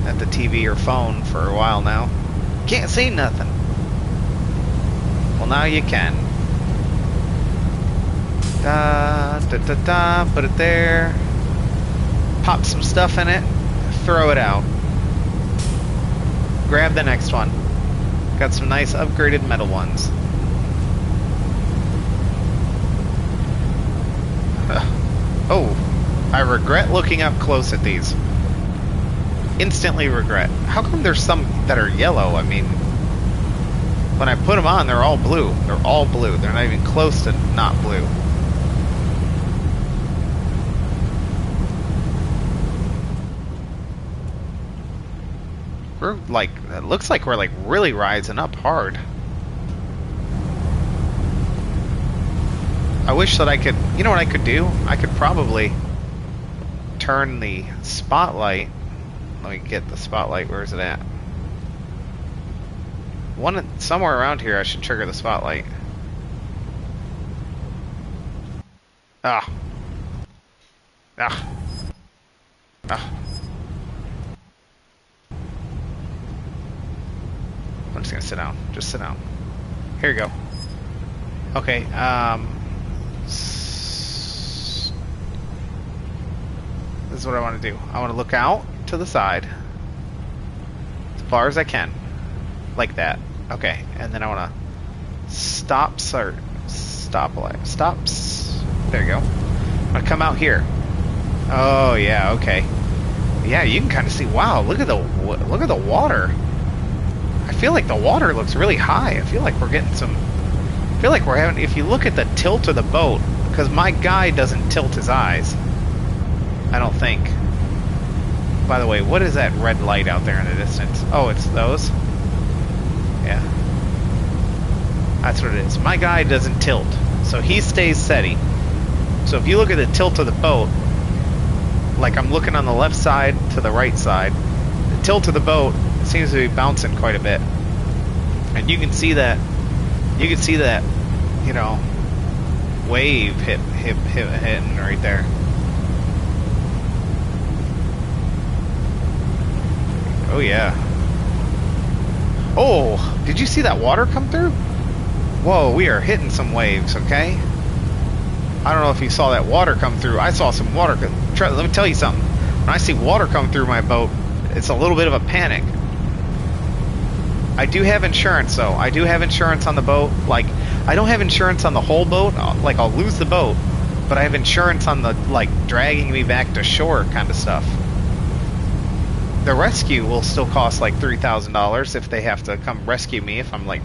at the TV or phone for a while now. Can't see nothing. Well, now you can. Da, da, da, da, put it there. Pop some stuff in it. Throw it out. Grab the next one. Got some nice upgraded metal ones. Oh, I regret looking up close at these. Instantly regret. How come there's some that are yellow? I mean, when I put them on, they're all blue. They're all blue. They're not even close to not blue. We're like, it looks like we're like really rising up hard. I wish that I could, you know what I could do? I could probably turn the spotlight. Let me get the spotlight. Where is it at? Somewhere around here I should trigger the spotlight. Ah. Ah. Ah. I'm just gonna sit down. Just sit down. Here you go. Okay, this is what I want to do. I want to look out to the side as far as I can. Like that. Okay, and then I want to stop, stops. There you go. I'm gonna come out here. Oh yeah, okay. Yeah, you can kind of see. Wow, look at the water. feel like the water looks really high. I feel like we're getting some... I feel like we're having... If you look at the tilt of the boat, because my guy doesn't tilt his eyes. I don't think. By the way, what is that red light out there in the distance? Oh, it's those? Yeah. That's what it is. My guy doesn't tilt, so he stays steady. So if you look at the tilt of the boat, like I'm looking on the left side to the right side, the tilt of the boat seems to be bouncing quite a bit. And you can see that, you know, wave hitting right there. Oh yeah. Oh, did you see that water come through? Whoa, we are hitting some waves, okay? I don't know if you saw that water come through. I saw some water. Let me tell you something. When I see water come through my boat, it's a little bit of a panic. I do have insurance, though. I do have insurance on the boat. Like, I don't have insurance on the whole boat. Like, I'll lose the boat. But I have insurance on the, like, dragging me back to shore kind of stuff. The rescue will still cost like $3,000 if they have to come rescue me if I'm like,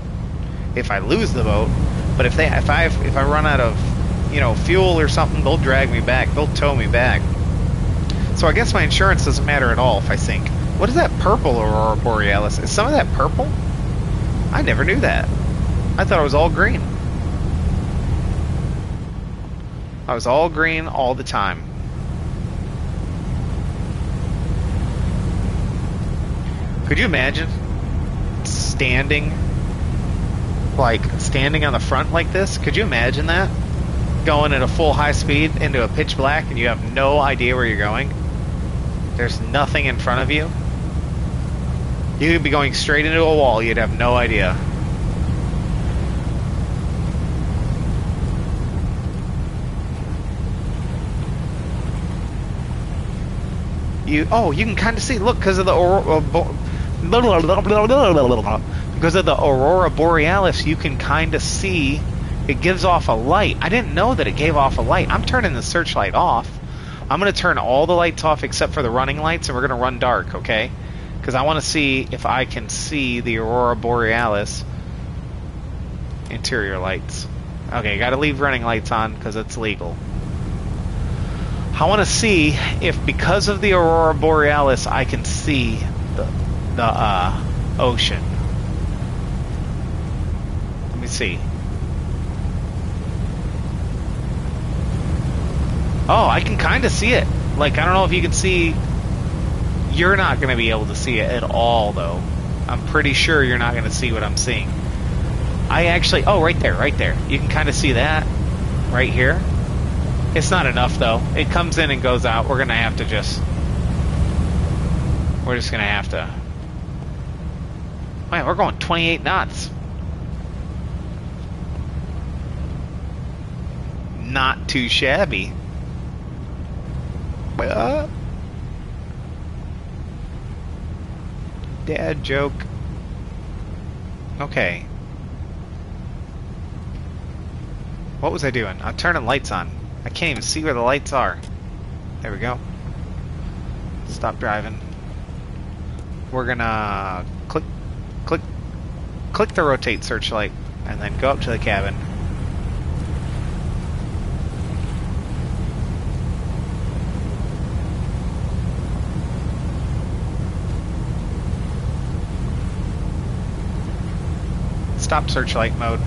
if I lose the boat. But if I run out of, you know, fuel or something, they'll drag me back. They'll tow me back. So I guess my insurance doesn't matter at all if I sink. What is that purple aurora borealis? Is some of that purple? I never knew that. I thought it was all green. I was all green all the time. Could you imagine standing on the front like this? Could you imagine that? Going at a full high speed into a pitch black and you have no idea where you're going? There's nothing in front of you. You could be going straight into a wall. You'd have no idea. You can kind of see. Look, because of the aurora borealis, you can kind of see it gives off a light. I didn't know that it gave off a light. I'm turning the searchlight off. I'm going to turn all the lights off except for the running lights, and we're going to run dark, okay? Because I want to see if I can see the aurora borealis interior lights. Okay, got to leave running lights on because it's legal. I want to see if, because of the aurora borealis, I can see the ocean. Let me see. Oh, I can kind of see it. Like, I don't know if you can see. You're not going to be able to see it at all, though. I'm pretty sure you're not going to see what I'm seeing. I actually... Oh, right there, right there. You can kind of see that right here. It's not enough, though. It comes in and goes out. We're going to have to just... We're just going to have to... Man, we're going 28 knots. Not too shabby. Dad joke. Okay. What was I doing? I'm turning lights on. I can't even see where the lights are. There we go. Stop driving. We're gonna click the rotate searchlight and then go up to the cabin. Stop searchlight mode.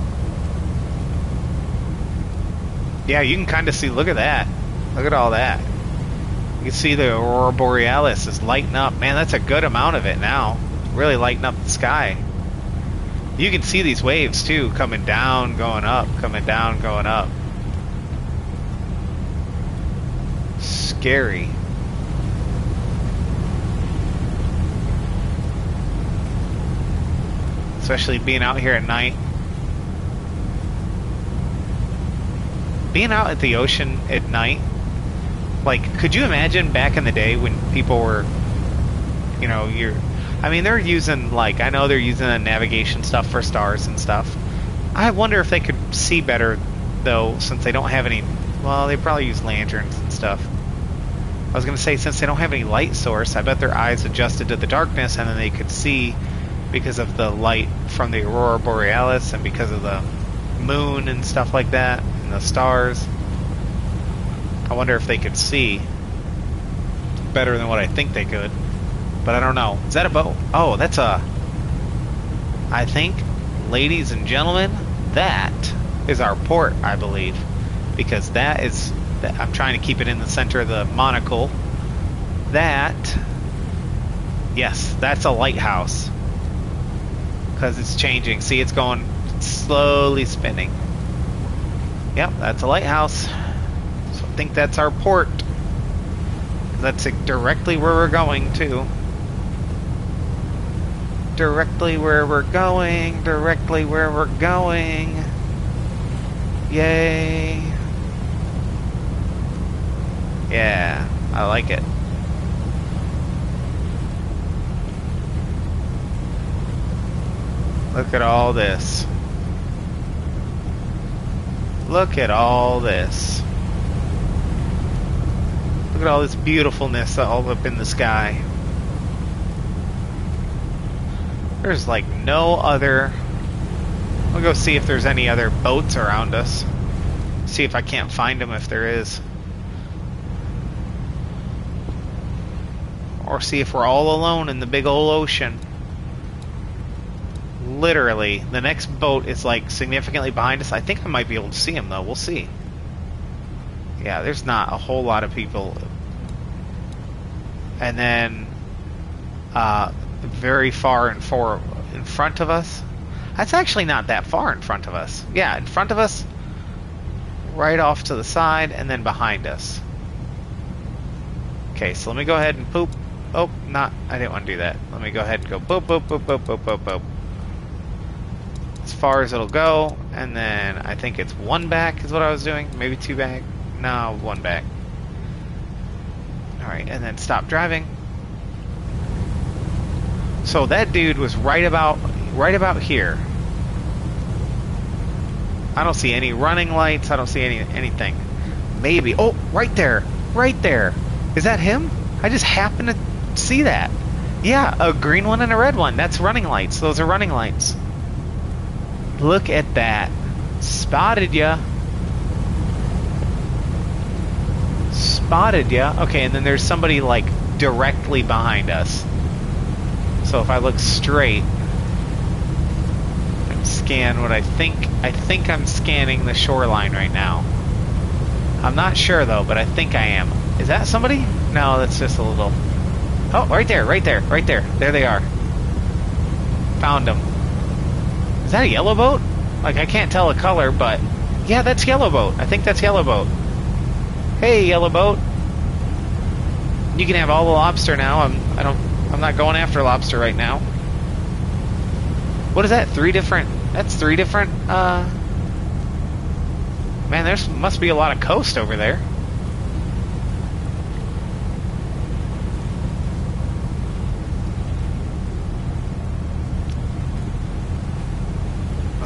Yeah, you can kind of see, look at that. Look at all that. You can see the aurora borealis is lighting up. Man, that's a good amount of it now. Really lighting up the sky. You can see these waves too, coming down, going up, coming down, going up. Scary. Especially being out here at night. Being out at the ocean at night, like, could you imagine back in the day when people were, you know, I mean, they're using, like, I know they're using the navigation stuff for stars and stuff. I wonder if they could see better, though, since they don't have any, well, they probably use lanterns and stuff. I was going to say, since they don't have any light source, I bet their eyes adjusted to the darkness, and then they could see because of the light from the aurora borealis and because of the moon and stuff like that and the stars. I wonder if they could see better than what I think they could, but I don't know. Is that a boat? Oh, that's a... I think, ladies and gentlemen, that is our port, I believe, because that is... I'm trying to keep it in the center of the monocle. That... Yes, that's a lighthouse. Because it's changing. See, it's going slowly spinning. Yep, that's a lighthouse. So I think that's our port. That's directly where we're going, too. Directly where we're going. Directly where we're going. Yay. Yeah, I like it. Look at all this. Look at all this. Look at all this beautifulness all up in the sky. There's like no other... I'll go see if there's any other boats around us. See if I can't find them if there is. Or see if we're all alone in the big old ocean. Literally, the next boat is like significantly behind us. I think I might be able to see him though. We'll see. Yeah, there's not a whole lot of people. And then very far in front of us. That's actually not that far in front of us. Yeah, in front of us, right off to the side, and then behind us. Okay, so let me go ahead and poop. Oh, not. I didn't want to do that. Let me go ahead and go boop, boop, boop, boop, boop, boop, boop. As far as it'll go, and then I think it's one back is what I was doing. Maybe two back. No, one back. Alright, and then stop driving. So that dude was right about here. I don't see any running lights. I don't see anything. Maybe. Oh, right there. Right there. Is that him? I just happened to see that. Yeah, a green one and a red one. That's running lights. Those are running lights. Look at that. Spotted ya. Spotted ya. Okay, and then there's somebody like directly behind us. So if I look straight and scan what I think I'm scanning the shoreline right now. I'm not sure though, but I think I am. Is that somebody? No, that's just a little... Oh, right there, right there, right there. There they are. Found them. Is that a yellow boat? Like, I can't tell a color, but... Yeah, that's yellow boat. I think that's yellow boat. Hey, yellow boat. You can have all the lobster now. I'm not going after lobster right now. What is that? That's three different, Man, there's must be a lot of coast over there.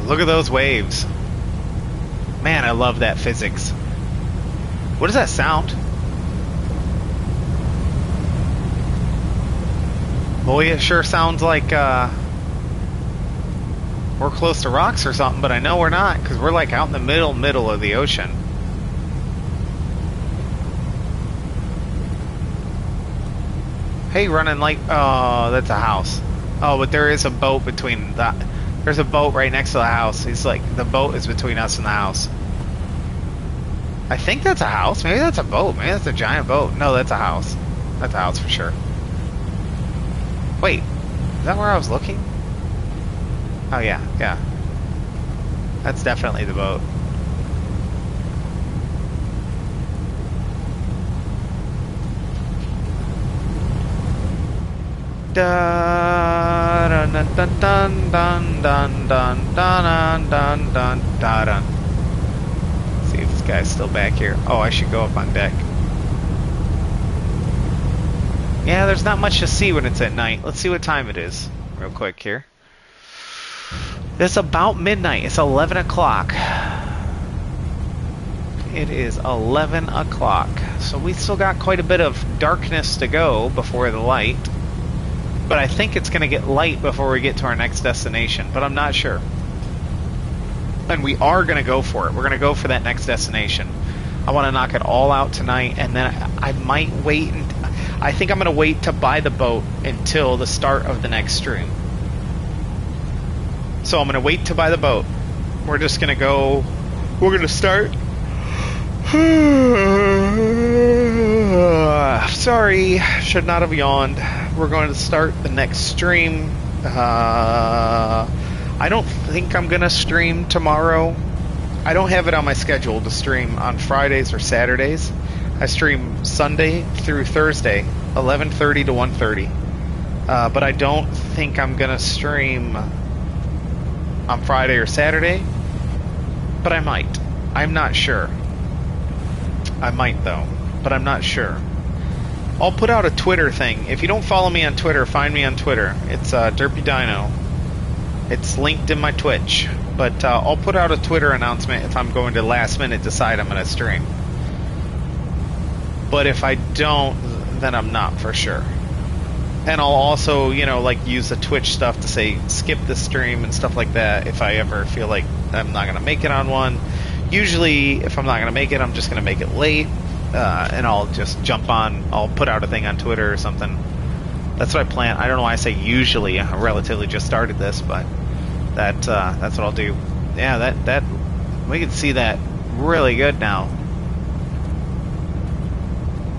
Look at those waves. Man, I love that physics. What does that sound? Boy, it sure sounds like we're close to rocks or something, but I know we're not, because we're like out in the middle of the ocean. Hey, running light. Oh, that's a house. Oh, but there is a boat between that. There's a boat right next to the house. He's like, the boat is between us and the house. I think that's a house. Maybe that's a boat. Maybe that's a giant boat. No, that's a house. That's a house for sure. Wait, is that where I was looking? Oh yeah, yeah. That's definitely the boat. Da dun dun dun dun dun dun dun dun dun dun. See if this guy's still back here. Oh, I should go up on deck. Yeah, there's not much to see when it's at night. Let's see what time it is real quick here. It's about midnight. It's 11 o'clock. It is 11 o'clock. So we still got quite a bit of darkness to go before the light. But I think it's going to get light before we get to our next destination, but I'm not sure. And we are going to go for it. We're going to go for that next destination. I want to knock it all out tonight, and then I might wait. I think I'm going to wait to buy the boat until the start of the next stream. So I'm going to wait to buy the boat. We're just going to go. We're going to start. Sorry, should not have yawned. We're going to start the next stream. I don't think I'm going to stream tomorrow. I don't have it on my schedule to stream on Fridays or Saturdays. I stream Sunday through Thursday, 11:30 to 1:30. But I don't think I'm going to stream on Friday or Saturday. But I might. I'm not sure. I might, though. But I'm not sure. I'll put out a Twitter thing. If you don't follow me on Twitter, find me on Twitter. It's DurpyDyno. It's linked in my Twitch. But I'll put out a Twitter announcement if I'm going to last minute decide I'm going to stream. But if I don't, then I'm not for sure. And I'll also, you know, like use the Twitch stuff to say skip the stream and stuff like that if I ever feel like I'm not going to make it on one. Usually, if I'm not going to make it, I'm just going to make it late. And I'll just jump on, I'll put out a thing on Twitter or something. That's what I plan. I don't know why I say usually. I relatively just started this, but that's what I'll do. Yeah, that we can see that really good now.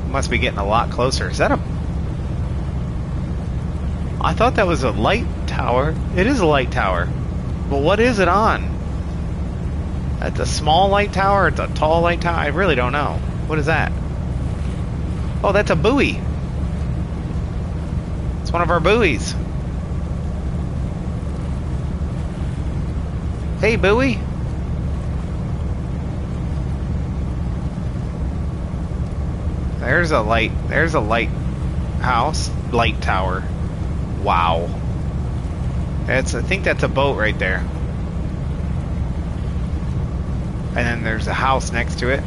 Must be getting a lot closer. Is that a... I thought that was a light tower. It is a light tower. But what is it on? That's a small light tower? It's a tall light tower? I really don't know. What is that? Oh, that's a buoy. It's one of our buoys. Hey, buoy. There's a light. There's a lighthouse. Light tower. Wow. I think that's a boat right there. And then there's a house next to it.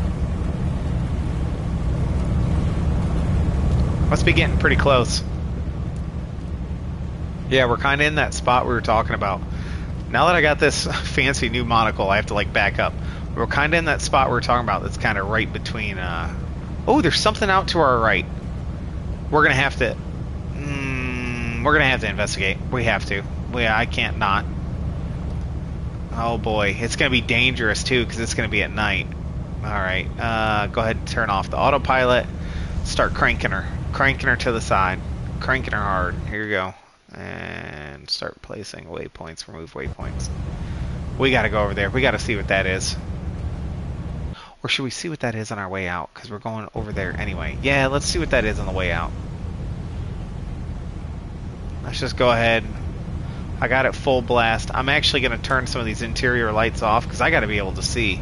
Must be getting pretty close. Yeah, we're kind of in that spot we were talking about. Now that I got this fancy new monocle, I have to like back up. We're kind of in that spot we were talking about that's kind of right between... Oh, there's something out to our right. We're going to have to... we're going to have to investigate. We have to. I can't not. Oh boy, it's going to be dangerous too because it's going to be at night. Alright, go ahead and turn off the autopilot. Start cranking her. Cranking her to the side. Cranking her hard. Here you go. And start placing waypoints. Remove waypoints. We got to go over there. We got to see what that is. Or should we see what that is on our way out? Because we're going over there anyway. Yeah, let's see what that is on the way out. Let's just go ahead. I got it full blast. I'm actually going to turn some of these interior lights off because I got to be able to see.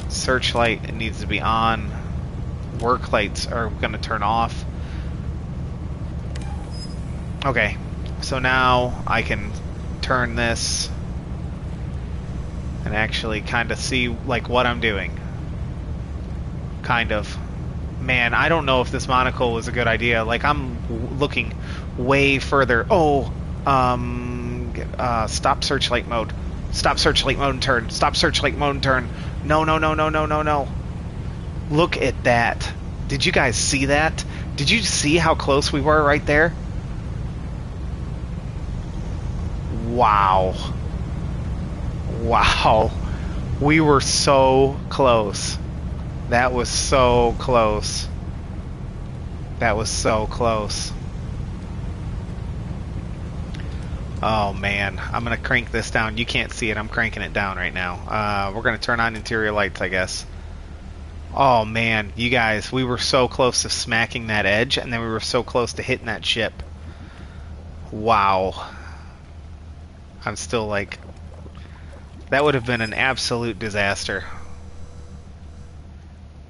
Searchlight, it needs to be on. Work lights are going to turn off. Okay, so now I can turn this and actually kind of see like what I'm doing. Kind of. Man, I don't know if this monocle was a good idea. Like I'm looking way further. Oh, stop searchlight mode. Stop searchlight mode and turn. Stop searchlight mode and turn. No, no, no, no, no, no, no. Look at that. Did you guys see that? Did you see how close we were right there? Wow. Wow. We were so close. That was so close. That was so close. Oh man, I'm gonna crank this down. You can't see it, I'm cranking it down right now. We're gonna turn on interior lights, I guess. Oh man, you guys, we were so close to smacking that edge, and then we were so close to hitting that ship. Wow. I'm still like... That would have been an absolute disaster.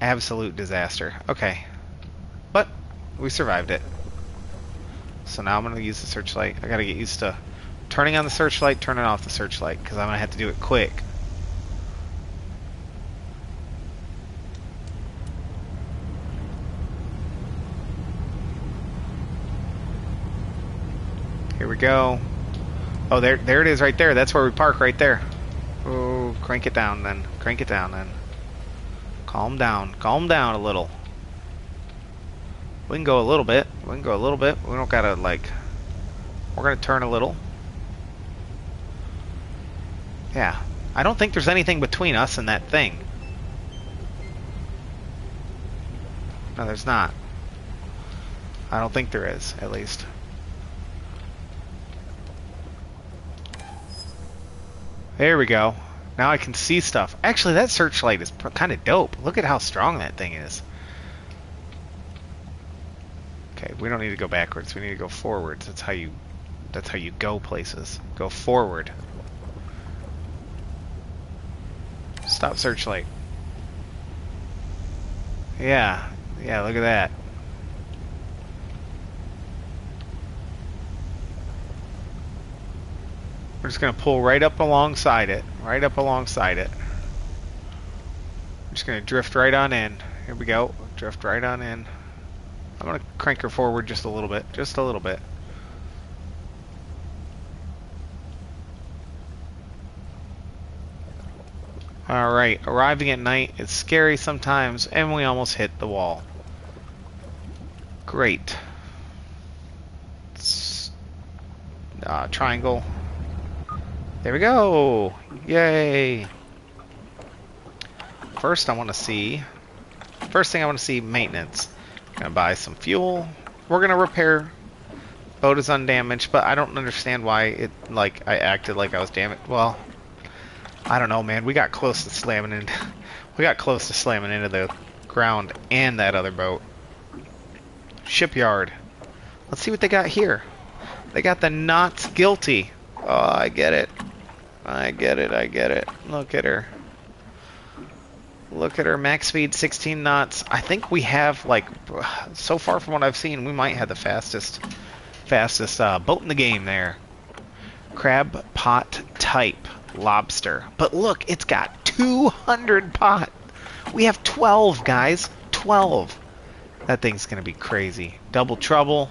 Absolute disaster. Okay. But we survived it. So now I'm going to use the searchlight. I got to get used to turning on the searchlight, turning off the searchlight, because I'm going to have to do it quick. we go. Oh, there it is right there. That's where we park right there. Oh, crank it down then. Crank it down then. Calm down. Calm down a little. We can go a little bit. We can go a little bit. We don't gotta, like... We're gonna turn a little. Yeah. I don't think there's anything between us and that thing. No, there's not. I don't think there is, at least. There we go. Now I can see stuff. Actually, that searchlight is kind of dope. Look at how strong that thing is. Okay, we don't need to go backwards. We need to go forwards. That's how you go places. Go forward. Stop searchlight. Yeah. Yeah, look at that. We're just going to pull right up alongside it. Right up alongside it. I'm just going to drift right on in. Here we go. Drift right on in. I'm going to crank her forward just a little bit. Just a little bit. Alright, arriving at night. It's scary sometimes, and we almost hit the wall. Great. Triangle. There we go! Yay! First thing I want to see, maintenance. Gonna buy some fuel. We're gonna repair. Boat is undamaged, but I don't understand why I acted like I was damaged. Well, I don't know, man. We got close to slamming into the ground and that other boat. Shipyard. Let's see what they got here. They got the not guilty. Oh, I get it. I get it. Look at her. Look at her. Max speed 16 knots. I think we have, like, so far from what I've seen, we might have the fastest boat in the game there. Crab pot type lobster. But look, it's got 200 pot. We have 12, guys. 12. That thing's going to be crazy. Double trouble.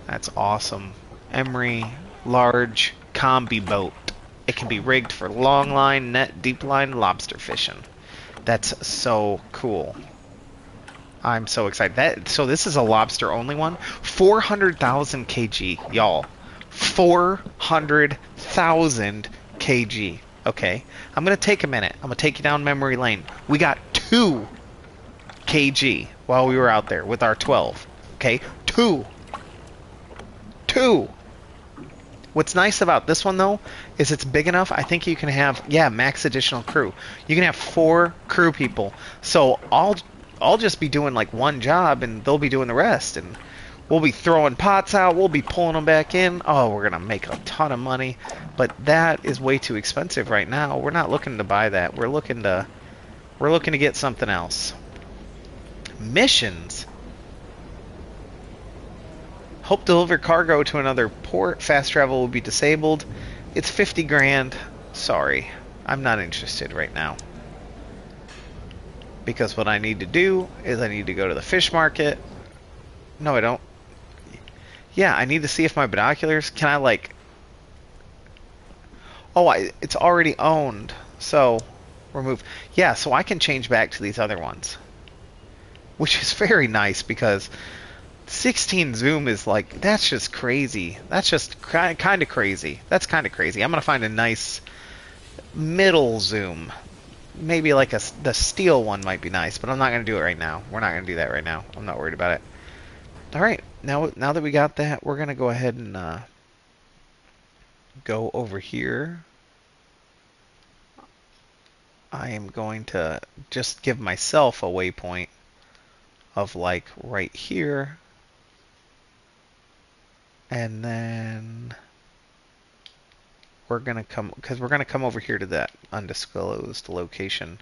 That's awesome. Emery, large combi boat. It can be rigged for long line, net, deep line, lobster fishing. That's so cool. I'm so excited. So this is a lobster only one. 400,000 kg, y'all. 400,000 kg. Okay, I'm gonna take a minute. I'm gonna take you down memory lane. We got 2 kg while we were out there with our 12. Okay, 2. What's nice about this one, though, is it's big enough. I think you can have, max additional crew. You can have 4 crew people. So I'll just be doing like one job, and they'll be doing the rest. And we'll be throwing pots out. We'll be pulling them back in. Oh, we're gonna make a ton of money. But that is way too expensive right now. We're not looking to buy that. We're looking to get something else. Missions. Hope to deliver cargo to another port. Fast travel will be disabled. It's 50 grand. Sorry. I'm not interested right now. Because what I need to do is I need to go to the fish market. No, I don't. Yeah, I need to see if my binoculars... Can I, like... Oh, it's already owned. So, remove... Yeah, so I can change back to these other ones. Which is very nice because... 16 zoom is like, that's just crazy. That's just kind of crazy. That's kind of crazy. I'm going to find a nice middle zoom. Maybe like the steel one might be nice, but I'm not going to do it right now. We're not going to do that right now. I'm not worried about it. All right, now that we got that, we're going to go ahead and go over here. I am going to just give myself a waypoint of like right here. And then we're gonna come over here to that undisclosed location.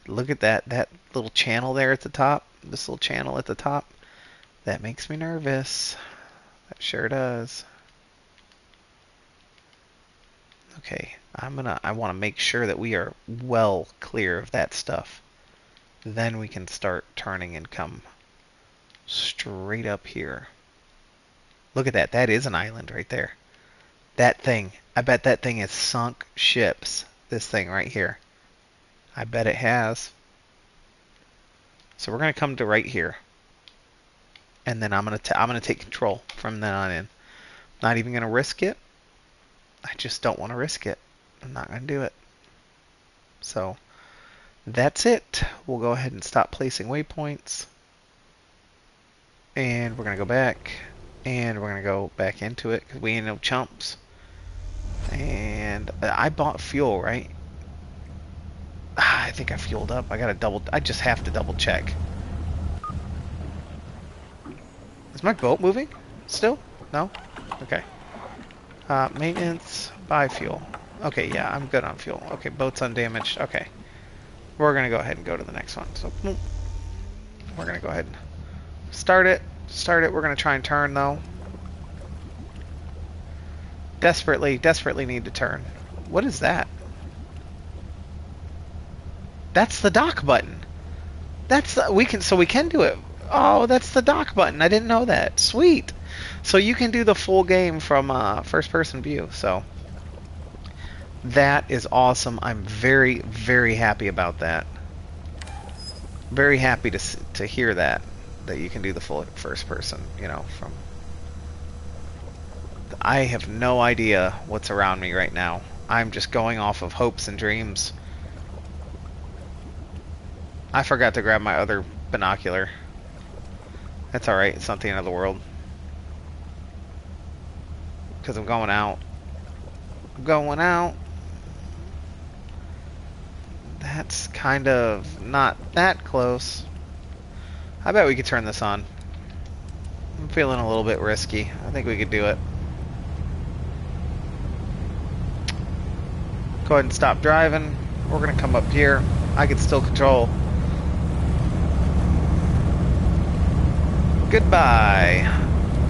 Look at that little channel there at the top. This little channel at the top. That makes me nervous. That sure does. Okay, I want to make sure that we are well clear of that stuff. Then we can start turning and come straight up here. Look at that. That is an island right there. That thing. I bet that thing has sunk ships. This thing right here. I bet it has. So we're gonna come to right here, and then I'm gonna take control from then on in. Not even gonna risk it. I just don't want to risk it. I'm not gonna do it. So that's it. We'll go ahead and stop placing waypoints, and we're gonna go back, and we're gonna go back into it because we ain't no chumps. And I bought fuel, right? I think I fueled up. I just have to double check. Is my boat moving still? No? Okay. Maintenance, buy fuel. Okay, yeah, I'm good on fuel. Okay, boat's undamaged. Okay. We're going to go ahead and go to the next one. So, we're going to go ahead and start it. We're going to try and turn, though. Desperately need to turn. What is that? That's the dock button. We can do it. Oh, that's the dock button. I didn't know that. Sweet. So you can do the full game from first person view. So that is awesome. I'm very, very happy about that. Very happy to hear that you can do the full first person, you know, from. I have no idea what's around me right now. I'm just going off of hopes and dreams. I forgot to grab my other binocular. That's alright, it's not the end of the world. Because I'm going out. I'm going out. That's kind of not that close. I bet we could turn this on. I'm feeling a little bit risky. I think we could do it. Go ahead and stop driving. We're going to come up here. I can still control. Goodbye,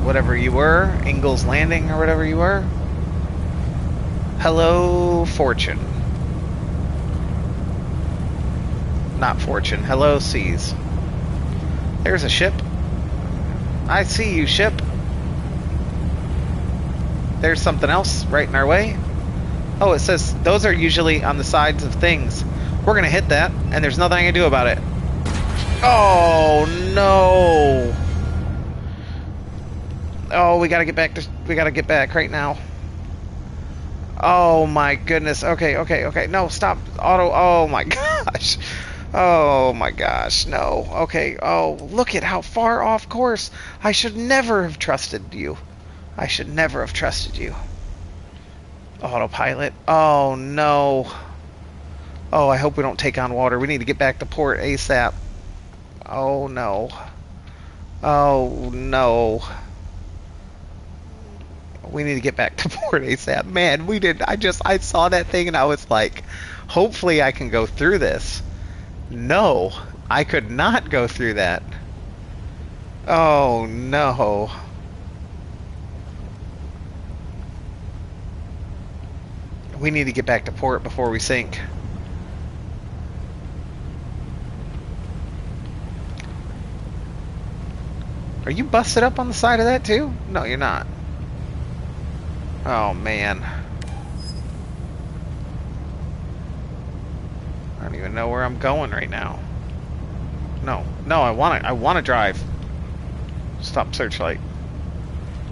whatever you were, Ingalls Landing or whatever you were. Hello, Fortune. Not Fortune. Hello, Seas. There's a ship. I see you, ship. There's something else right in our way. Oh, it says those are usually on the sides of things. We're gonna hit that, and there's nothing I can do about it. Oh no! Oh, we gotta get back right now. Oh my goodness. Okay. No, stop. Auto. Oh my gosh. Oh my gosh. No. Okay. Oh, look at how far off course. I should never have trusted you. I should never have trusted you. Autopilot. Oh no. Oh, I hope we don't take on water. We need to get back to port ASAP. Oh no. Oh no. We need to get back to port ASAP. Man, we did. I saw that thing and I was like, hopefully I can go through this. No, I could not go through that. Oh no. We need to get back to port before we sink. Are you busted up on the side of that too? No, you're not. Oh man. I don't even know where I'm going right now. No, I wanna drive. Stop searchlight.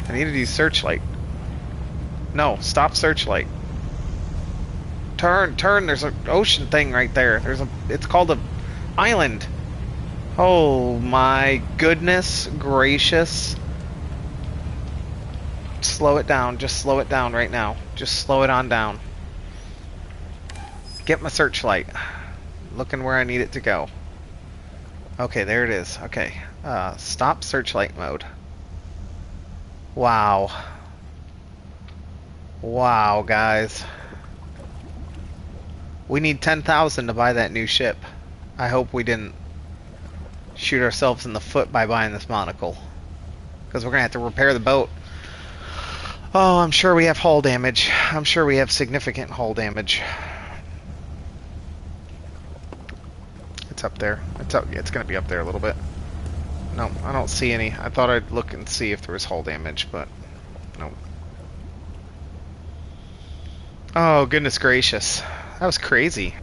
I need to use searchlight. No, stop searchlight. Turn, there's an ocean thing right there. It's called a island. Oh my goodness gracious. Slow it down. Just slow it down right now. Just slow it on down. Get my searchlight. Looking where I need it to go. Okay, there it is. Okay. Stop searchlight mode. Wow. Wow, guys. We need 10,000 to buy that new ship. I hope we didn't shoot ourselves in the foot by buying this monocle. Because we're going to have to repair the boat. Oh, I'm sure we have hull damage. I'm sure we have significant hull damage. It's up there. It's going to be up there a little bit. No, I don't see any. I thought I'd look and see if there was hull damage, but Oh, goodness gracious. That was crazy.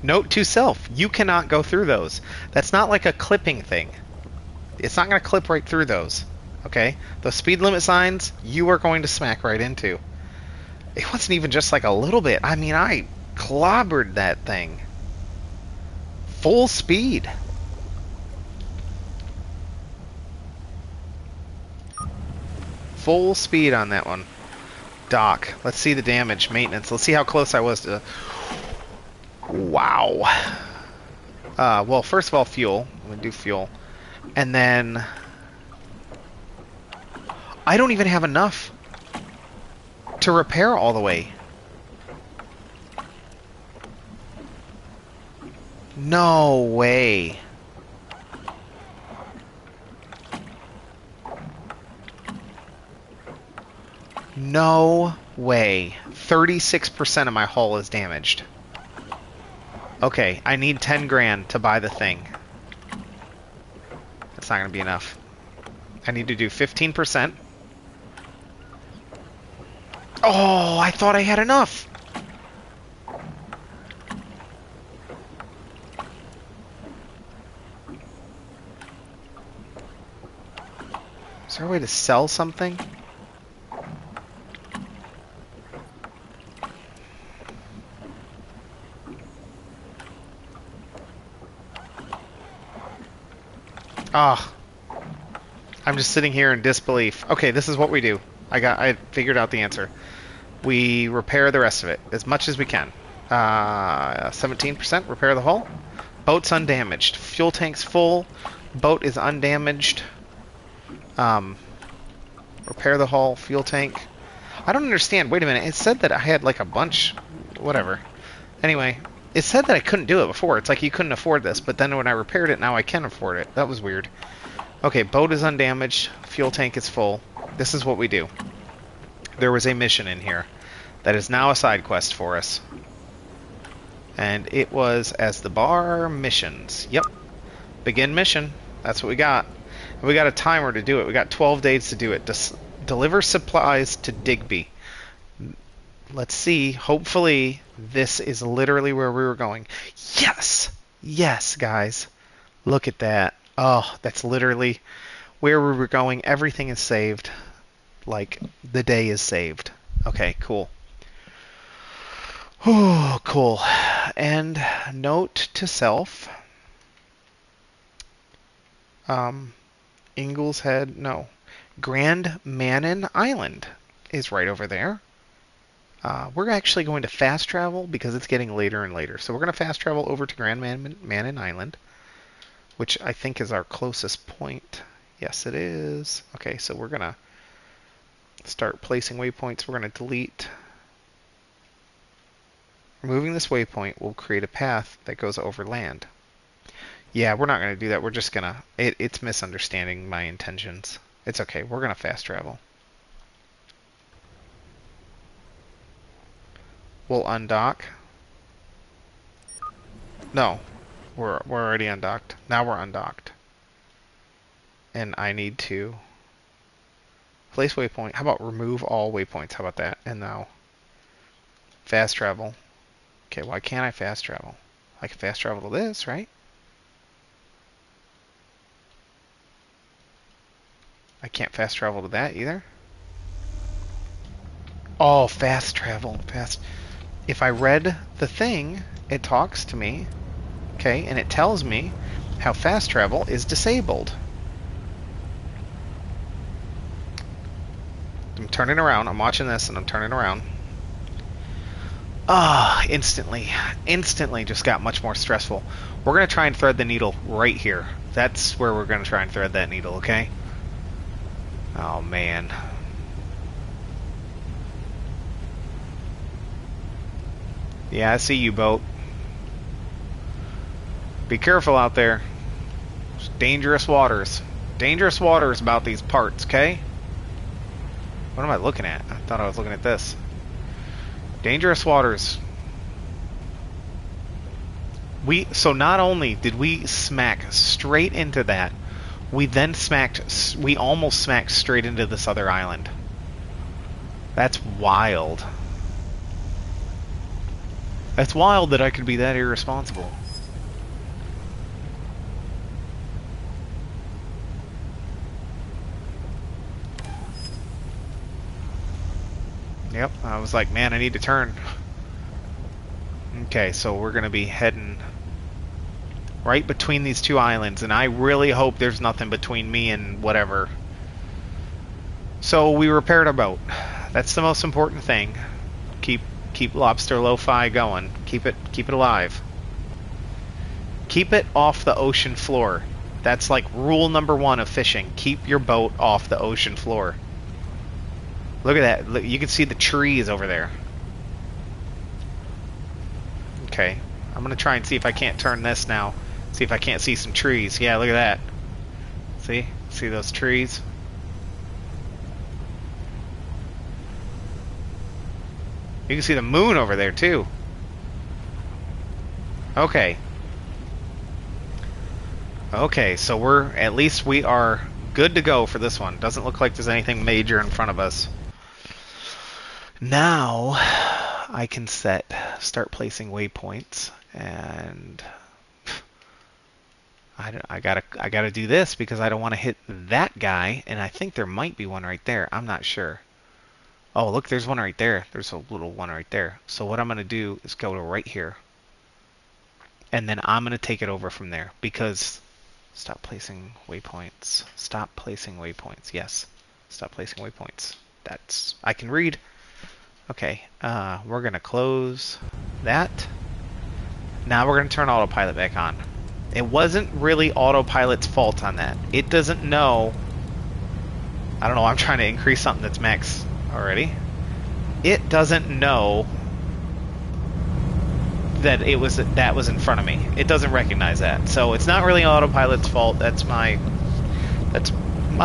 Note to self, you cannot go through those. That's not like a clipping thing. It's not going to clip right through those. Okay? Those speed limit signs, you are going to smack right into. It wasn't even just like a little bit. I mean, I clobbered that thing. Full speed. Full speed on that one. Dock. Let's see the damage. Maintenance. Let's see how close I was to... Wow. Well, first of all, fuel. I'm going to do fuel. And then... I don't even have enough to repair all the way. No way. No way. 36% of my hull is damaged. Okay, I need 10 grand to buy the thing. That's not going to be enough. I need to do 15%. Oh, I thought I had enough. Is there a way to sell something? Ah, I'm just sitting here in disbelief. Okay, this is what we do. I figured out the answer. We repair the rest of it as much as we can. 17% repair the hull. Boat's undamaged. Fuel tank's full. Boat is undamaged. Repair the hull. Fuel tank. I don't understand. Wait a minute. It said that I had like a bunch. Whatever. Anyway, it said that I couldn't do it before. It's like you couldn't afford this, but then when I repaired it, now I can afford it. That was weird. Okay, boat is undamaged. Fuel tank is full. This is what we do. There was a mission in here that is now a side quest for us. And it was as the bar missions. Yep. Begin mission. That's what we got. And we got a timer to do it. We got 12 days to do it. Deliver supplies to Digby. Let's see. Hopefully, this is literally where we were going. Yes! Yes, guys. Look at that. Oh, that's literally where we were going. Everything is saved. Like, the day is saved. Okay, cool. Oh, cool. And note to self. Ingalls Head, no. Grand Manan Island is right over there. We're actually going to fast travel because it's getting later and later. So we're going to fast travel over to Grand Manan Island, which I think is our closest point. Yes, it is. Okay, so we're going to start placing waypoints. We're going to delete. Removing this waypoint will create a path that goes over land. Yeah, we're not going to do that. We're just going to... It's misunderstanding my intentions. It's okay. We're going to fast travel. We'll undock. No. We're already undocked. Now we're undocked. And I need to... place waypoint. How about remove all waypoints? How about that? And now... fast travel. Okay, why can't I fast travel? I can fast travel to this, right? I can't fast travel to that either. Oh, fast travel. Fast. If I read the thing, it talks to me. Okay, and it tells me how fast travel is disabled. I'm turning around. I'm watching this and I'm turning around. Ah, instantly just got much more stressful. We're going to try and thread the needle right here. That's where we're going to try and thread that needle, okay? Oh, man. Yeah, I see you, boat. Be careful out there. It's dangerous waters. Dangerous waters about these parts, okay? What am I looking at? I thought I was looking at this. Dangerous waters. So not only did we smack straight into that We then we almost smacked straight into this other island. That's wild. That's wild that I could be that irresponsible. Yep, I was like, man, I need to turn. Okay, so we're going to be heading right between these two islands, and I really hope there's nothing between me and whatever. So we repaired our boat. That's the most important thing. Keep Lobster Lo-Fi going. Keep it alive. Keep it off the ocean floor. That's like rule number 1 of fishing. Keep your boat off the ocean floor. Look at that. Look, you can see the trees over there. Okay. I'm going to try and see if I can't turn this now. See if I can't see some trees. Yeah, look at that. See? See those trees? You can see the moon over there, too. Okay. Okay, so at least we are good to go for this one. Doesn't look like there's anything major in front of us. Now I can start placing waypoints, and I gotta do this because I don't want to hit that guy, and I think there might be one right there. I'm not sure. Oh, look, there's one right there. There's a little one right there. So what I'm gonna do is go to right here, and then I'm gonna take it over from there because stop placing waypoints. Stop placing waypoints. Yes, stop placing waypoints. That's I can read. Okay, we're going to close that. Now we're going to turn autopilot back on. It wasn't really autopilot's fault on that. It doesn't know. I don't know, I'm trying to increase something that's max already. It doesn't know that that was in front of me. It doesn't recognize that. So it's not really autopilot's fault. That's my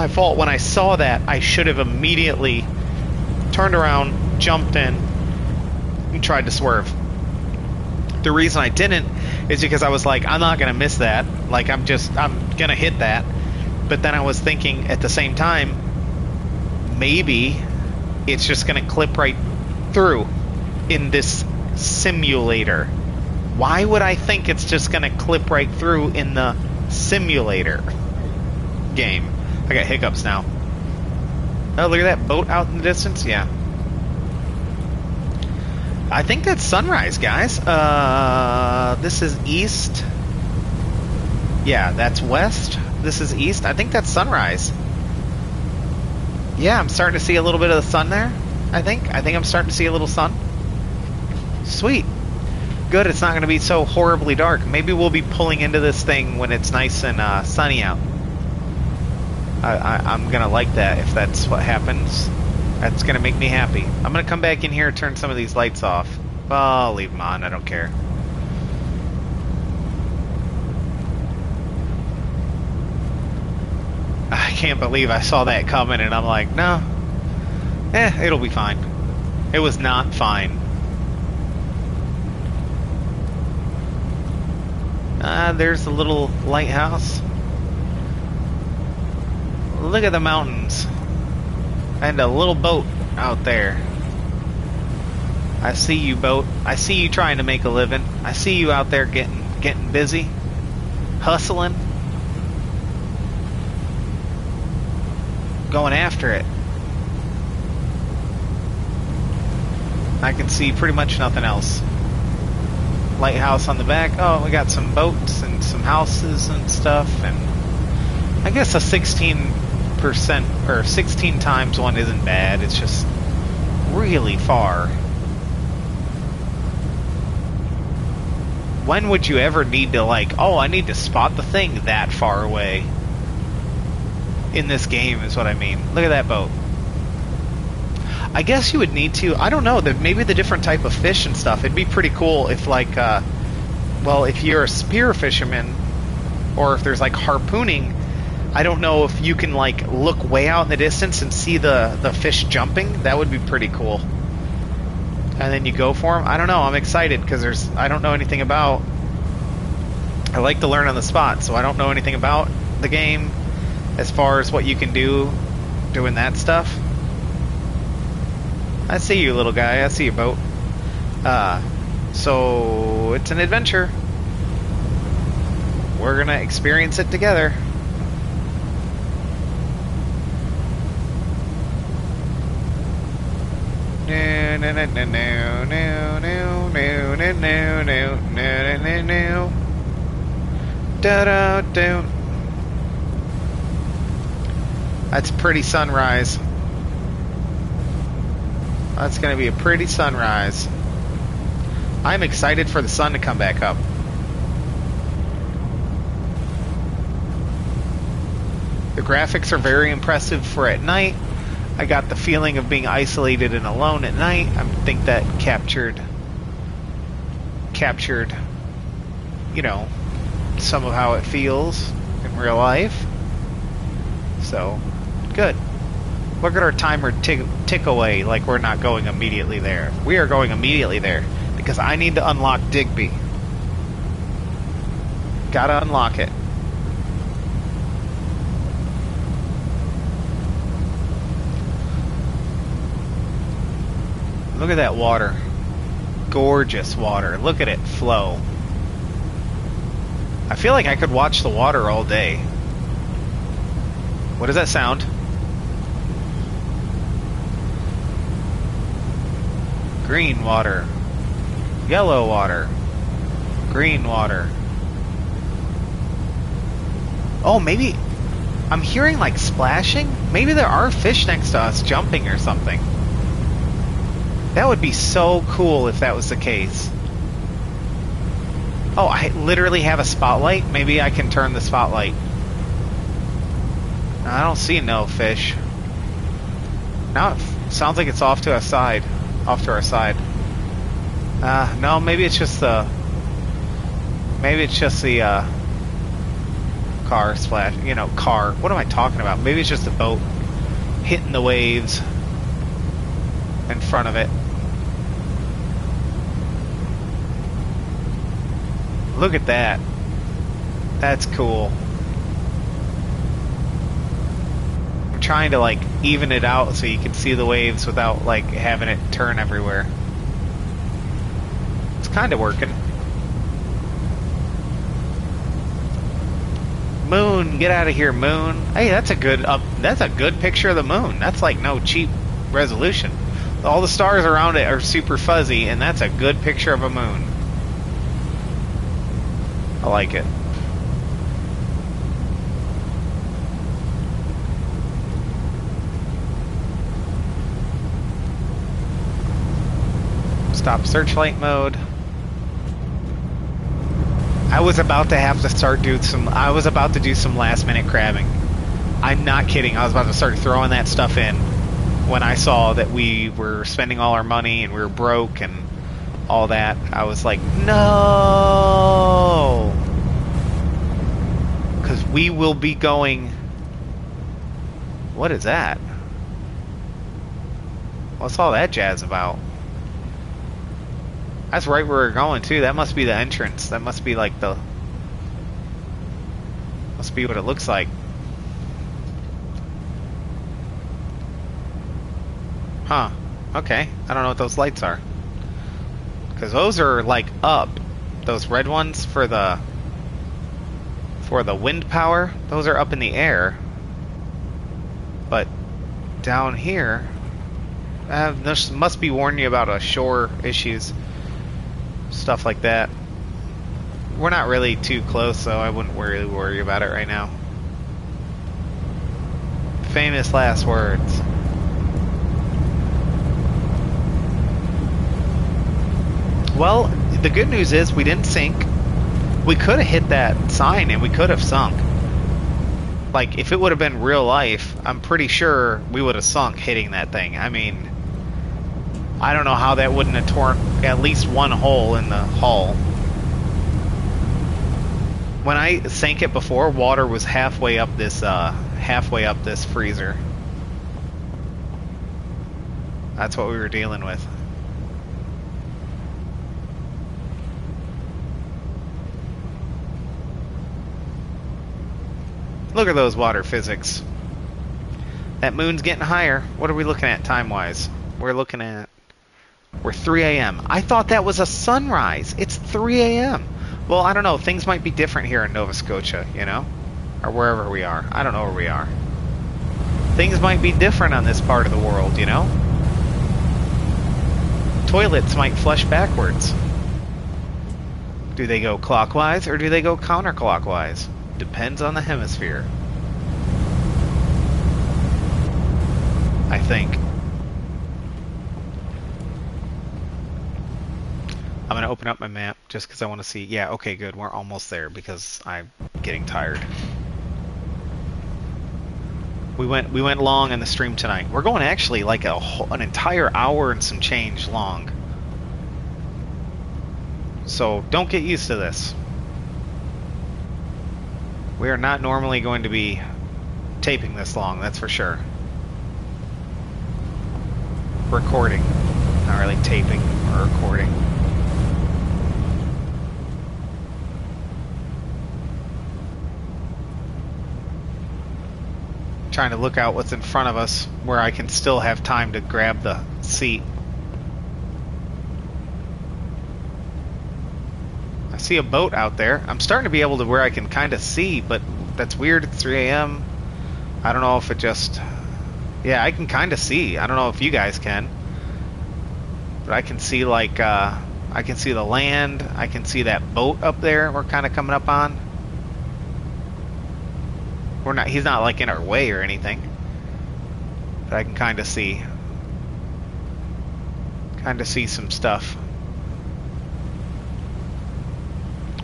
fault. When I saw that, I should have immediately turned around, jumped in, and tried to swerve. The reason I didn't is because I was like, I'm not going to miss that. Like, I'm going to hit that. But then I was thinking at the same time, maybe it's just going to clip right through in this simulator. Why would I think it's just going to clip right through in the simulator game? I got hiccups now. Oh, look at that boat out in the distance. Yeah. I think that's sunrise, guys. This is east. Yeah, that's west. This is east. I think that's sunrise. Yeah, I'm starting to see a little bit of the sun there. I think I'm starting to see a little sun. Sweet. Good, it's not going to be so horribly dark. Maybe we'll be pulling into this thing when it's nice and sunny out. I'm going to like that if that's what happens. That's going to make me happy. I'm going to come back in here and turn some of these lights off. Well, I'll leave them on. I don't care. I can't believe I saw that coming and I'm like, no. It'll be fine. It was not fine. There's the little lighthouse. Look at the mountains. And a little boat out there. I see you, boat. I see you trying to make a living. I see you out there getting busy. Hustling. Going after it. I can see pretty much nothing else. Lighthouse on the back. Oh, we got some boats and some houses and stuff. And I guess a 16% or 16 times one isn't bad. It's just really far. When would you ever need to, like, oh, I need to spot the thing that far away? In this game is what I mean. Look at that boat. I guess you would need to, I don't know, maybe the different type of fish and stuff. It'd be pretty cool if, like, well, if you're a spear fisherman, or if there's, like, harpooning, I don't know if you can, like, look way out in the distance and see the fish jumping. That would be pretty cool. And then you go for them. I don't know, I'm excited, because I don't know anything about, I like to learn on the spot, so I don't know anything about the game. as far as what you can do doing that stuff. I see you, little guy. I see your boat. So it's an adventure. We're gonna experience it together. No, no, no, no, no, no, no, no, no, no, no, no, no. Da da da. That's a pretty sunrise. That's gonna be a pretty sunrise. I'm excited for the sun to come back up. The graphics are very impressive for at night. I got the feeling of being isolated and alone at night. I think that captured, you know, some of how it feels in real life. So, good. Look at our timer tick away like we're not going immediately there. We are going immediately there because I need to unlock Digby. Gotta unlock it. Look at that water. Gorgeous water. Look at it flow. I feel like I could watch the water all day. What does that sound? Green water. Yellow water. Green water. Oh, maybe I'm hearing like splashing. Maybe there are fish next to us jumping or something. That would be so cool if that was the case. Oh, I literally have a spotlight. Maybe I can turn the spotlight. I don't see no fish. Now it sounds like it's off to our side. Off to our side. No, maybe it's just the... Maybe it's just the, car splash. You know, car. What am I talking about? Maybe it's just the boat hitting the waves in front of it. Look at that. That's cool. I'm trying to like even it out so you can see the waves without like having it turn everywhere. It's kind of working. Moon, get out of here, moon. Hey, that's a good picture of the moon. That's like no cheap resolution. All the stars around it are super fuzzy, and that's a good picture of a moon. I like it. Stop searchlight mode. I was about to have to start do some last minute crabbing. I'm not kidding. I was about to start throwing that stuff in when I saw that we were spending all our money and we were broke and all that. I was like, no! Because we will be going... What is that? What's all that jazz about? That's right where we're going, too. That must be the entrance. That must be like the... Must be what it looks like. Huh. Okay. I don't know what those lights are. Because those are like up. Those red ones for the wind power, those are up in the air. But down here, this must be warning you about shore issues, stuff like that. We're not really too close, so I wouldn't really worry about it right now. Famous last words. Well, the good news is we didn't sink. We could have hit that sign and we could have sunk. Like, if it would have been real life, I'm pretty sure we would have sunk hitting that thing. I mean, I don't know how that wouldn't have torn at least one hole in the hull. When I sank it before, water was halfway up this freezer. That's what we were dealing with. Look at those water physics. That moon's getting higher. What are we looking at time-wise? We're 3 a.m. I thought that was a sunrise. It's 3 a.m. Well, I don't know. Things might be different here in Nova Scotia, you know? Or wherever we are. I don't know where we are. Things might be different on this part of the world, you know? Toilets might flush backwards. Do they go clockwise or do they go counterclockwise? Depends on the hemisphere. I think. I'm going to open up my map just because I want to see. Yeah, okay, good. We're almost there because I'm getting tired. We went long in the stream tonight. We're going actually like an entire hour and some change long. So don't get used to this. We are not normally going to be taping this long, that's for sure. Recording. Not really taping or recording. Trying to look out what's in front of us where I can still have time to grab the seat. I see a boat out there. I'm starting to be able to where I can kind of see, but that's weird. It's 3 a.m. I don't know if it just... Yeah, I can kind of see. I don't know if you guys can. But I can see like... I can see the land. I can see that boat up there we're kind of coming up on. We're not, he's not like in our way or anything. But I can kind of see some stuff.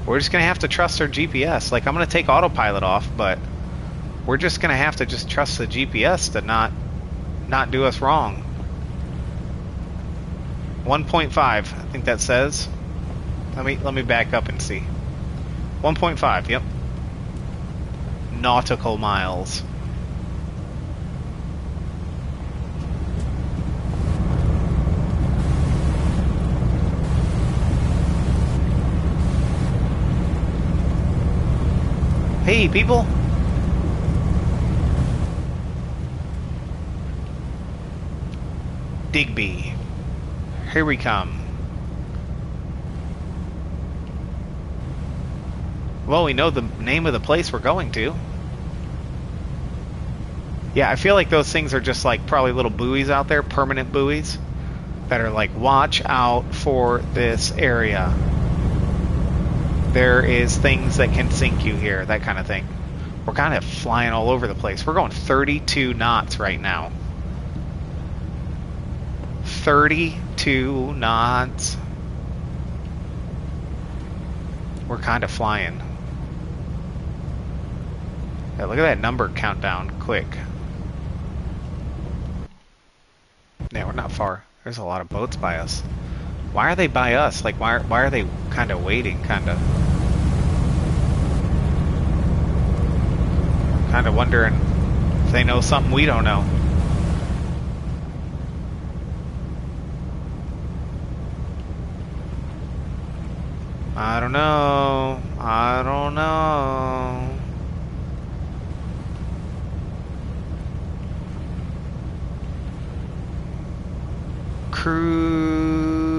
We're just gonna have to trust our GPS. Like, I'm gonna take autopilot off, but we're just gonna have to just trust the GPS to not do us wrong. 1.5, I think that says. Let me back up and see. 1.5, yep. Nautical miles. Hey, people. Digby. Here we come. Well, we know the name of the place we're going to. Yeah, I feel like those things are just like probably little buoys out there, permanent buoys, that are like, watch out for this area. There is things that can sink you here, that kind of thing. We're kind of flying all over the place. We're going 32 knots right now. 32 knots. We're kind of flying. Yeah, look at that number countdown, quick. Yeah, we're not far. There's a lot of boats by us. Why are they by us? Like, why are they kind of waiting, kind of wondering if they know something we don't know. I don't know. I don't know. Cruising.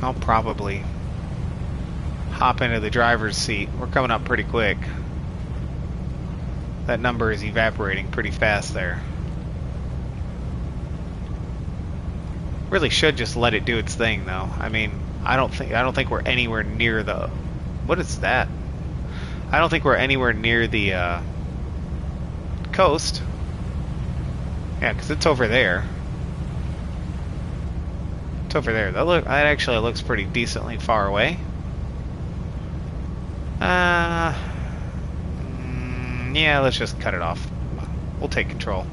I'll probably hop into the driver's seat. We're coming up pretty quick. That number is evaporating pretty fast there. Really should just let it do its thing, though. I mean, I don't think we're anywhere near the... What is that? I don't think we're anywhere near the coast. Yeah, because it's over there. It's over there. That actually looks pretty decently far away. Yeah, let's just cut it off. We'll take control.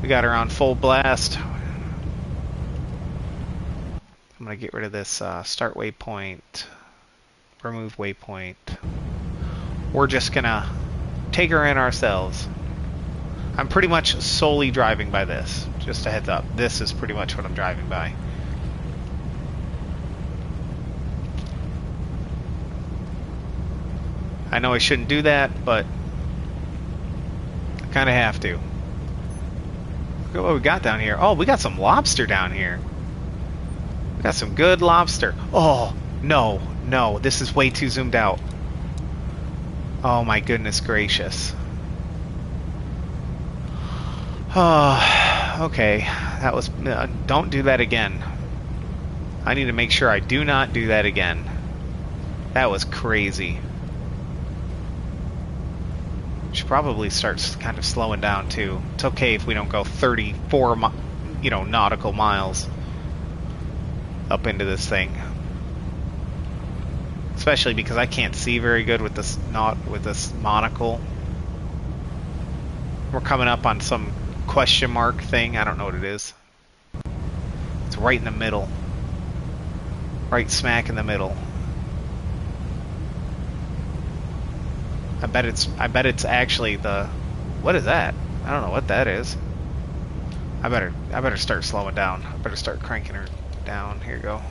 We got her on full blast. I'm gonna get rid of this start waypoint, remove waypoint. We're just gonna take her in ourselves. I'm pretty much solely driving by this. Just a heads up. This is pretty much what I'm driving by. I know I shouldn't do that, but I kind of have to. Look at what we got down here. Oh, we got some lobster down here. We got some good lobster. Oh, no, no. This is way too zoomed out. Oh, my goodness gracious. Oh, okay. That was... don't do that again. I need to make sure I do not do that again. That was crazy. Should probably start kind of slowing down too. It's okay if we don't go 34, nautical miles up into this thing. Especially because I can't see very good with this monocle. We're coming up on some question mark thing. I don't know what it is. It's right in the middle. Right smack in the middle. I bet it's actually the... What is that? I don't know what that is. I better start slowing down. I better start cranking her down. Here you go.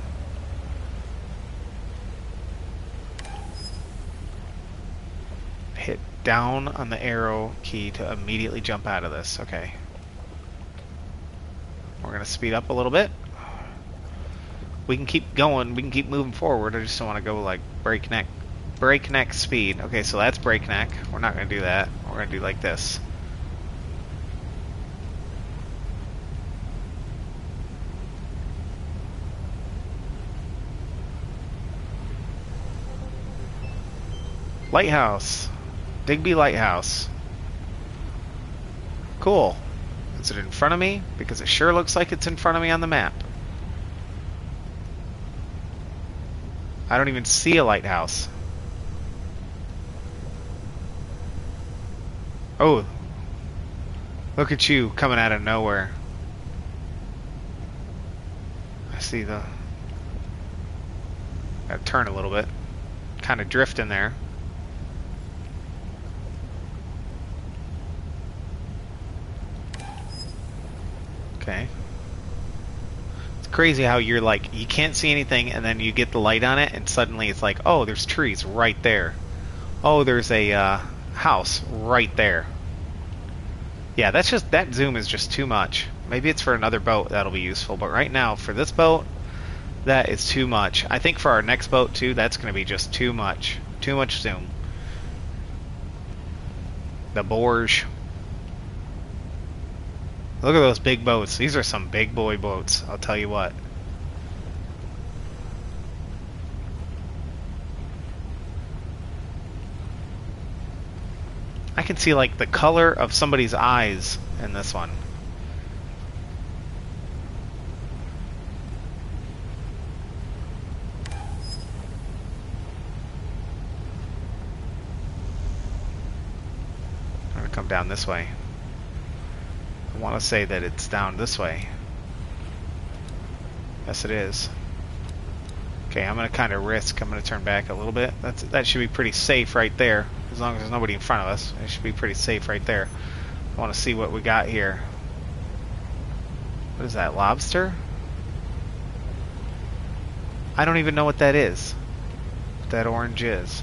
Hit down on the arrow key to immediately jump out of this. Okay. We're gonna speed up a little bit. We can keep going. We can keep moving forward. I just don't want to go like breakneck speed. Okay, so that's breakneck. We're not going to do that. We're going to do like this. Lighthouse. Digby Lighthouse. Cool. Is it in front of me? Because it sure looks like it's in front of me on the map. I don't even see a lighthouse. Oh, look at you coming out of nowhere. I see the... Gotta turn a little bit. Kind of drifting there. Okay. It's crazy how you're like, you can't see anything and then you get the light on it and suddenly it's like, oh, there's trees right there. Oh, there's a house right there. Yeah, that zoom is just too much. Maybe it's for another boat that'll be useful, but right now for this boat, that is too much. I think for our next boat too, that's going to be just too much. Too much zoom. The Borge. Look at those big boats. These are some big boy boats, I'll tell you what. I can see like the color of somebody's eyes in this one. I'm gonna come down this way. I want to say that it's down this way. Yes, it is. Okay, I'm gonna kind of risk. I'm gonna turn back a little bit. That should be pretty safe right there. As long as there's nobody in front of us, it should be pretty safe right there. I want to see what we got here. What is that, lobster? I don't even know what that is. What that orange is.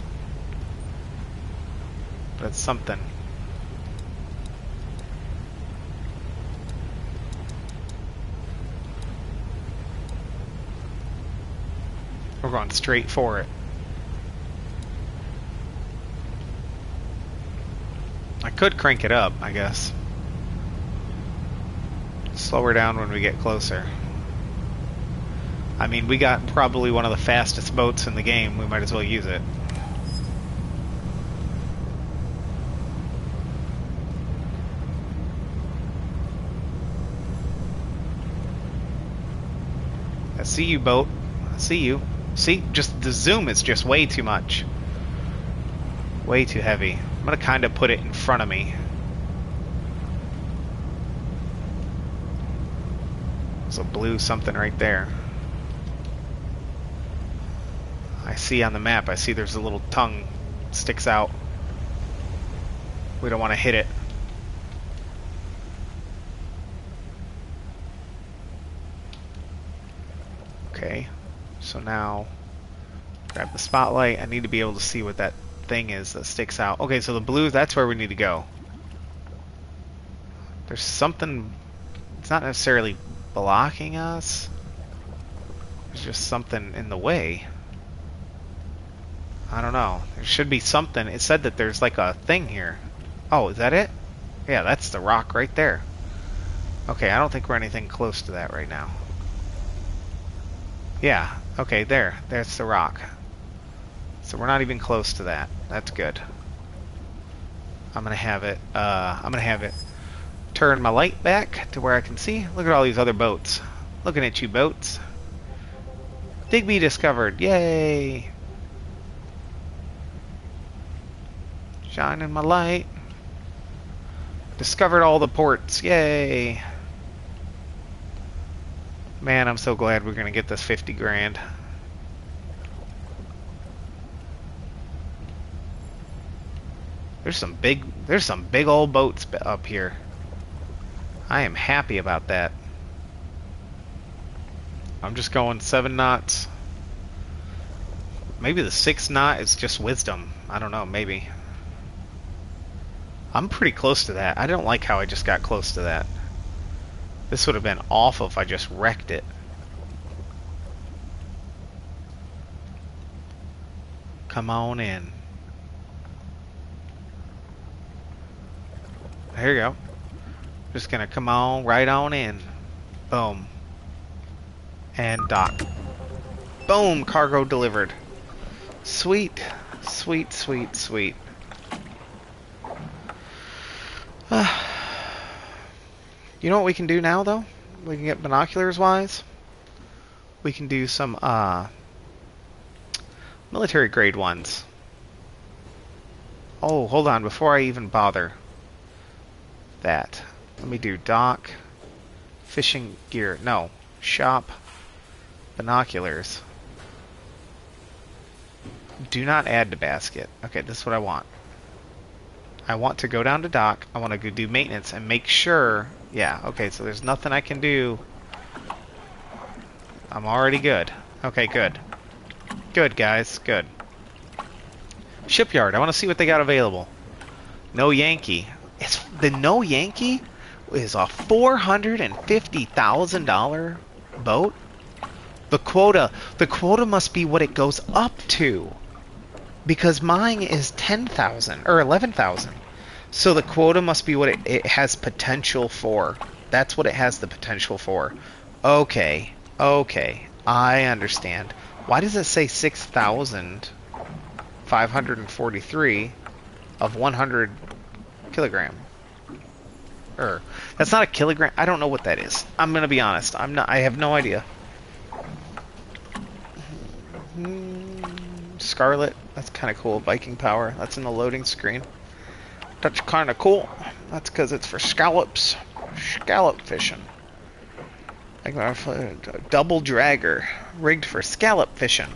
But it's something. We're going straight for it. I could crank it up, I guess. Slow her down when we get closer. I mean, we got probably one of the fastest boats in the game. We might as well use it. I see you, boat. I see you. See, just the zoom is just way too much. Way too heavy. I'm gonna kind of put it in front of me. There's a blue something right there. I see on the map, I see there's a little tongue sticks out. We don't want to hit it. Okay, so now grab the spotlight. I need to be able to see what that thing is that sticks out. Okay, so the blue, that's where we need to go. There's something, it's not necessarily blocking us. There's just something in the way. I don't know. There should be something. It said that there's like a thing here. Oh, is that it? Yeah, that's the rock right there. Okay, I don't think we're anything close to that right now. Yeah, okay, there. That's the rock. So we're not even close to that. That's good. I'm gonna have it turn my light back to where I can see. Look at all these other boats. Looking at you, boats. Digby discovered. Yay! Shining my light. Discovered all the ports. Yay! Man, I'm so glad we're gonna get this 50 grand. There's some big old boats up here. I am happy about that. I'm just going 7 knots. Maybe the 6 knot is just wisdom. I don't know, maybe. I'm pretty close to that. I don't like how I just got close to that. This would have been awful if I just wrecked it. Come on in. Here you go. Just gonna come on right on in. Boom. And dock. Boom! Cargo delivered. Sweet. Sweet, sweet, sweet. You know what we can do now, though? We can get binoculars wise. We can do some military grade ones. Oh, hold on. Before I even bother that, let me do dock, fishing gear. No, shop, binoculars. Do not add to basket. Okay, this is what I want. I want to go down to dock. I want to go do maintenance and make sure. Yeah, okay, so there's nothing I can do. I'm already good. Okay, good. Good, guys, good. Shipyard, I want to see what they got available. No Yankee. The No Yankee is a $450,000 boat. The quota must be what it goes up to. Because mine is 10,000 or 11,000. So the quota must be what it has potential for. That's what it has the potential for. Okay. Okay. I understand. Why does it say 6,543 of 100 kilogram? That's not a kilogram. I don't know what that is. I'm gonna be honest. I have no idea. Scarlet. That's kind of cool. Viking power. That's in the loading screen. That's kind of cool. That's because it's for scallops. Scallop fishing. I got a double dragger rigged for scallop fishing.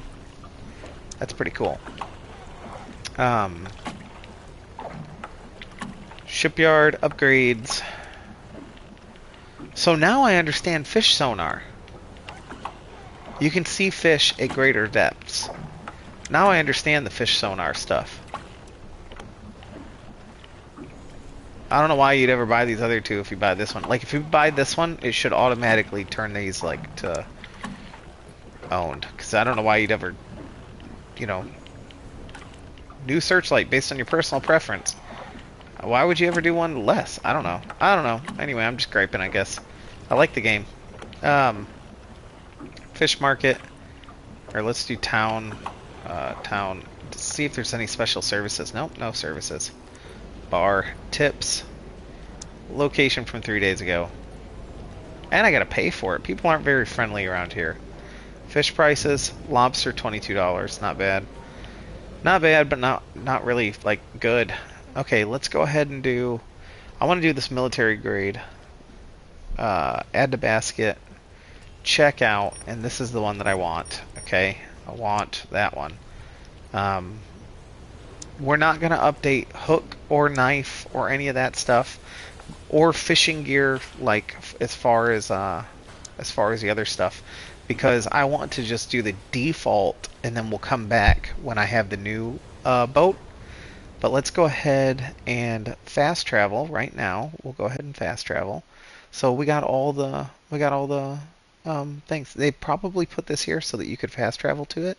That's pretty cool. Shipyard upgrades. So now I understand fish sonar. You can see fish at greater depths. Now I understand the fish sonar stuff. I don't know why you'd ever buy these other two if you buy this one. Like, if you buy this one, it should automatically turn these, like, to owned. Because I don't know why you'd ever, you know, new searchlight based on your personal preference. Why would you ever do one less? I don't know. I don't know. Anyway, I'm just griping, I guess. I like the game. Fish market. Or let's do town. Town. Let's see if there's any special services. Nope, no services. Bar. Tips. Location from 3 days ago. And I gotta pay for it. People aren't very friendly around here. Fish prices. Lobster, $22. Not bad. Not bad, but not really, like, good. Okay, let's go ahead and do... I want to do this military grade. Add to basket. Check out. And this is the one that I want. Okay? I want that one. We're not going to update hook or knife or any of that stuff. Or fishing gear, like, as far as the other stuff. because I want to just do the default, and then we'll come back when I have the new boat. But let's go ahead and fast travel right now. We'll go ahead and fast travel. So we got all the things. They probably put this here so that you could fast travel to it.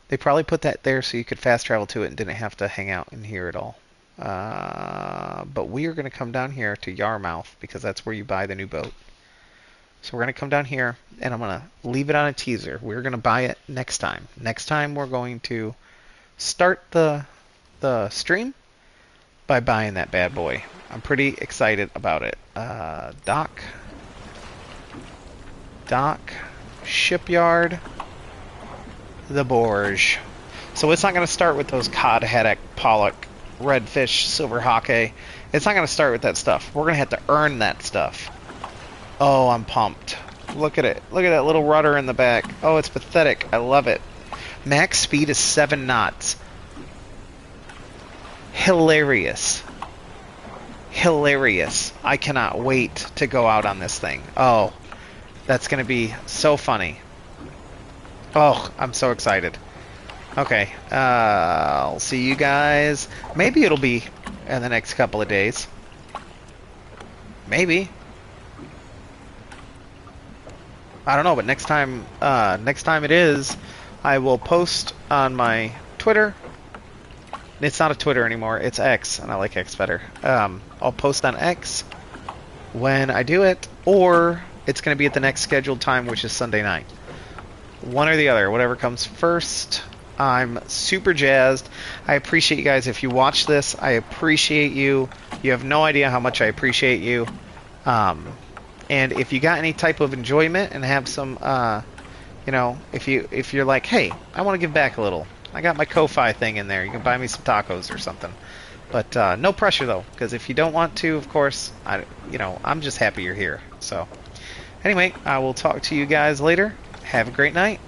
They probably put that there so you could fast travel to it and didn't have to hang out in here at all. But we are going to come down here to Yarmouth because that's where you buy the new boat. So we're going to come down here, and I'm going to leave it on a teaser. We're going to buy it next time. Next time we're going to start the stream by buying that bad boy. I'm pretty excited about it. Dock, shipyard, the Borge. So it's not going to start with those cod, haddock, pollock, redfish, silver hockey. It's not going to start with that stuff. We're going to have to earn that stuff. Oh, I'm pumped. Look at it. Look at that little rudder in the back. Oh, it's pathetic. I love it. Max speed is 7 knots. Hilarious. Hilarious. I cannot wait to go out on this thing. Oh, that's going to be so funny. Oh, I'm so excited. Okay, I'll see you guys. Maybe it'll be in the next couple of days. Maybe. I don't know, but next time it is, I will post on my Twitter. It's not a Twitter anymore, it's X, and I like X better. I'll post on X when I do it, or it's going to be at the next scheduled time, which is Sunday night. One or the other, whatever comes first. I'm super jazzed. I appreciate you guys. If you watch this, I appreciate you. You have no idea how much I appreciate you. And if you got any type of enjoyment and have some, you know, if you're like, hey, I want to give back a little, I got my Ko-Fi thing in there. You can buy me some tacos or something. But no pressure though, because if you don't want to, of course, I'm just happy you're here. So anyway, I will talk to you guys later. Have a great night.